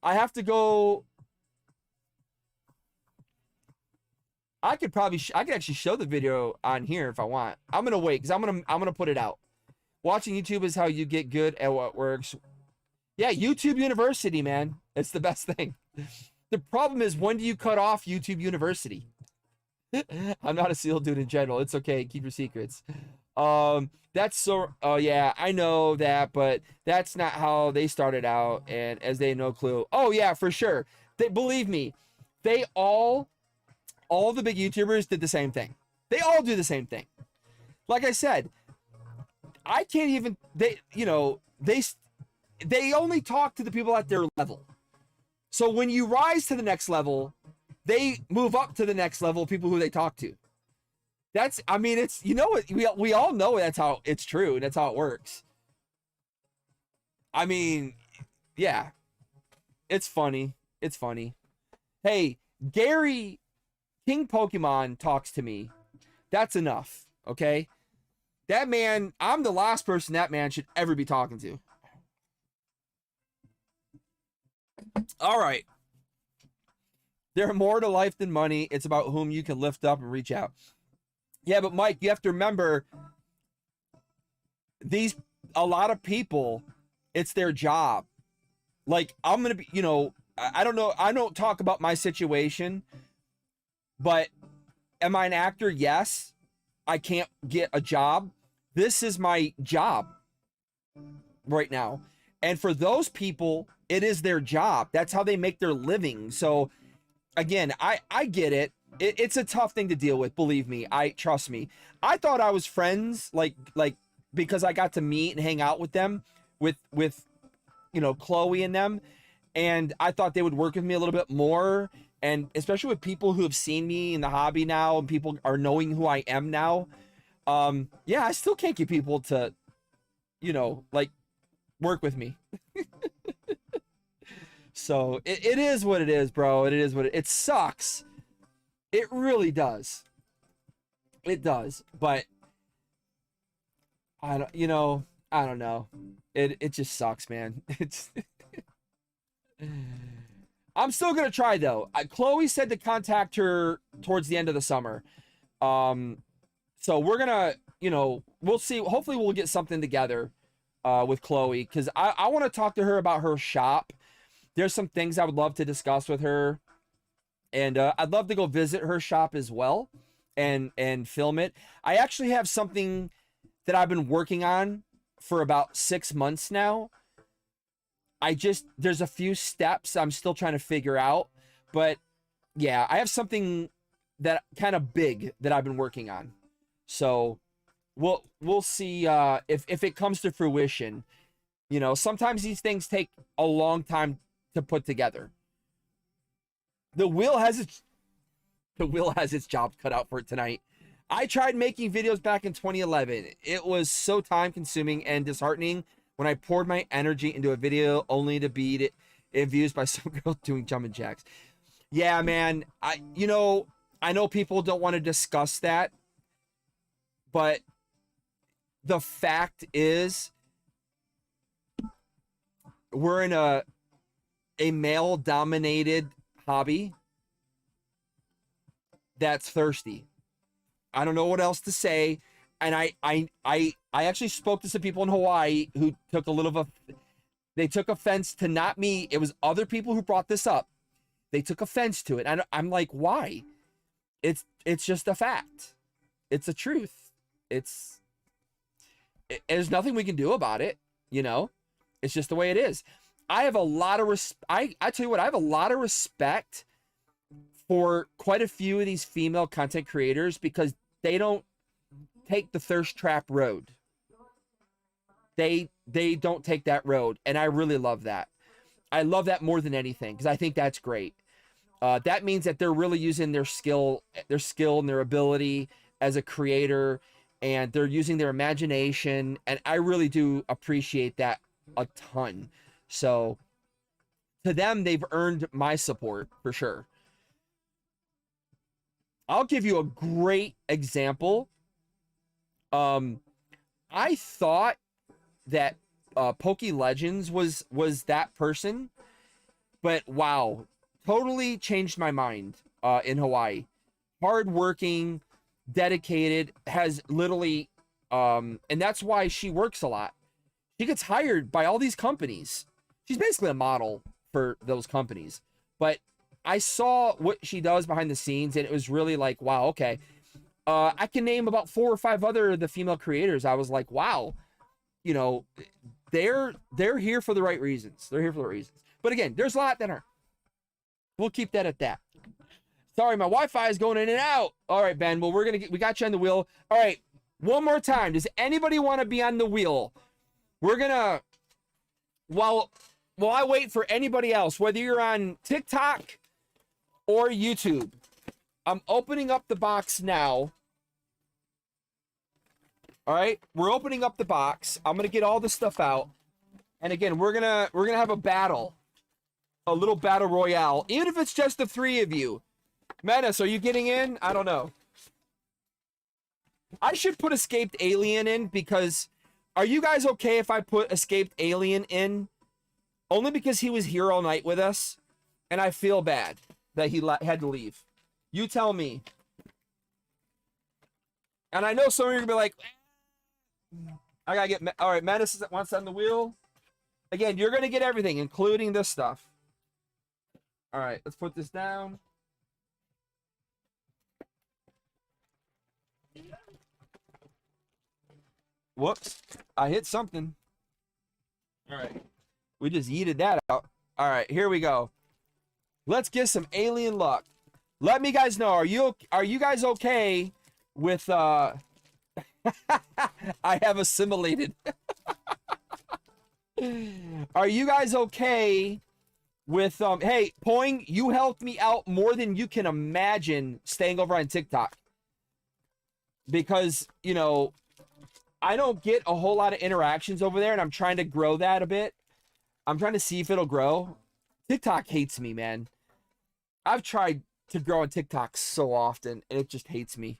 Speaker 1: I have to go. I could actually show the video on here if I want. I'm gonna wait because I'm gonna put it out. Watching YouTube is how you get good at what works. Yeah, YouTube University, man. It's the best thing. The problem is, when do you cut off YouTube University? I'm not a SEAL dude in general. It's okay. Keep your secrets. That's so. Oh yeah, I know that, but that's not how they started out, and as they no clue. Oh yeah, for sure. They believe me. They all the big YouTubers did the same thing. They all do the same thing. Like I said, I can't even. They only talk to the people at their level. So when you rise to the next level, they move up to the next level of people who they talk to. That's, I mean, it's, you know what, we all know that's how it's true. That's how it works. I mean, yeah, it's funny. It's funny. Hey, Gary King Pokemon talks to me. That's enough. Okay. That man, I'm the last person that man should ever be talking to. All right. There are more to life than money. It's about whom you can lift up and reach out. Yeah, but Mike, you have to remember, a lot of people, it's their job. Like, I'm going to be, I don't know. I don't talk about my situation, but am I an actor? Yes. I can't get a job. This is my job right now. And for those people, it is their job. That's how they make their living. So again, I get it. It's a tough thing to deal with. Believe me. Trust me. I thought I was friends, like because I got to meet and hang out with them with Chloe and them. And I thought they would work with me a little bit more. And especially with people who have seen me in the hobby now and people are knowing who I am now. Yeah, I still can't get people to, work with me. So it is what it is, bro. It is what it sucks. It really does. It does. But I don't know. It just sucks, man. It's I'm still gonna try though. Chloe said to contact her towards the end of the summer. So we're gonna, we'll see. Hopefully we'll get something together with Chloe, because I want to talk to her about her shop. There's some things I would love to discuss with her, and I'd love to go visit her shop as well and film it. I actually have something that I've been working on for about 6 months now. There's a few steps I'm still trying to figure out, but yeah, I have something that kind of big that I've been working on. So we'll see if it comes to fruition. Sometimes these things take a long time to put together. The wheel has its job cut out for it tonight. I tried making videos back in 2011. It was so time consuming and disheartening when I poured my energy into a video only to beat it in views by some girl doing jumping jacks. Yeah, man. I know people don't want to discuss that, but the fact is we're in a male dominated hobby that's thirsty. I don't know what else to say. And I actually spoke to some people in Hawaii who took they took offense to not me. It was other people who brought this up. They took offense to it. And I'm like, why? It's just a fact. It's a truth. There's nothing we can do about it. It's just the way it is. I have a lot of I tell you what, I have a lot of respect for quite a few of these female content creators because they don't take the thirst trap road. They don't take that road, and I really love that. I love that more than anything because I think that's great. That means that they're really using their skill and their ability as a creator, and they're using their imagination, and I really do appreciate that a ton. So to them, they've earned my support for sure. I'll give you a great example. I thought that Poke Legends was that person, but wow, totally changed my mind in Hawaii. Hardworking, dedicated, has literally, and that's why she works a lot. She gets hired by all these companies. She's basically a model for those companies. But I saw what she does behind the scenes, and it was really like, wow, okay. I can name about 4 or 5 other of the female creators. I was like, wow, you know, they're here for the right reasons. They're here for the right reasons. But again, there's a lot that aren't. We'll keep that at that. Sorry, my Wi-Fi is going in and out. All right, Ben. Well, we got you on the wheel. All right, one more time. Does anybody want to be on the wheel? We're gonna, while I wait for anybody else, whether you're on TikTok or YouTube, I'm opening up the box now. All right, we're opening up the box. I'm gonna get all the stuff out, and again, we're gonna have a battle, a little battle royale, even if it's just the 3 of you. Menace, are you getting in? I don't know. I should put Escaped Alien in, because are you guys okay if I put Escaped Alien in? Only because he was here all night with us, and I feel bad that he had to leave. You tell me. And I know some of you are going to be like, I got to get... All right, Menace wants on the wheel. Again, you're going to get everything, including this stuff. All right, let's put this down. Whoops. I hit something. All right. We just yeeted that out. All right, here we go. Let's get some alien luck. Let me guys know, are you guys okay with I have assimilated. Are you guys okay with hey, Poing, you helped me out more than you can imagine staying over on TikTok. Because, you know, I don't get a whole lot of interactions over there, and I'm trying to grow that a bit. I'm trying to see if it'll grow. TikTok hates me, man. I've tried to grow on TikTok so often, and it just hates me.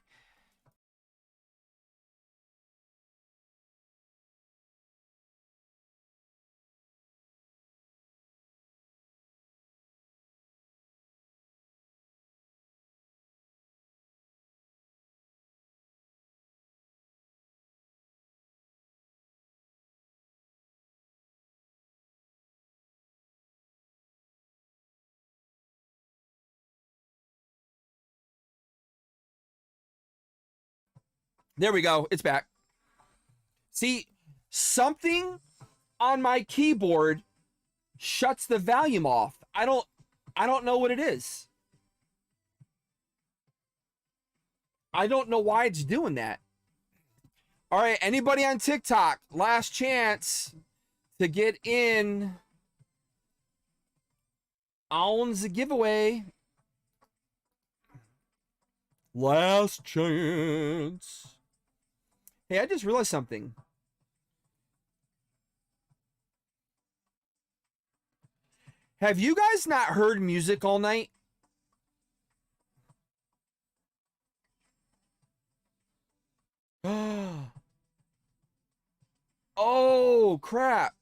Speaker 1: There we go. It's back. See, something on my keyboard shuts the volume off. I don't know what it is. I don't know why it's doing that. All right, anybody on TikTok, last chance to get in on the giveaway. Last chance. Hey, I just realized something. Have you guys not heard music all night? Oh, crap.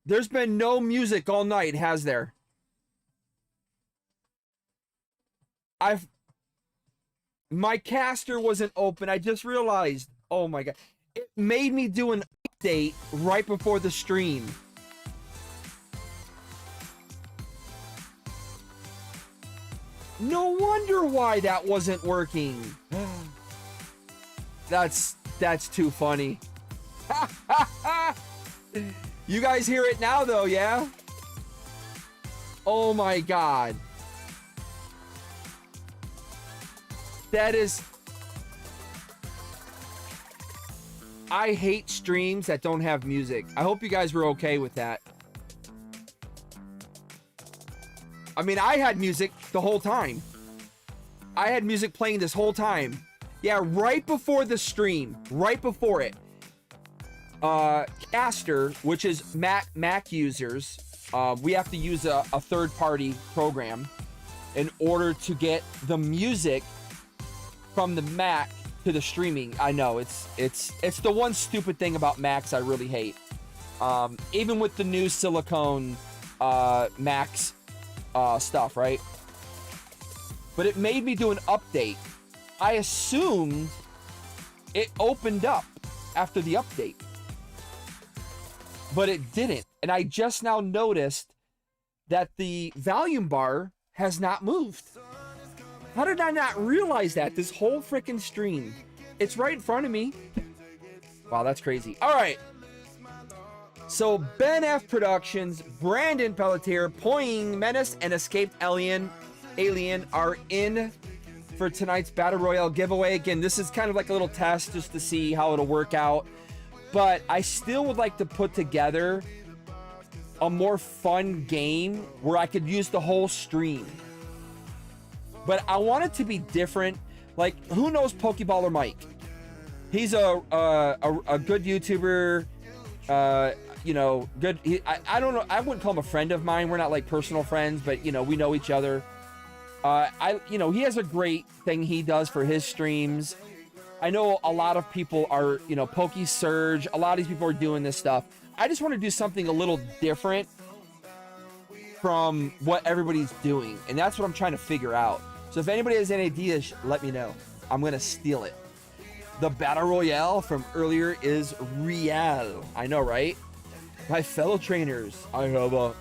Speaker 1: There's been no music all night, has there? My caster wasn't open. I just realized. Oh my god. It made me do an update right before the stream. No wonder why that wasn't working. That's too funny. You guys hear it now though, yeah? Oh my god. That is... I hate streams that don't have music. I hope you guys were okay with that. I mean, I had music the whole time. I had music playing this whole time. Yeah, right before the stream. Right before it. Caster, which is Mac users, we have to use a third-party program in order to get the music from the Mac to the streaming. I know it's the one stupid thing about Macs I really hate. Even with the new silicone Macs stuff, right? But it made me do an update. I assumed it opened up after the update, but it didn't. And I just now noticed that the volume bar has not moved. How did I not realize that this whole freaking stream? It's right in front of me. Wow, that's crazy. All right. So Ben F Productions, Brandon Pelletier, Poing, Menace, and Escaped Alien are in for tonight's Battle Royale giveaway. Again, this is kind of like a little test just to see how it'll work out. But I still would like to put together a more fun game where I could use the whole stream. But I want it to be different. Like, who knows Pokeballer Mike? He's a good YouTuber. You know, good. I don't know. I wouldn't call him a friend of mine. We're not like personal friends, but you know, we know each other. You know, he has a great thing he does for his streams. I know a lot of people are, you know, Poke Surge. A lot of these people are doing this stuff. I just want to do something a little different from what everybody's doing, and that's what I'm trying to figure out. So if anybody has any ideas, let me know. I'm gonna steal it. The Battle Royale from earlier is real. I know, right? My fellow trainers, I have a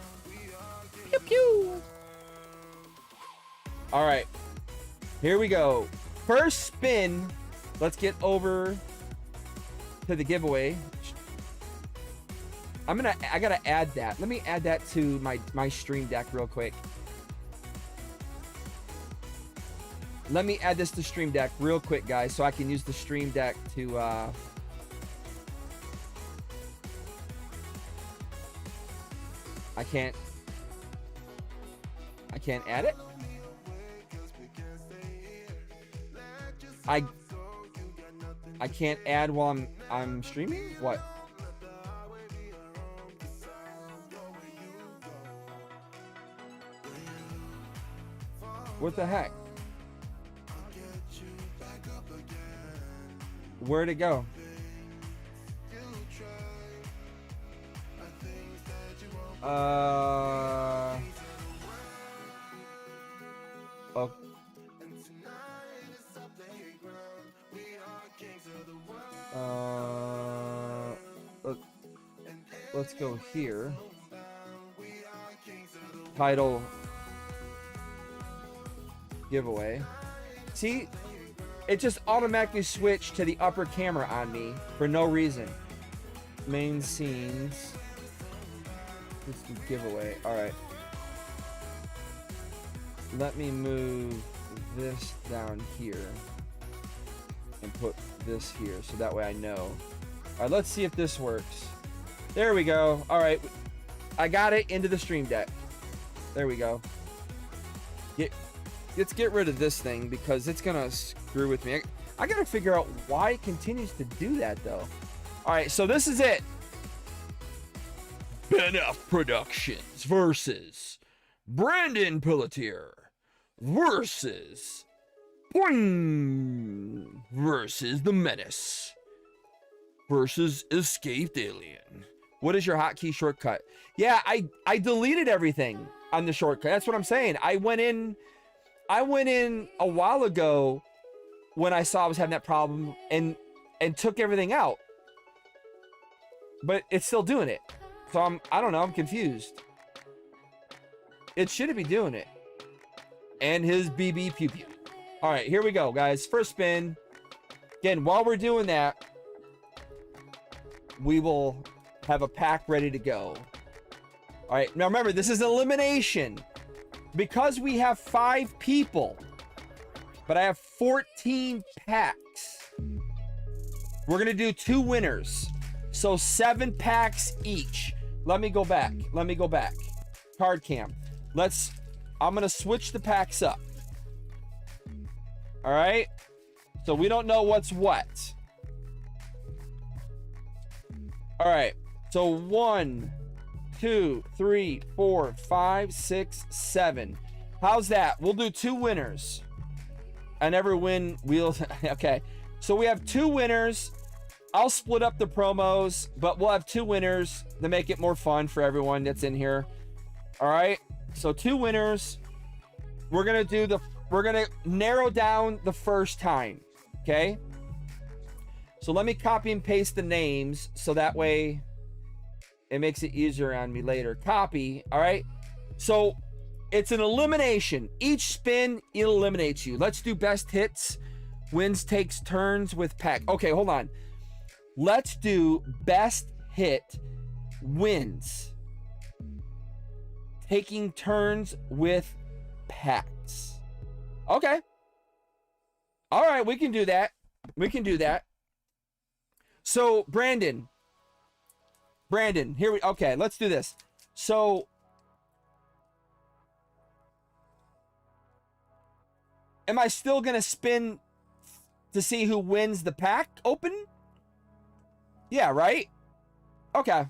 Speaker 1: pew pew. All right, here we go. First spin. Let's get over to the giveaway. I gotta add that. Let me add that to my stream deck real quick. Let me add this to stream deck real quick, guys, so I can use the stream deck to I can't add it. I can't add while I'm streaming? What? What the heck? Where'd it go? Oh. Let's go here. Title giveaway. See, it just automatically switched to the upper camera on me for no reason. Main scenes. This is giveaway. All right. Let me move this down here and put this here so that way I know. All right, let's see if this works. There we go. All right, I got it into the stream deck. There we go. Let's get rid of this thing because it's gonna screw with me. I gotta figure out why it continues to do that though. All right, so this is it. Ben F Productions versus Brandon Pelletier versus Poing versus the Menace versus Escaped Alien. What is your hotkey shortcut? Yeah, I deleted everything on the shortcut. That's what I'm saying. I went in a while ago when I saw I was having that problem and took everything out. But it's still doing it. So I don't know, I'm confused. It shouldn't be doing it. And his BB pew pew. All right, here we go, guys. First spin. Again, while we're doing that, we will have a pack ready to go. All right, now remember, this is elimination. Because we have 5 people, but I have 14 packs. We're gonna do 2 winners. So 7 packs each. Let me go back. Card cam. I'm gonna switch the packs up. All right. So we don't know what's what. All right. So 1, 2, 3, 4, 5, 6, 7. How's that? We'll do 2 winners. I never win wheels. Okay. So we have 2 winners. I'll split up the promos, but we'll have 2 winners to make it more fun for everyone that's in here. All right. So 2 winners. We're going to narrow down the first time. Okay. So let me copy and paste the names so that way it makes it easier on me later. Copy. All right. So it's an elimination. Each spin eliminates you. Let's do best hits. Wins takes turns with pack. Okay, hold on. Let's do best hit wins taking turns with packs. Okay. All right, we can do that. We can do that. So, Brandon, okay, let's do this. So, am I still going to spin to see who wins the pack open? Yeah, right? Okay.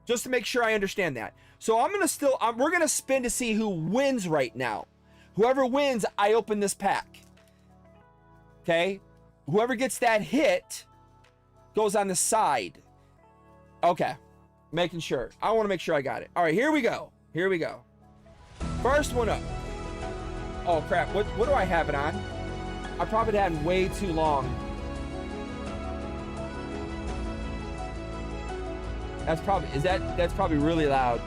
Speaker 1: Just to make sure I understand that. So we're going to spin to see who wins right now. Whoever wins, I open this pack. Okay? Whoever gets that hit goes on the side. Okay. Making sure. I want to make sure I got it. All right, here we go. Here we go. First one up. Oh, crap. What do I have it on? I probably had it way too long. That's probably really loud.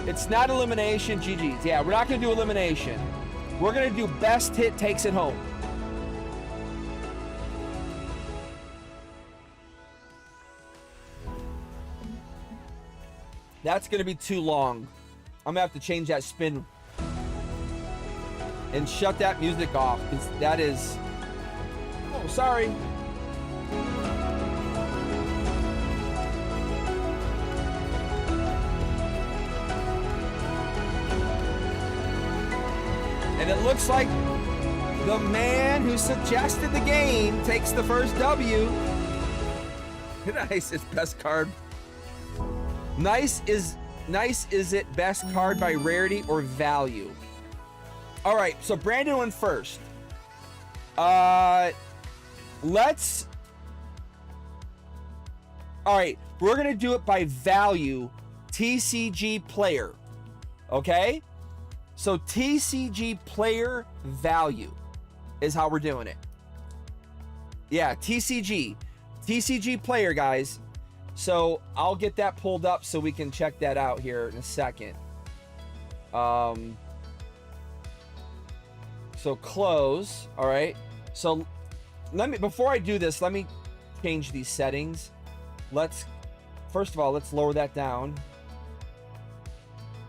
Speaker 1: It's not elimination, GG's. Yeah, we're not going to do elimination. We're going to do best hit takes it home. That's going to be too long. I'm going to have to change that spin and shut that music off, because that is... Oh, sorry. And it looks like the man who suggested the game takes the first W. Nice is best card. Nice is it best card by rarity or value? All right, so Brandon went first. All right, we're gonna do it by value, TCG player. Okay, so TCG player value is how we're doing it. Yeah, TCG player, guys. So I'll get that pulled up so we can check that out here in a second. So close. All right. So before I do this, let me change these settings. First of all, let's lower that down.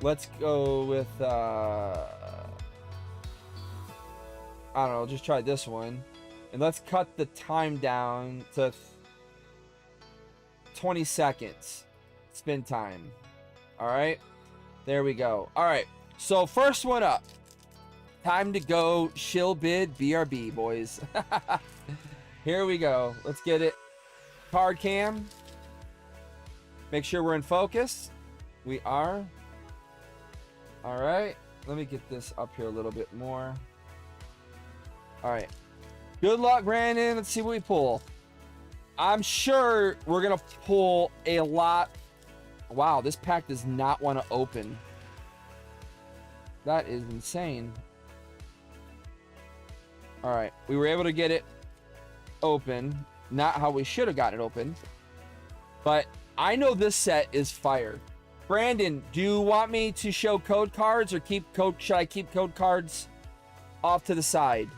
Speaker 1: Let's go with, I don't know, just try this one. And let's cut the time down to 20 seconds. Spin time. All right. There we go. All right. So first one up. Time to go shill bid BRB, boys. Here we go. Let's get it. Card cam. Make sure we're in focus. We are. All right. Let me get this up here a little bit more. All right. Good luck, Brandon. Let's see what we pull. I'm sure we're going to pull a lot. Wow, this pack does not want to open. That is insane. All right, we were able to get it open. Not how we should have got it open. But I know this set is fire. Brandon, do you want me to show code cards or should I keep code cards off to the side?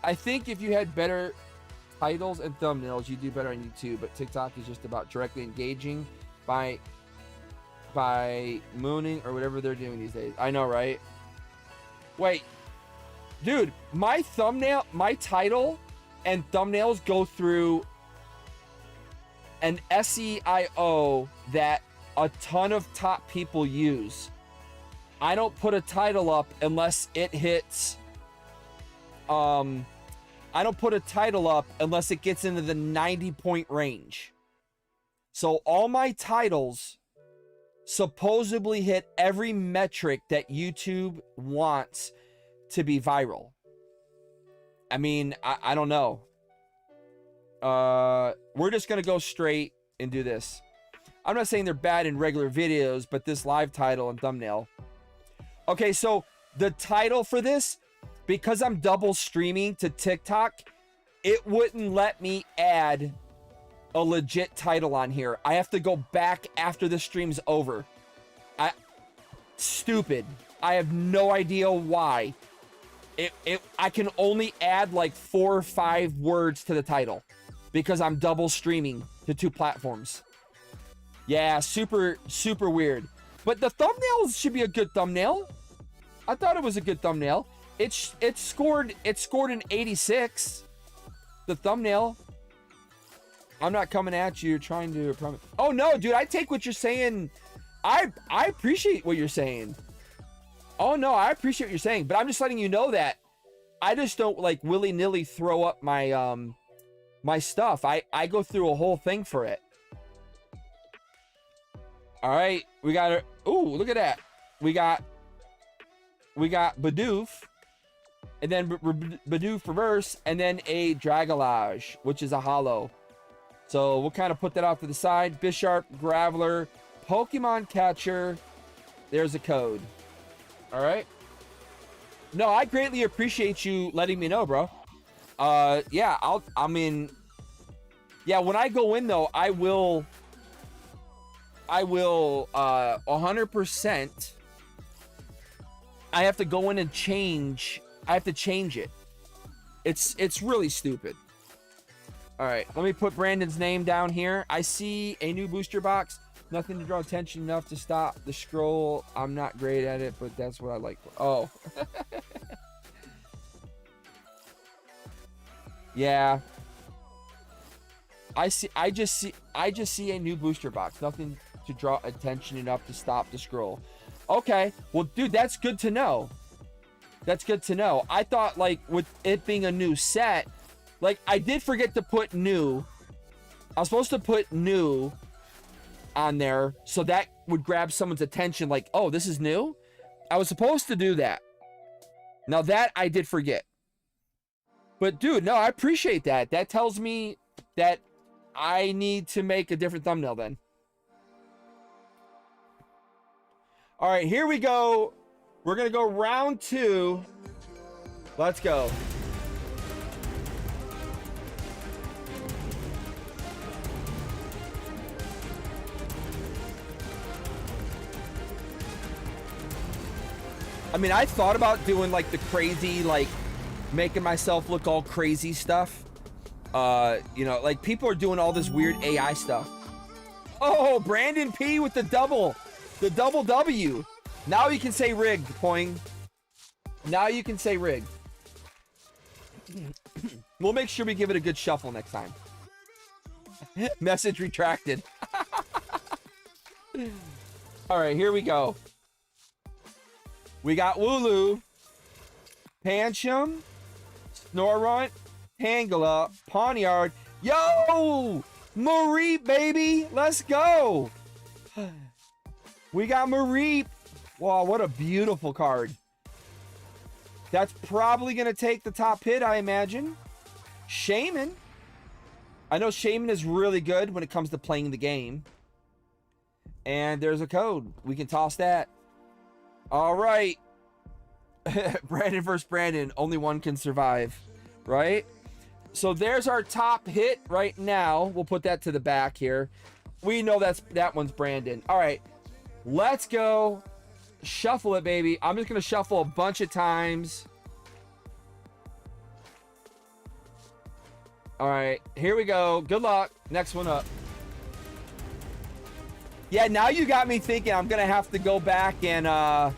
Speaker 1: I think if you had better titles and thumbnails, you'd do better on YouTube, but TikTok is just about directly engaging by mooning or whatever they're doing these days. I know, right? Wait, dude, my title and thumbnails go through an SEIO that a ton of top people use. I don't put a title up unless it hits I don't put a title up unless it gets into the 90-point range. So all my titles supposedly hit every metric that YouTube wants to be viral. I mean, I don't know. We're just gonna go straight and do this. I'm not saying they're bad in regular videos, but this live title and thumbnail. Okay, so the title for this, because I'm double streaming to TikTok, it wouldn't let me add a legit title on here. I have to go back after the stream's over. Stupid. I have no idea why. I can only add like 4 or 5 words to the title because I'm double streaming to 2 platforms. Yeah, super weird. But the thumbnail should be a good thumbnail. I thought it was a good thumbnail. It scored an 86. The thumbnail. I'm not coming at you. You're trying to promise. Oh no, dude! I take what you're saying. I appreciate what you're saying. Oh no, I appreciate what you're saying, but I'm just letting you know that I just don't like willy-nilly throw up my my stuff. I go through a whole thing for it. All right, we got it. Ooh, look at that. We got Bidoof, and then Bidoof reverse, and then a Dragona, which is a hollow. So we'll kind of put that off to the side. Bisharp, Graveler, Pokemon Catcher. There's a code. All right. No, I greatly appreciate you letting me know, bro. Yeah, yeah, when I go in though, I will 100%. I have to go in and change. I have to change it. It's really stupid. All right, let me put Brandon's name down here. I see a new booster box. Nothing to draw attention enough to stop the scroll. I'm not great at it, but that's what I like. Oh. Yeah. I just see a new booster box. Nothing to draw attention enough to stop the scroll. Okay. Well, dude, that's good to know. That's good to know. I thought like with it being a new set, like I did forget to put new. I was supposed to put new on there so that would grab someone's attention like, oh, this is new. I was supposed to do that. Now that I did forget. But dude, no, I appreciate that. That tells me that I need to make a different thumbnail then. All right, here we go. We're gonna go round 2. Let's go. I mean, I thought about doing like the crazy, like making myself look all crazy stuff. You know, like people are doing all this weird AI stuff. Oh, Brandon P with the double W. Now you can say rigged, Poing. Now you can say rigged. We'll make sure we give it a good shuffle next time. Message retracted. All right, here we go. We got Wooloo, Pancham, Snorunt, Tangela, Pawniard. Yo! Mareep, baby! Let's go! We got Mareep. Wow, what a beautiful card. That's probably going to take the top hit, I imagine. Shaman. I know Shaman is really good when it comes to playing the game. And there's a code. We can toss that. All right. Brandon versus Brandon. Only one can survive. Right? So there's our top hit right now. We'll put that to the back here. We know that one's Brandon. All right. Let's go. Shuffle it, baby. I'm just going to shuffle a bunch of times. All right. Here we go. Good luck. Next one up. Yeah, now you got me thinking I'm going to have to go back and...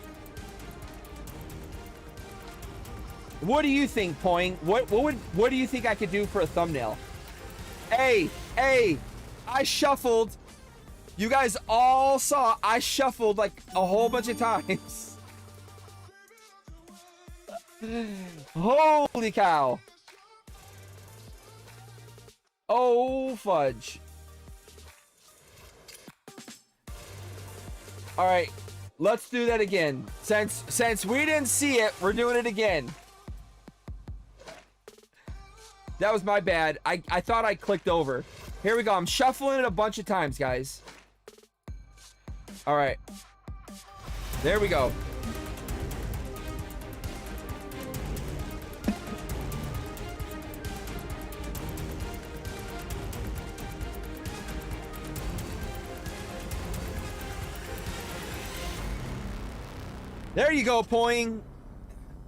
Speaker 1: What do you think, Poing? What do you think I could do for a thumbnail? Hey, I shuffled. You guys all saw I shuffled like a whole bunch of times. Holy cow. Oh, fudge. All right, let's do that again. Since we didn't see it, we're doing it again. That was my bad. I thought I clicked over. Here we go. I'm shuffling it a bunch of times, guys. All right. There we go. There you go, Poing.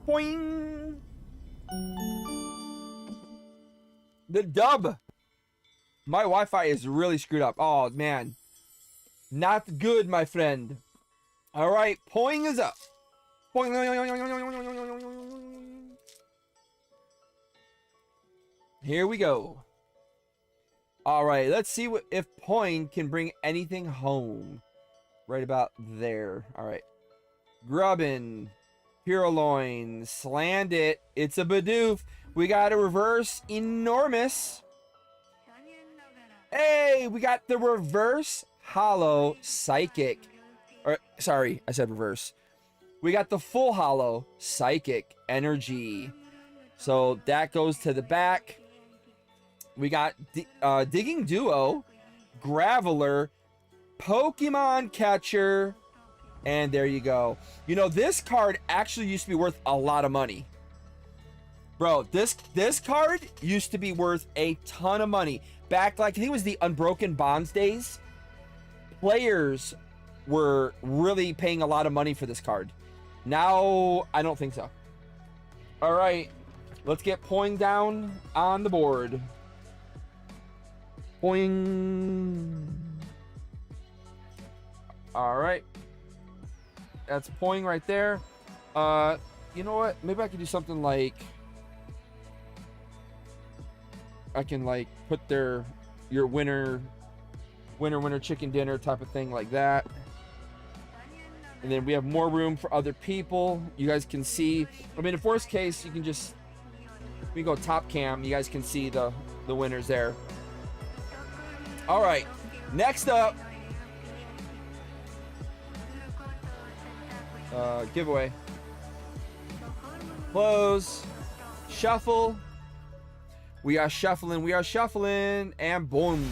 Speaker 1: Poing. The dub. My Wi-Fi is really screwed up. Oh, man. Not good, my friend. All right, Poing is up. Poing. Here we go. All right, let's see if Poing can bring anything home. Right about there. All right. Grubbin, Purloin, slammed it. It's a Bidoof. We got a reverse enormous. Hey, we got the reverse hollow psychic. Or sorry, I said reverse. We got the full hollow psychic energy. So that goes to the back. We got Digging Duo, Graveler, Pokemon Catcher. And there you go. You know, this card actually used to be worth a lot of money. Bro, this card used to be worth a ton of money. Back, like, I think it was the Unbroken Bonds days. Players were really paying a lot of money for this card. Now, I don't think so. All right. Let's get Poing down on the board. Poing. All right. That's Poing right there. You know what? Maybe I could do something like I can like put your winner chicken dinner type of thing like that. And then we have more room for other people. You guys can see. I mean, in worst case, you can just we go top cam. You guys can see the winners there. All right. Next up. Giveaway. Close. Shuffle. We are shuffling, and boom.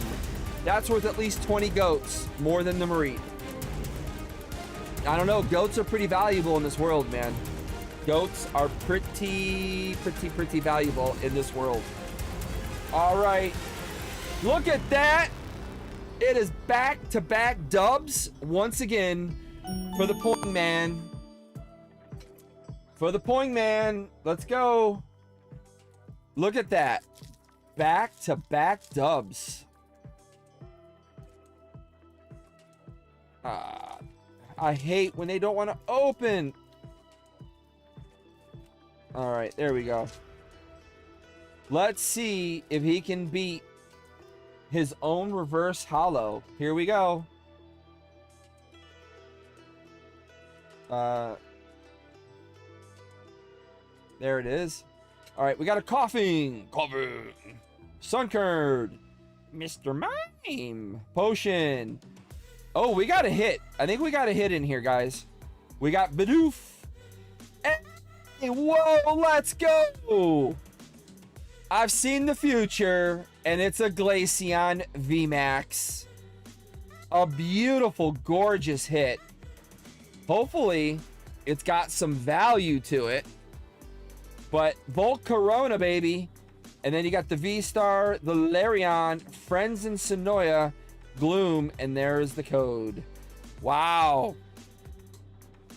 Speaker 1: That's worth at least 20 goats, more than the Marie. I don't know, goats are pretty valuable in this world, man. Goats are pretty valuable in this world. All right, look at that. It is back-to-back dubs once again for the Poing Man. For the Poing Man, let's go. Look at that. Back-to-back dubs. I hate when they don't want to open. All right, there we go. Let's see if he can beat his own reverse hollow. Here we go. There it is. All right, we got a coughing. Sunkerd. Mr. Mime. Potion. Oh, we got a hit. I think we got a hit in here, guys. We got Bidoof. Hey, whoa, let's go. I've seen the future, and it's a Glaceon VMAX. A beautiful, gorgeous hit. Hopefully, it's got some value to it. But Volcarona, baby. And then you got the V-Star, the Larion, Friends in Sonoya, Gloom, and there's the code. Wow.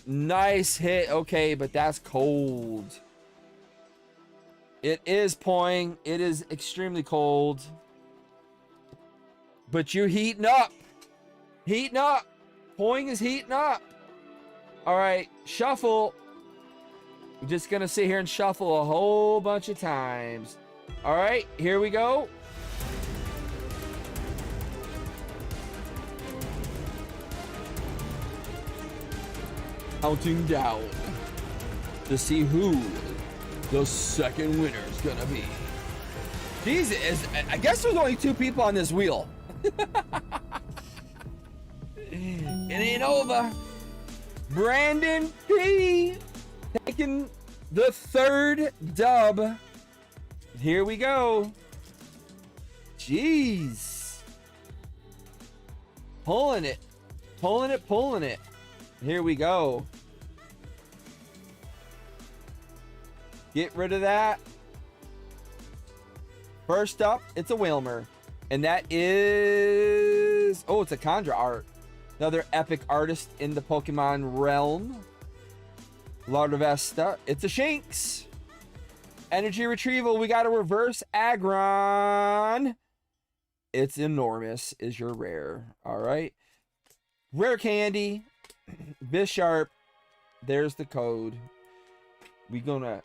Speaker 1: Nice hit. Okay, but that's cold. It is Poing. It is extremely cold. But you're heating up. Heating up. Poing is heating up. All right, shuffle. I'm just going to sit here and shuffle a whole bunch of times. All right, here we go. Counting down to see who the second winner is going to be. Jesus, I guess there's only 2 people on this wheel. It ain't over. Brandon P taking the third dub. Here we go. Jeez. Pulling it. Pulling it, pulling it. Here we go. Get rid of that. First up, it's a Wilmer. And that is... Oh, it's a Condra art. Another epic artist in the Pokemon realm. Larvesta. It's a Shinx. Energy retrieval. We got a reverse Aggron. It's enormous is your rare. All right. Rare candy. Bisharp. There's the code. We're gonna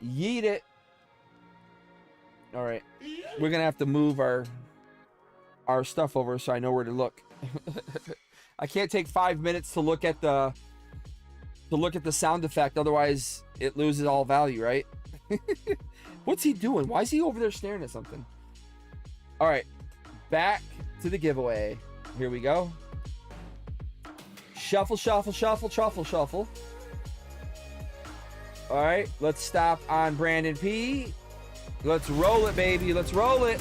Speaker 1: yeet it. All right. We're gonna have to move our stuff over so I know where to look. I can't take 5 minutes to look at the sound effect, otherwise it loses all value, right? What's he doing? Why is he over there staring at something? All right, back to the giveaway. Here we go. Shuffle, shuffle, shuffle, shuffle, shuffle. All right, let's stop on Brandon P. Let's roll it, baby. Let's roll it.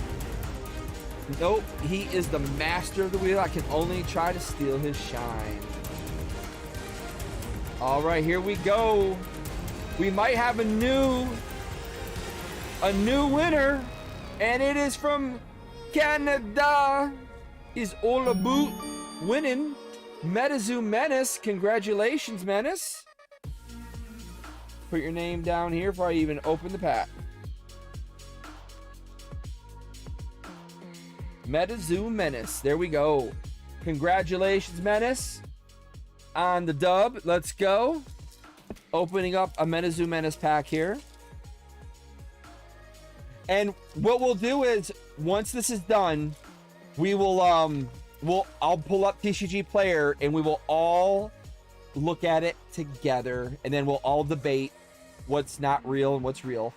Speaker 1: Nope, he is the master of the wheel. I can only try to steal his shine. All right, here we go. We might have a new winner, and it is from Canada. He's all about winning. MetaZoo Menace. Congratulations, Menace. Put your name down here before I even open the pack. MetaZoo Menace. There we go. Congratulations, Menace, on the dub. Let's go. Opening up a MetaZoo Menace pack here. And what we'll do is, once this is done, we will I'll pull up TCG Player and we will all look at it together, and then we'll all debate what's not real and what's real.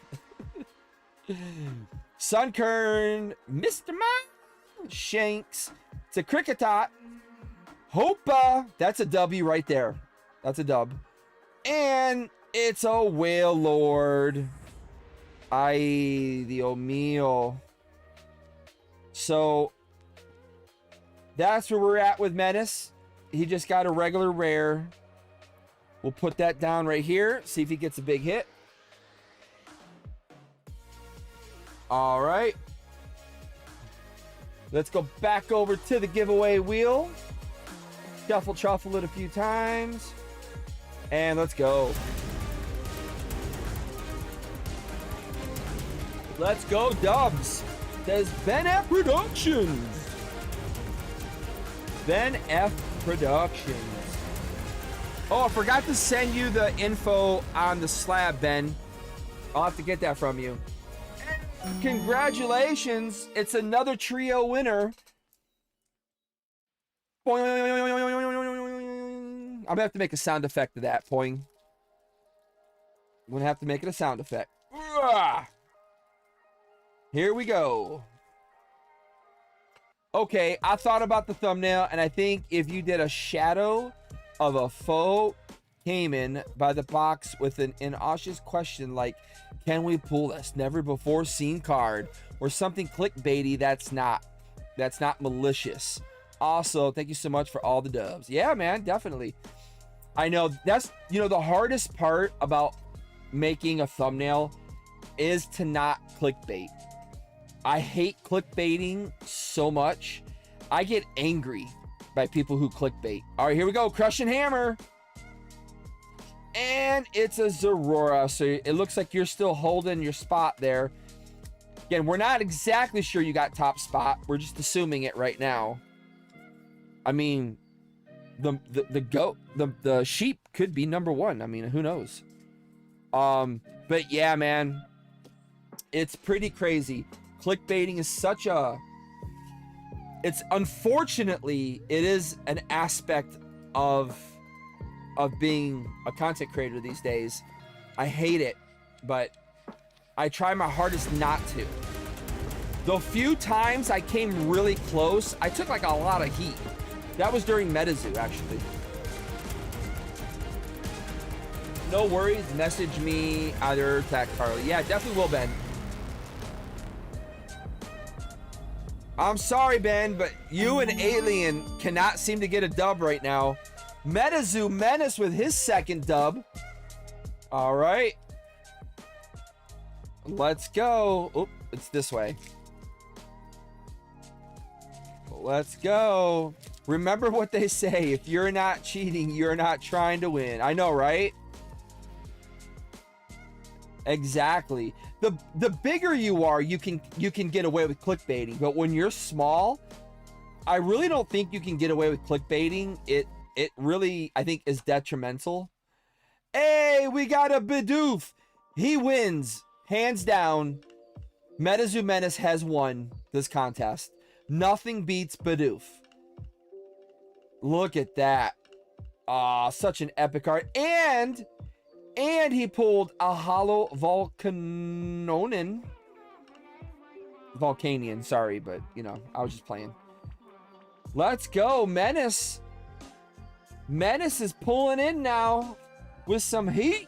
Speaker 1: Sunkern, Mr. Mime, Shanks, it's a Cricketot, Hopa, that's a W right there. That's a dub. And it's a Whale Lord. Ay, Dios mío. So that's where we're at with Menace. He just got a regular rare. We'll put that down right here. See if he gets a big hit. All right. Let's go back over to the giveaway wheel. Shuffle, shuffle it a few times. And let's go. Let's go, dubs. Says Ben F. Productions. Ben F. Productions. Oh, I forgot to send you the info on the slab, Ben. I'll have to get that from you. Congratulations. It's another trio winner. I'm gonna have to make a sound effect of that. Poing. I'm gonna have to make it a sound effect. Here we go. Okay, I thought about the thumbnail, and I think if you did a shadow of a faux Cayman by the box with an inauspicious question like, can we pull this never before seen card, or something clickbaity that's not malicious. Also, thank you so much for all the dubs. Yeah, man, definitely. I know that's, the hardest part about making a thumbnail is to not clickbait. I hate clickbaiting so much. I get angry by people who clickbait. All right, here we go. Crush and Hammer. And it's a Zorora. So it looks like you're still holding your spot there. Again, we're not exactly sure you got top spot. We're just assuming it right now. I mean, the sheep could be number one. I mean, who knows? But yeah, man, it's pretty crazy. Clickbaiting is such a, unfortunately, it is an aspect of being a content creator these days. I hate it, but I try my hardest not to. The few times I came really close, I took like a lot of heat. That was during MetaZoo, actually. No worries. Message me either text Carly. Yeah, definitely will, Ben. I'm sorry, Ben, but you and Alien cannot seem to get a dub right now. MetaZoo Menace with his second dub. All right. Let's go. Oh, it's this way. Let's go. Remember what they say. If you're not cheating, you're not trying to win. I know, right? Exactly. The bigger you are, you can get away with clickbaiting. But when you're small, I really don't think you can get away with clickbaiting. It really, I think, is detrimental. Hey, we got a Bidoof. He wins. Hands down. MetaZoo Menace has won this contest. Nothing beats Bidoof. Look at that. Ah, such an epic art. And he pulled a hollow Volcanian, sorry, but you know, I was just playing. Let's go, Menace. Menace is pulling in now with some heat.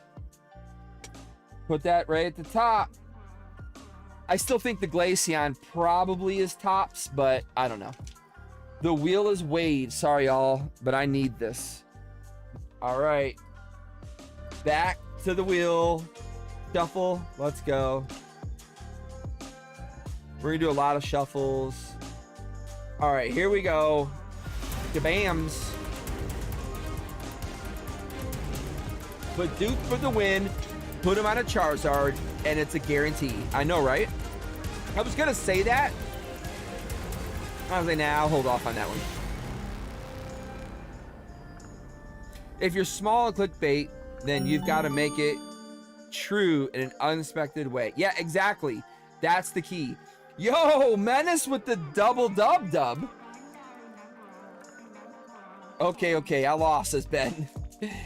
Speaker 1: Put that right at the top. I still think the Glaceon probably is tops, but I don't know. The wheel is weighed. Sorry, y'all, but I need this. All right. Back to the wheel. Shuffle. Let's go. We're going to do a lot of shuffles. All right, here we go. Kabams. But Duke for the win. Put him on a Charizard, and it's a guarantee. I know, right? I was going to say that. I was like, nah, I'll hold off on that one. If you're small and clickbait, then you've got to make it true in an unexpected way. Yeah, exactly. That's the key. Yo, Menace with the double dub. Okay, I lost this, Ben.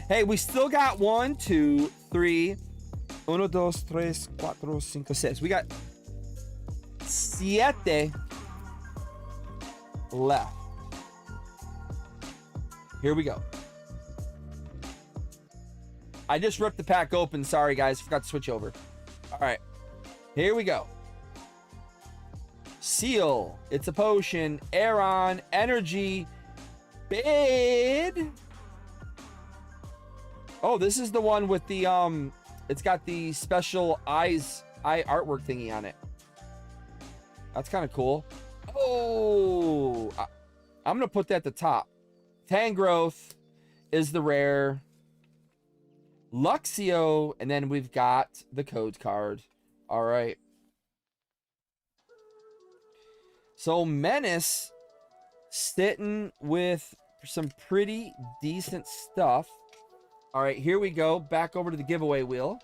Speaker 1: Hey, we still got 1, 2, 3. 1, 2, 3, 4, 5, 6. We got 7 left. Here we go. I just ripped the pack open. Sorry, guys. Forgot to switch over. All right. Here we go. Seal. It's a potion. Aeron. Energy. Bid. Oh, this is the one with the, it's got the special eye artwork thingy on it. That's kind of cool. Oh, I'm going to put that at the top. Tangrowth is the rare. Luxio, and then we've got the code card. All right. So Menace sitting with some pretty decent stuff. All right, here we go. Back over to the giveaway wheel.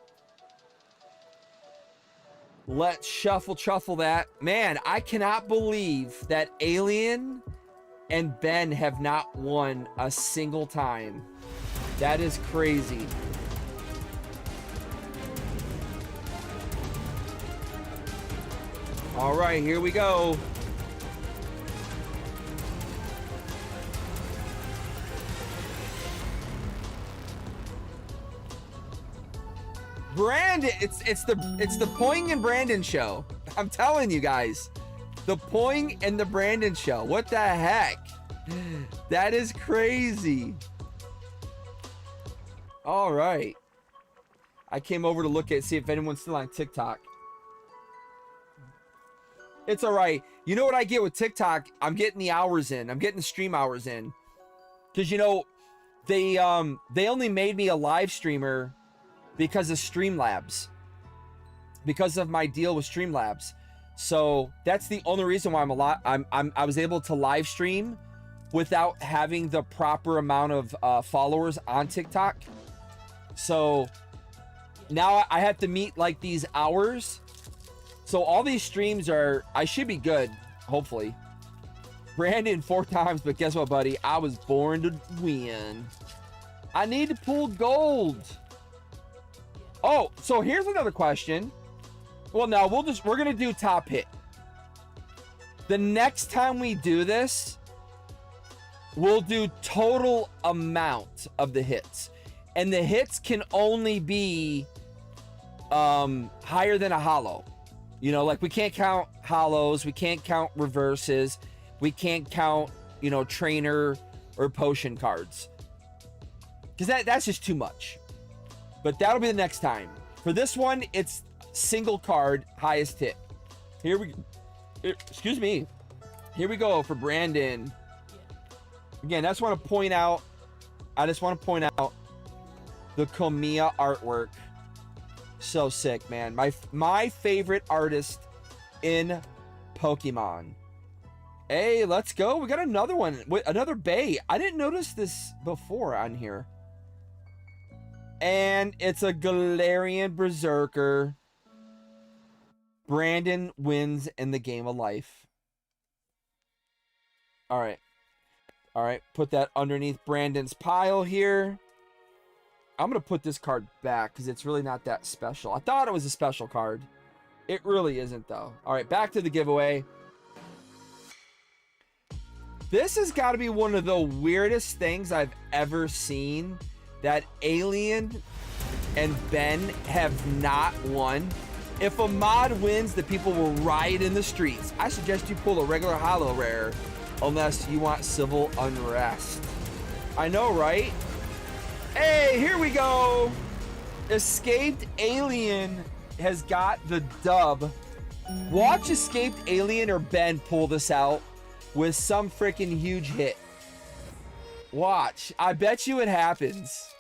Speaker 1: Let's shuffle that. Man, I cannot believe that Alien and Ben have not won a single time. That is crazy. All right, here we go. Brandon, it's the Poing and Brandon show. I'm telling you guys, the Poing and the Brandon show. What the heck? That is crazy. All right. I came over to see if anyone's still on TikTok. It's all right. You know what I get with TikTok? I'm getting the hours in. I'm getting the stream hours in. Because, you know, they only made me a live streamer because of Streamlabs. Because of my deal with Streamlabs. So that's the only reason why I was able to live stream without having the proper amount of followers on TikTok. So now I have to meet like these hours. So all these streams I should be good, hopefully. Brandon 4 times, but guess what, buddy? I was born to win. I need to pull gold. Oh, so here's another question. Well, no, we're gonna do top hit. The next time we do this, we'll do total amount of the hits. And the hits can only be higher than a hollow. You know, like we can't count hollows, we can't count reverses, we can't count, you know, trainer or potion cards. Because that's just too much. But that'll be the next time. For this one, it's single card, highest hit. Here we, excuse me. Here we go for Brandon. Again, I just want to point out the Komiya artwork. So sick, man. My favorite artist in Pokemon. Hey, let's go. We got another one. Another Bay. I didn't notice this before on here. And it's a Galarian Berserker. Brandon wins in the game of life. All right. All right. Put that underneath Brandon's pile here. I'm going to put this card back because it's really not that special. I thought it was a special card. It really isn't, though. All right. Back to the giveaway. This has got to be one of the weirdest things I've ever seen. That Alien and Ben have not won. If a mod wins, the people will riot in the streets. I suggest you pull a regular holo rare unless you want civil unrest. I know, right? Hey, here we go. Escaped Alien has got the dub. Watch Escaped Alien or Ben pull this out with some freaking huge hit. Watch. I bet you it happens.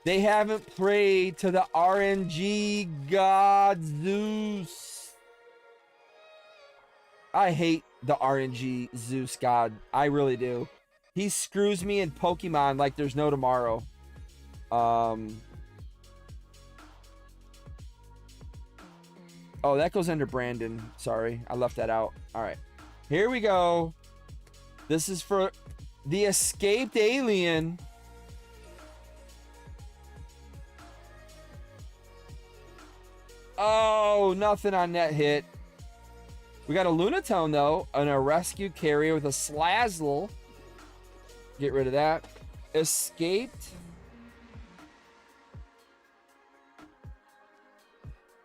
Speaker 1: They haven't prayed to the RNG god Zeus. I hate the RNG Zeus god. I really do. He screws me in Pokemon like there's no tomorrow. Oh, that goes under Brandon. Sorry, I left that out. All right. Here we go. This is for the Escaped Alien. Oh, nothing on that hit. We got a Lunatone, though, and a Rescue Carrier with a Slazzle. Get rid of that. Escaped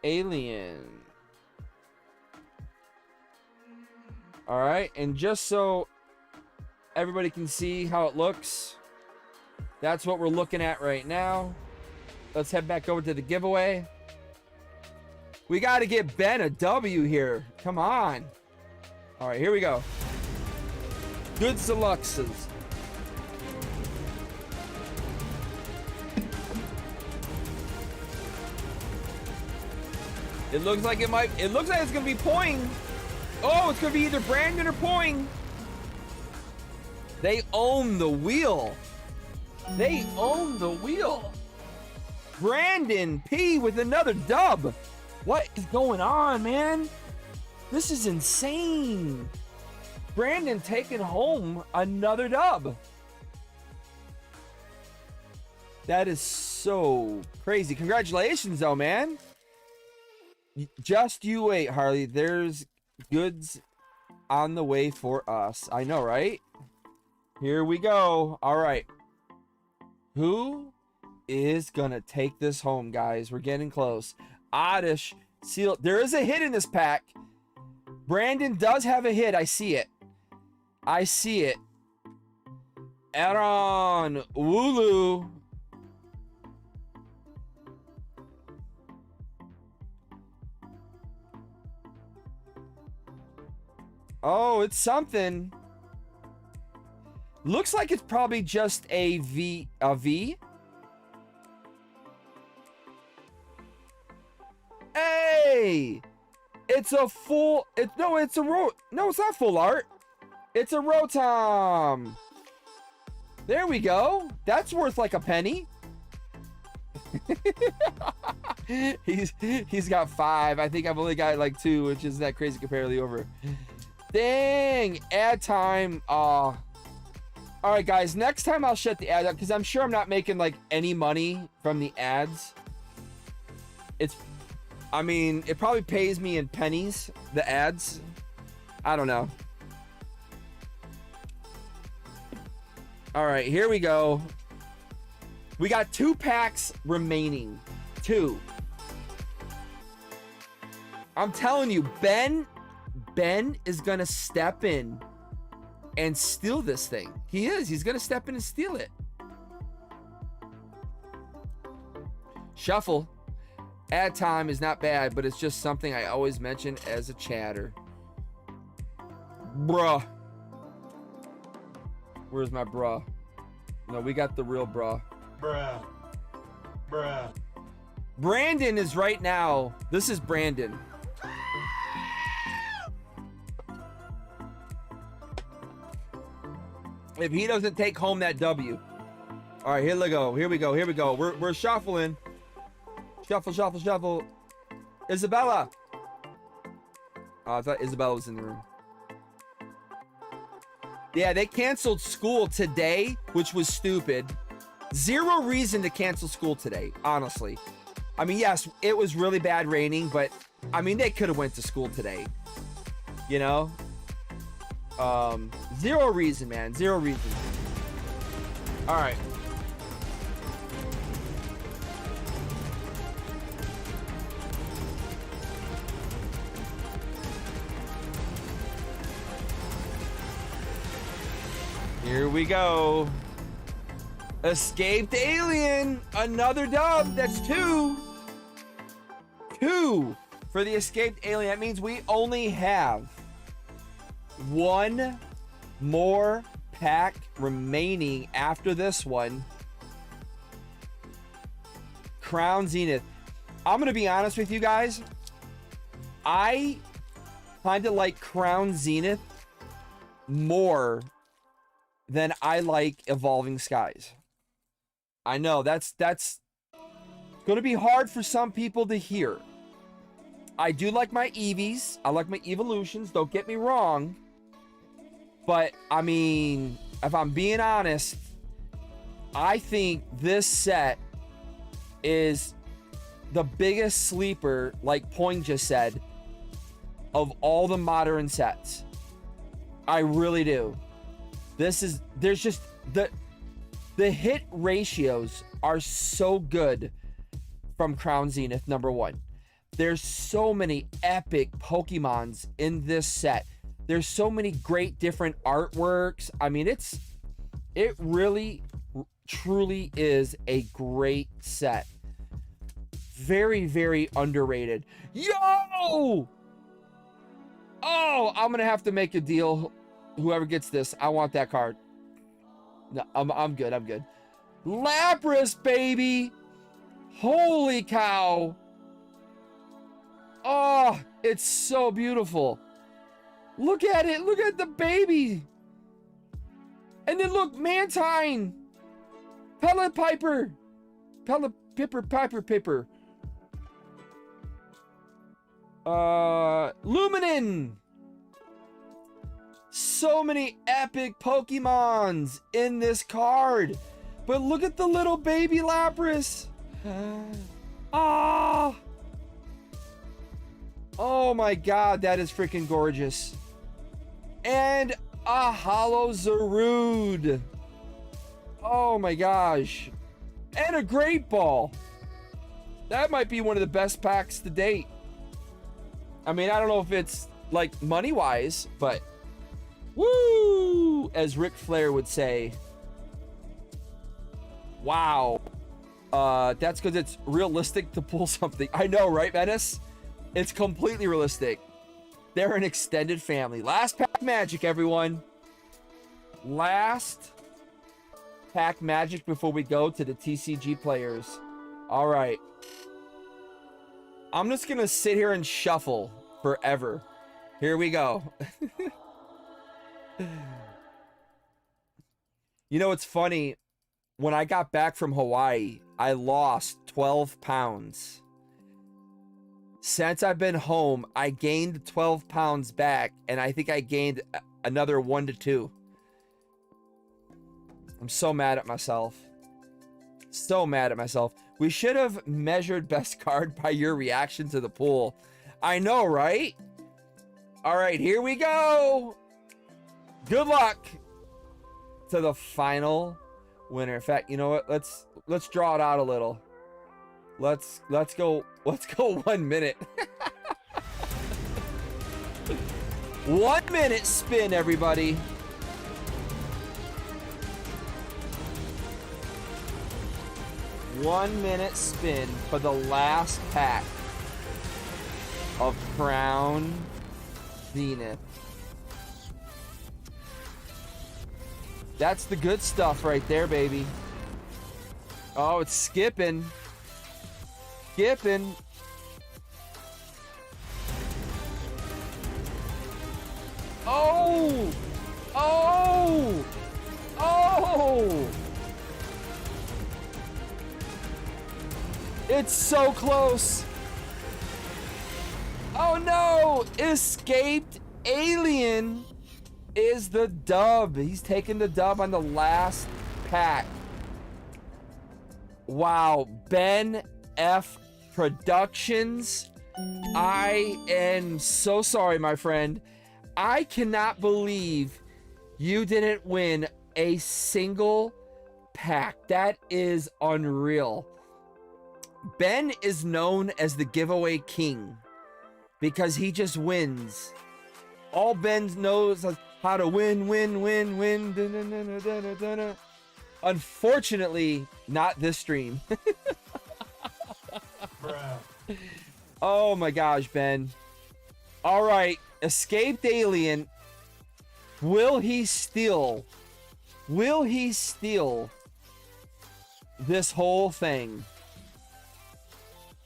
Speaker 1: Alien. All right, and just so everybody can see how it looks, that's what we're looking at right now. Let's head back over to the giveaway. We got to get Ben a W here. Come on. All right, here we go. Good Deluxes. It looks like it might. It looks like it's gonna be Poing. Oh, it's gonna be either Brandon or Poing. They own the wheel. They own the wheel. Brandon P with another dub. What is going on, man? This is insane. Brandon taking home another dub. That is so crazy. Congratulations, though, man. Just you wait, Harley. There's goods on the way for us. I know, right? Here we go. All right. Who is going to take this home, guys? We're getting close. Oddish. Seal. There is a hit in this pack. Brandon does have a hit. I see it. I see it. Aaron Wooloo. Oh, it's something. Looks like it's probably just a V. A V. Hey! It's a full. No, it's a No, it's not full art. It's a Rotom. There we go. That's worth like a penny. He's got 5. I think I've only got like 2, which is that crazy comparatively over. Dang, ad time. All right, guys. Next time I'll shut the ad up because I'm sure I'm not making like any money from the ads. I mean, it probably pays me in pennies, the ads. I don't know. All right, here we go. We got 2 packs remaining. 2. I'm telling you, Ben is gonna step in and steal this thing. He is. He's gonna step in and steal it. Shuffle. Ad time is not bad, but it's just something I always mention as a chatter. Bruh. Where's my bruh? No, we got the real bruh.
Speaker 2: Bruh. Bruh.
Speaker 1: Brandon is right now. This is Brandon. If he doesn't take home that W. All right, here we go. Here we go. Here we go. We're shuffling. Shuffle, shuffle, shuffle. Isabella. Oh, I thought Isabella was in the room. Yeah, they canceled school today, which was stupid. Zero reason to cancel school today, honestly. I mean, yes, it was really bad raining, but I mean, they could have went to school today. You know? Zero reason, man. Zero reason. All right. Here we go. Escaped alien. Another dub. That's 2. 2 for the escaped alien. That means we only have 1 more pack remaining after this one. Crown Zenith. I'm gonna be honest with you guys. I kind of like Crown Zenith more than I like Evolving Skies. I know that's gonna be hard for some people to hear. I do like my Eevees. I like my Evolutions. Don't get me wrong. But, I mean, if I'm being honest, I think this set is the biggest sleeper, like Poing just said, of all the modern sets. I really do. There's just, the hit ratios are so good from Crown Zenith, number 1. There's so many epic Pokemons in this set. There's so many great different artworks. I mean, it really, truly is a great set. Very, very underrated. Yo! Oh, I'm gonna have to make a deal. Whoever gets this, I want that card. No, I'm good. I'm good. Lapras, baby! Holy cow! Oh, it's so beautiful. Look at it. Look at the baby. And then look, Mantine. Pellet Piper. Pellet Pipper, Piper, Pipper. Luminin. So many epic Pokemons in this card. But look at the little baby Lapras. Ah. Oh my god, that is freaking gorgeous. And a Hollow Zarude. Oh my gosh. And a Great Ball. That might be one of the best packs to date. I mean, I don't know if it's like money-wise, but woo! As Ric Flair would say. Wow. That's because it's realistic to pull something. I know, right, Menace? It's completely realistic. They're an extended family. Last pack magic, everyone. Last pack magic before we go to the TCG players. All right. I'm just going to sit here and shuffle forever. Here we go. You know, it's funny. When I got back from Hawaii, I lost 12 pounds. Since I've been home, I gained 12 pounds back, and I think I gained another 1 to 2. I'm so mad at myself. So mad at myself. We should have measured best card by your reaction to the pool. I know, right? All right, here we go. Good luck to the final winner. In fact, you know what? Let's let's draw it out a little. Let's go 1 minute. 1 minute spin, everybody. One minute spin for the last pack of Crown Zenith. That's the good stuff right there, baby. Oh, it's skipping. Skipping. Oh! Oh! Oh! It's so close. Oh no! Escaped Alien is the dub. He's taking the dub on the last pack. Wow. Ben F. Productions. I am so sorry, my friend. I cannot believe you didn't win a single pack. That is unreal. Ben is known as the giveaway king because he just wins. All Ben knows is how to win. Unfortunately, not this stream. Oh my gosh, Ben. All right, escaped alien. Will he steal? Will he steal this whole thing?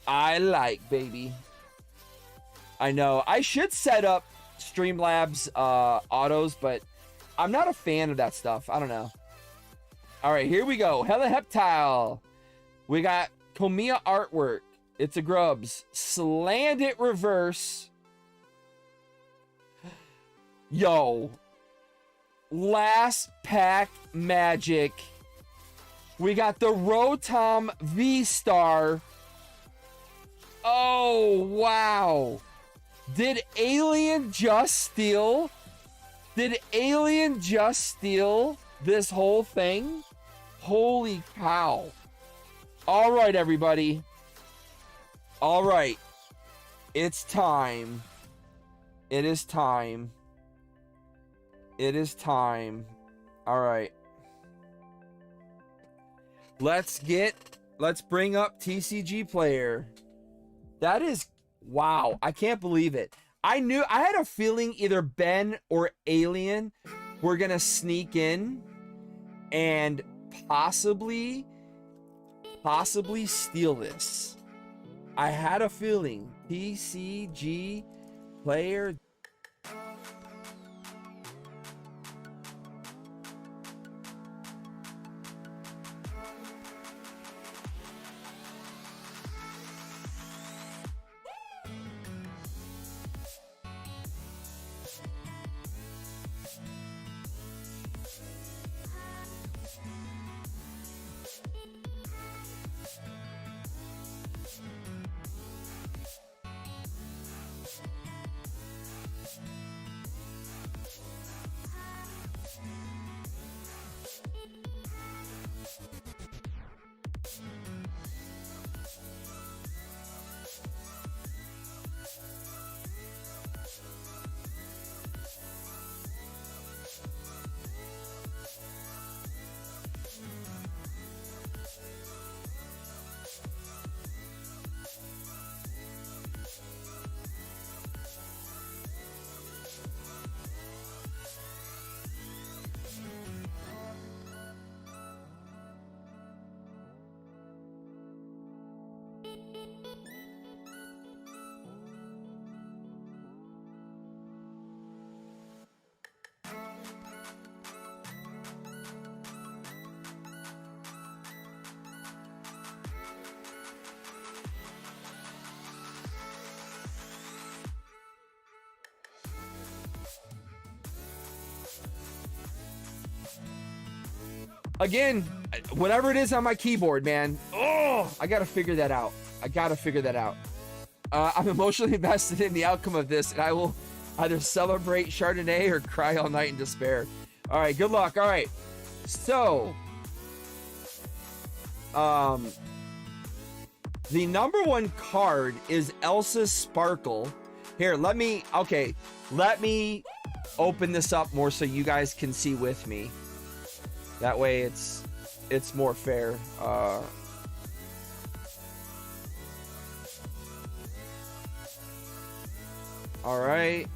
Speaker 1: I like, baby. I know. I should set up Streamlabs autos, but I'm not a fan of that stuff. I don't know. All right, here we go. Heliheptile. We got Komiya artwork. It's a Grubs. Slanted reverse. Yo. Last pack magic. We got the Rotom V-Star. Oh, wow. Did Alien just steal? Did Alien just steal this whole thing? Holy cow. All right, everybody. All right. It's time. It is time. It is time. All right. Let's bring up TCG player. That is, wow. I can't believe it. I had a feeling either Ben or Alien were going to sneak in and possibly steal this. I had a feeling. TCG player. Again, whatever it is on my keyboard, man. Oh, I gotta figure that out. I'm emotionally invested in the outcome of this, and I will either celebrate Chardonnay or cry all night in despair. All right, good luck. All right, so The number one card is Elsa's Sparkle. Here, let me open this up more so you guys can see with me. That way it's more fair. All right.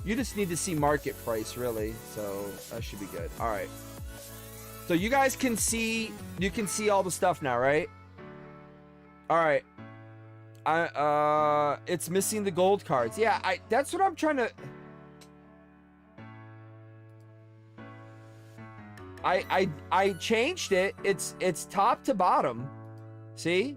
Speaker 1: You just need to see market price, really. So that should be good. All right. So you guys can see, all the stuff now, right? All right. It's missing the gold cards. Yeah, that's what I'm trying to. I changed it. It's top to bottom. See?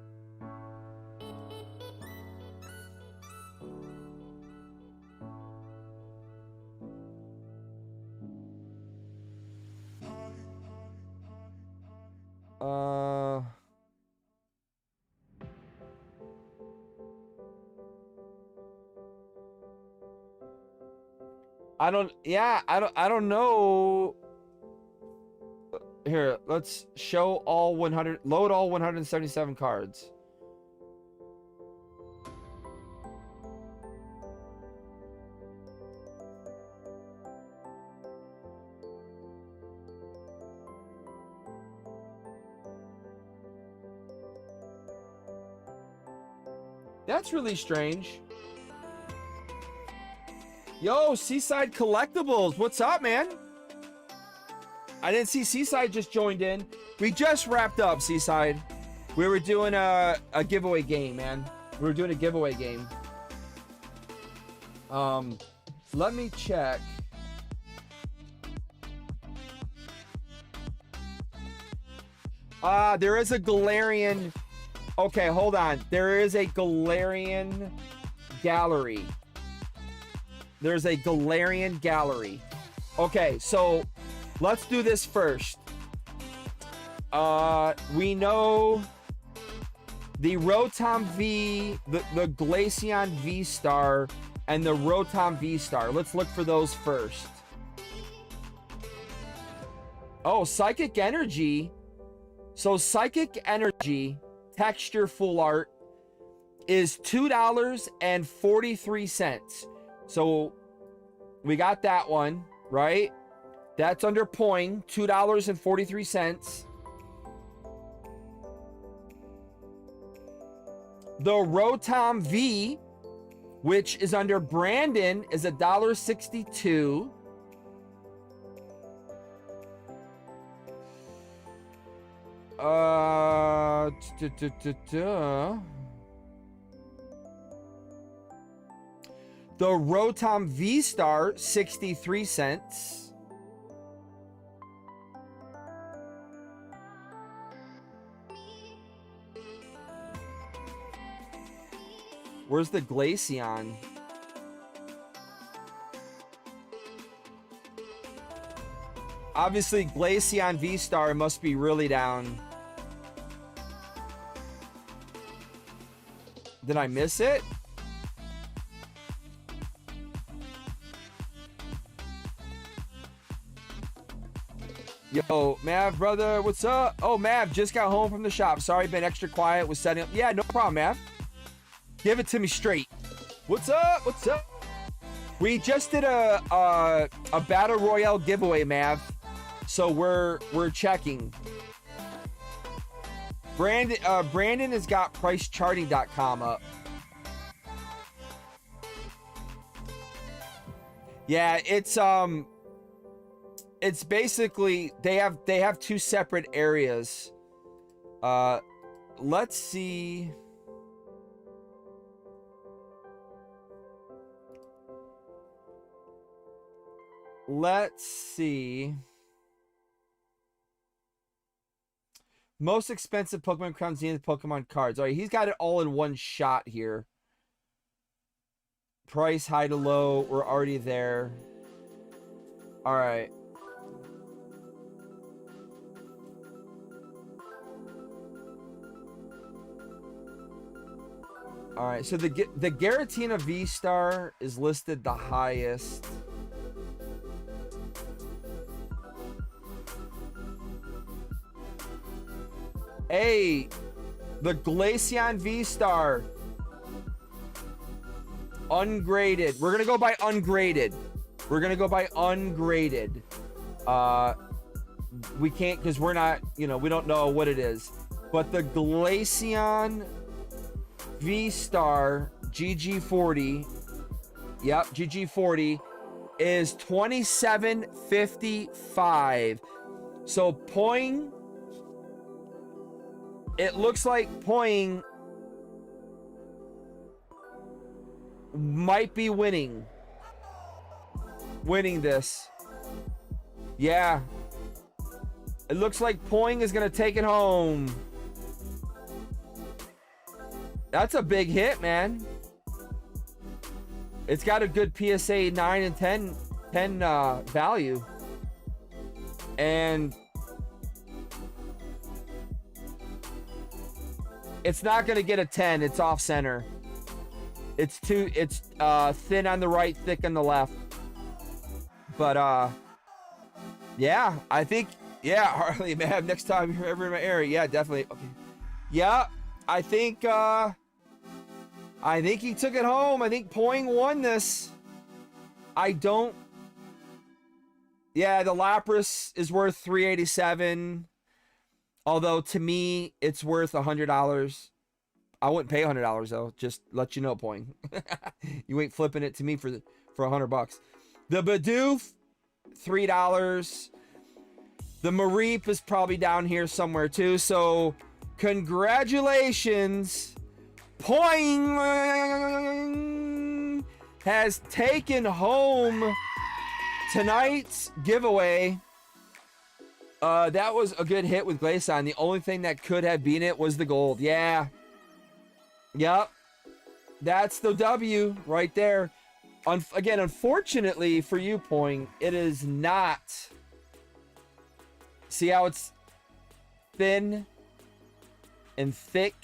Speaker 1: I don't know. Here, let's show all 100, load all 177 cards. That's really strange. Yo, Seaside Collectibles, what's up, man? I didn't see Seaside just joined in. We just wrapped up, Seaside. We were doing a giveaway game, man. We were doing a giveaway game. Let me check. There is a Galarian. Okay, hold on. There is a Galarian gallery. There's a Galarian gallery. Okay, so let's do this first. We know the Rotom V, the Glaceon V-Star, and the Rotom V-Star. Let's look for those first. Oh, Psychic Energy. So Psychic Energy texture full art is $2.43. So we got that one, right? That's under Poing, $2.43. The Rotom V, which is under Brandon, is $1.62. The Rotom V-Star, 63 cents. Where's the Glaceon? Obviously, Glaceon V-Star must be really down. Did I miss it? Yo, Mav, brother, what's up? Oh, Mav, just got home from the shop. Sorry, been extra quiet. Was setting up. Yeah, no problem, Mav. Give it to me straight. What's up? What's up? We just did a battle royale giveaway, Mav. So we're checking. Brandon has got pricecharting.com up. Yeah, it's basically they have two separate areas. Let's see. Let's see. Most expensive Pokemon crowns in the Pokemon cards. All right, he's got it all in one shot here. Price high to low. We're already there. All right. All right, so the Giratina V-Star is listed the highest. Hey, the Glaceon V-Star. Ungraded. We're going to go by ungraded. We're going to go by ungraded. We can't because we're not, you know, we don't know what it is. But the Glaceon V-Star GG40, yep, GG40 is $27.55. So Poing, it looks like Poing might be winning this. Yeah, it looks like Poing is gonna take it home. That's a big hit, man. It's got a good PSA 9 and 10 value. And it's not going to get a 10. It's off center. It's thin on the right, thick on the left. But yeah, I think, yeah, Harley, man, next time you're ever in my area, yeah, definitely. Okay. Yeah, I think he took it home. I think Poing won this. Yeah, the Lapras is worth $387. Although to me, it's worth $100. I wouldn't pay $100 though. Just let you know, Poing. You ain't flipping it to me for $100. The Bidoof, $3. The Mareep is probably down here somewhere too. So congratulations. Poing has taken home tonight's giveaway. That was a good hit with Glaceon. The only thing that could have beaten it was the gold. Yeah. Yep. That's the W right there. Again, unfortunately for you, Poing, it is not. See how it's thin and thick?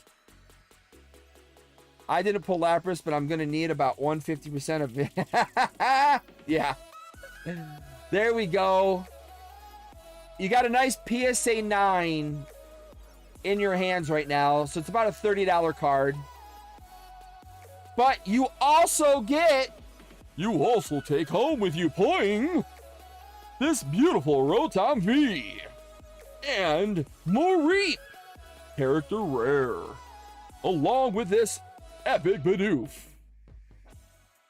Speaker 1: I didn't pull Lapras, but I'm going to need about 150% of it. Yeah. There we go. You got a nice PSA 9 in your hands right now. So it's about a $30 card. But you also take home with you, Poing, this beautiful Rotom V and Mareep character rare, along with this epic Bidoof.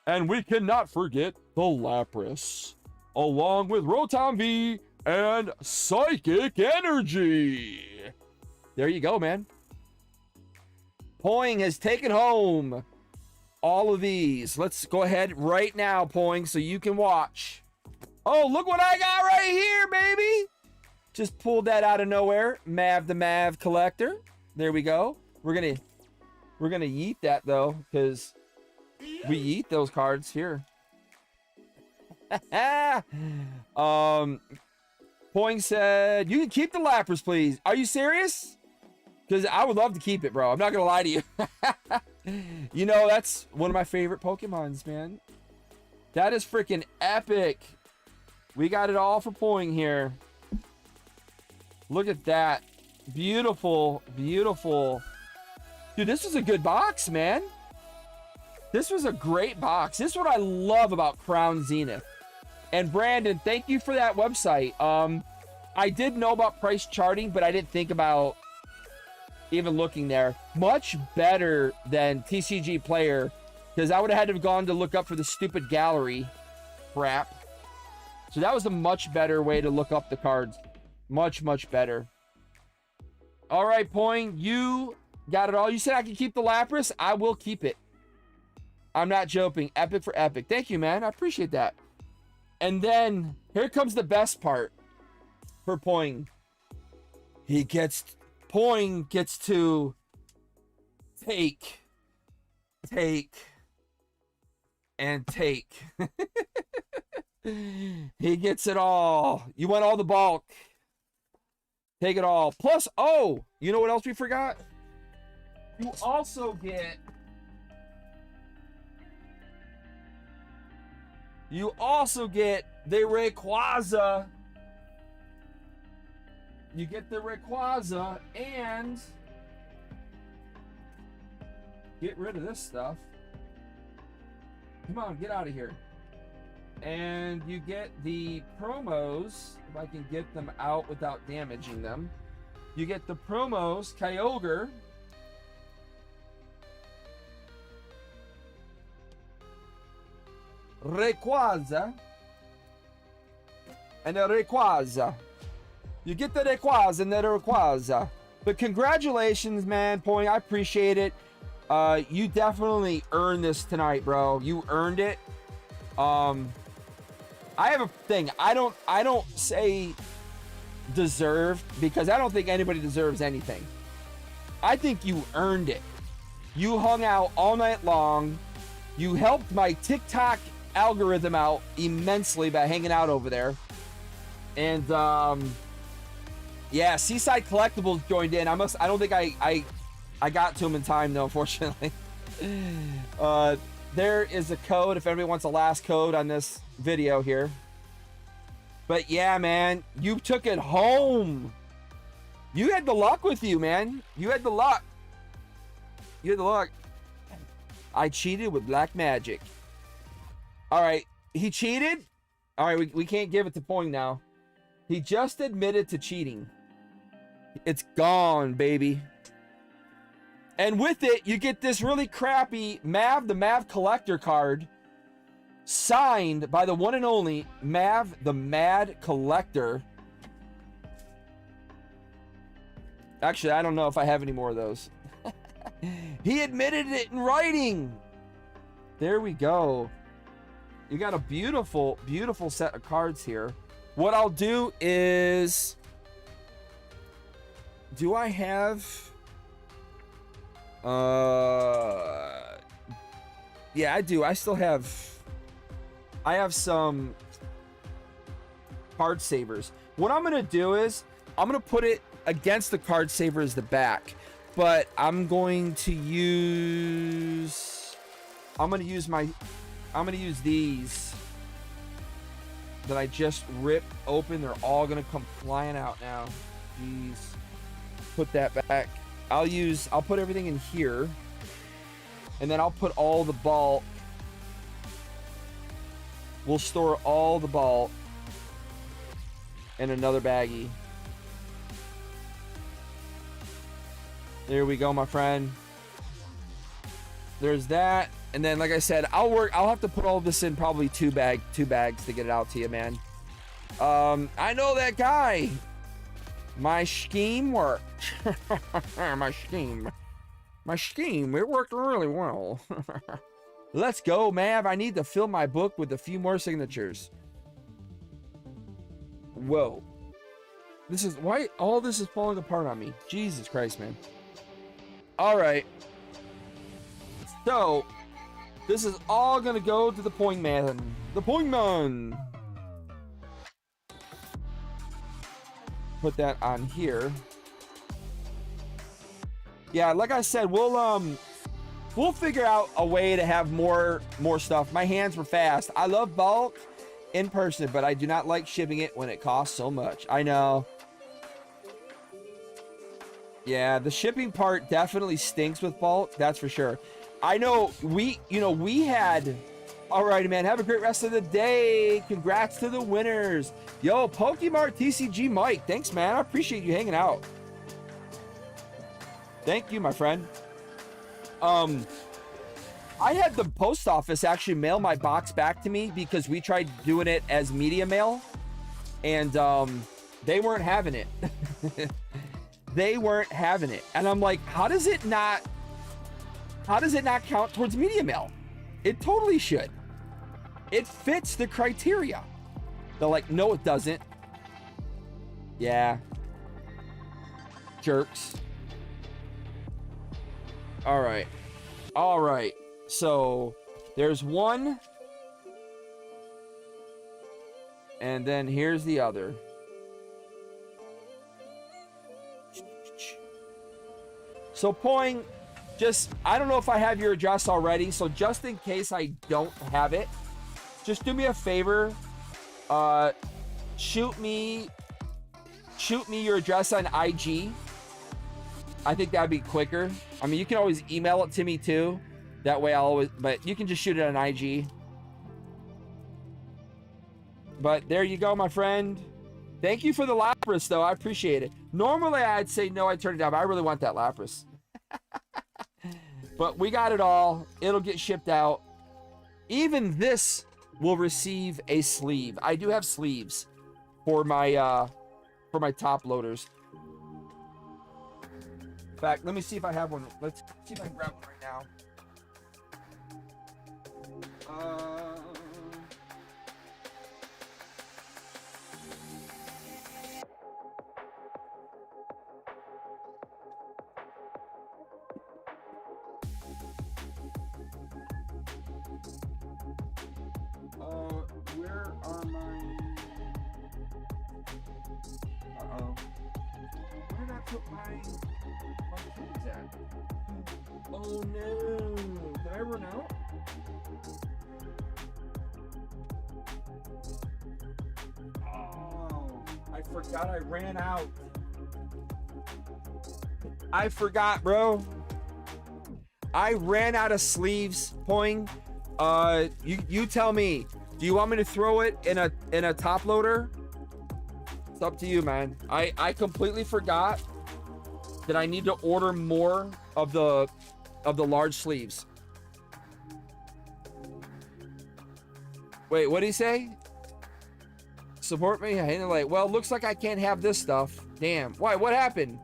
Speaker 1: And we cannot forget the Lapras, along with Rotom V and Psychic Energy. There you go, man. Poing has taken home all of these. Let's go ahead right now, Poing, so you can watch. Oh, look what I got right here, baby. Just pulled that out of nowhere. Mav the Mav Collector. There we go. We're gonna yeet that though, because we yeet those cards here. Poing said, you can keep the Lapras, please. Are you serious? Because I would love to keep it, bro. I'm not gonna lie to you. You know, that's one of my favorite Pokemons, man. That is freaking epic. We got it all for Poing here. Look at that. Beautiful, beautiful. Dude, this was a good box, man. This was a great box. This is what I love about Crown Zenith. And Brandon, thank you for that website. I did know about price charting, but I didn't think about even looking there. Much better than TCG Player, because I would have had to have gone to look up for the stupid gallery crap. So that was a much better way to look up the cards. Much, much better. All right, Poing, you got it all. You said I could keep the Lapras. I will keep it. I'm not joking. Epic for epic. Thank you, man. I appreciate that. And then here comes the best part for Poing. Poing gets to take, and take. He gets it all. You want all the bulk. Take it all. Plus, oh, you know what else we forgot? You also get the Rayquaza. You get the Rayquaza, and get rid of this stuff. Come on, get out of here. And you get the promos, if I can get them out without damaging them. You get the promos, Kyogre, Rayquaza, and a Rayquaza. You get the Rayquaza and the Rayquaza. But congratulations, man, Point. I appreciate it. You definitely earned this tonight, bro. You earned it. I have a thing. I don't say deserved because I don't think anybody deserves anything. I think you earned it. You hung out all night long. You helped my TikTok algorithm out immensely by hanging out over there. And yeah, Seaside Collectibles joined in. I don't think I got to him in time though, unfortunately. There is a code if anybody wants a last code on this video here. But yeah, man, you took it home. You had the luck with you, man. You had the luck. You had the luck. I cheated with black magic. All right, he cheated. All right, we can't give it to Poing now. He just admitted to cheating. It's gone, baby. And with it, you get this really crappy Mav, the Mav collector card, signed by the one and only Mav, the Mad Collector. Actually, I don't know if I have any more of those. He admitted it in writing. There we go. You got a beautiful, beautiful set of cards here. What I'll do is... Do I have... Yeah, I do. I still have... I have some card savers. What I'm going to do is... I'm going to put it against the card saver as the back. But I'm going to use... I'm going to use my... I'm going to use these that I just ripped open. They're all going to come flying out now. Jeez. Put that back. I'll put everything in here. And then I'll put all the bulk. We'll store all the bulk in another baggie. There we go, my friend. There's that. And then, like I said, I'll have to put all this in probably two bags to get it out to you, man. I know that guy. My scheme worked. My scheme, it worked really well. Let's go, Mav. I need to fill my book with a few more signatures. Whoa. This is why all this is falling apart on me. Jesus Christ, man. All right. So, this is all gonna go to the Point Man. The Point Man. Put that on here. Yeah, like I said, we'll figure out a way to have more stuff. My hands were fast. I love bulk in person, but I do not like shipping it when it costs so much. I know. Yeah, the shipping part definitely stinks with bulk. That's for sure. I know we had... Alrighty, man. Have a great rest of the day. Congrats to the winners. Yo, Pokemart TCG Mike. Thanks, man. I appreciate you hanging out. Thank you, my friend. I had the post office actually mail my box back to me because we tried doing it as media mail. And they weren't having it. They weren't having it. And I'm like, how does it not count towards media mail? It totally should. It fits the criteria. They're like, no, it doesn't. Yeah. Jerks. All right. All right. So there's one. And then here's the other. So Poing, I don't know if I have your address already, so just in case I don't have it, just do me a favor. Shoot me your address on IG. I think that'd be quicker. I mean, you can always email it to me too. That way I'll always, but you can just shoot it on IG. But there you go, my friend. Thank you for the Lapras, though. I appreciate it. Normally, I'd say no, I'd turn it down, but I really want that Lapras. But we got it all. It'll get shipped out. Even this will receive a sleeve. I do have sleeves for my top loaders. In fact, let me see if I have one. Let's see if I can grab one right now. Where are my... Uh-oh. Where did I put my keys at? Oh no! Did I run out? Oh, I forgot I ran out. I forgot, bro. I ran out of sleeves, Poing. You tell me. Do you want me to throw it in a top loader? It's up to you, man. I completely forgot that I need to order more of the large sleeves. Wait, what did he say? Support me? I ain't like, well, looks like I can't have this stuff. Damn. Why? What happened?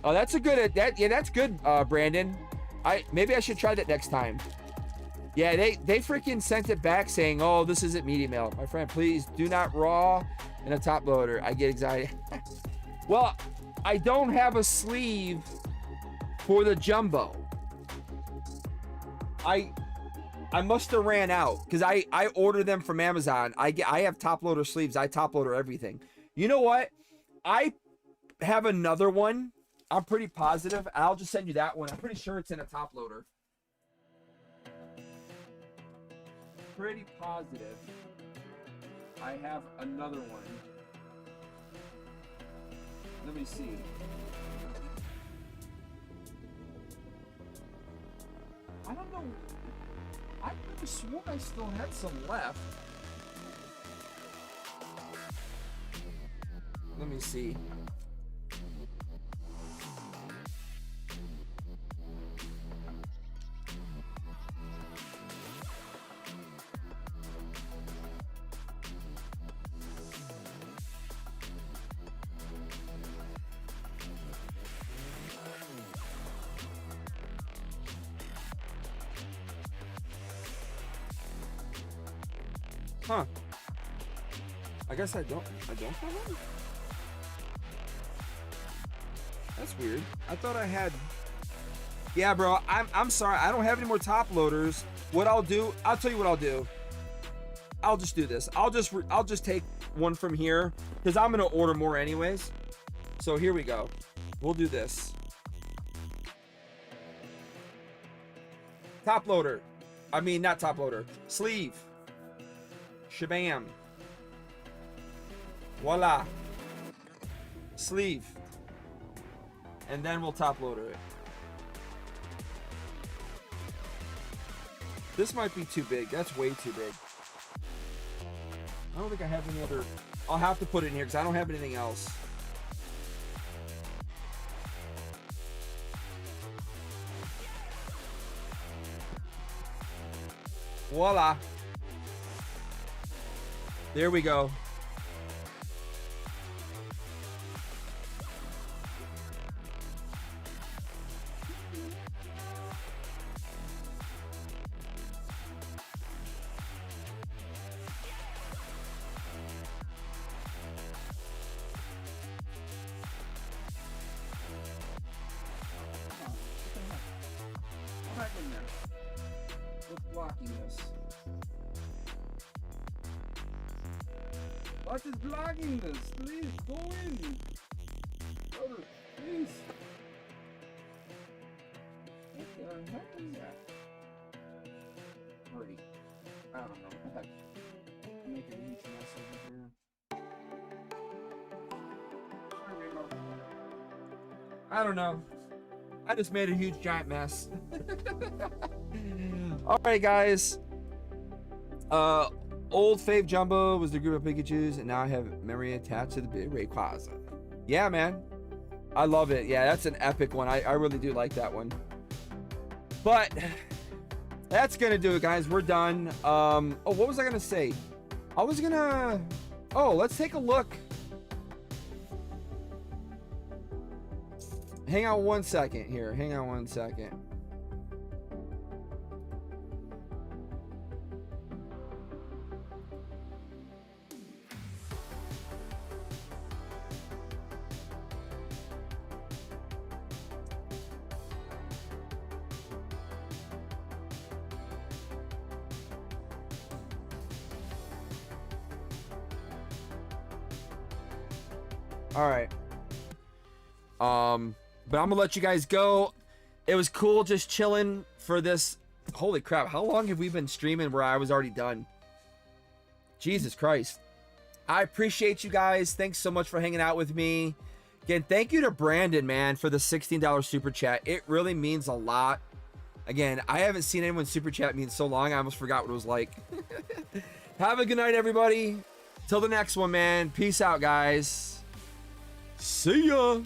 Speaker 1: Oh, that's a good yeah, that's good, Brandon. Maybe I should try that next time. Yeah, they freaking sent it back saying, "Oh, this isn't media mail." My friend, please do not raw in a top loader. I get excited. Well, I don't have a sleeve for the jumbo. I must have ran out because I ordered them from Amazon. I have top loader sleeves. I top loader everything. You know what? I have another one. I'm pretty positive. I'll just send you that one. I'm pretty sure it's in a top loader. Pretty positive. I have another one. Let me see. I don't know. I could have sworn I still had some left. Let me see. Huh. I guess I don't have one? That's weird. I thought I had... Yeah, bro, I'm sorry. I don't have any more top loaders. What I'll do, I'll tell you what I'll do. I'll just do this. I'll just take one from here because I'm going to order more anyways. So here we go. We'll do this. Top loader. I mean, not top loader. Sleeve. Shabam. Voila. Sleeve. And then we'll top loader it. This might be too big. That's way too big. I don't think I have any other... I'll have to put it in here because I don't have anything else. Voila. There we go. Back in there. What's blocking this? What is blocking this? Please go in. Brother, please. What the heck is that? I don't know. I'm making a huge mess over here. I don't know. I just made a huge giant mess. All right, guys. Old Fave Jumbo was the group of Pikachus, and now I have memory attached to the big Rayquaza. Yeah, man. I love it. Yeah, that's an epic one. I really do like that one. But that's gonna do it, guys. We're done. Oh, what was I gonna say? I was gonna... Oh, let's take a look. Hang on one second here. Hang on one second. All right. But I'm gonna let you guys go. It was cool just chilling for this. Holy crap, how long have we been streaming where I was already done? Jesus Christ. I appreciate you guys. Thanks so much for hanging out with me. Again, thank you to Brandon, man, for the $16 super chat. It really means a lot. Again, I haven't seen anyone super chat me in so long, I almost forgot what it was like. Have a good night, everybody. Till the next one, man. Peace out, guys. See ya.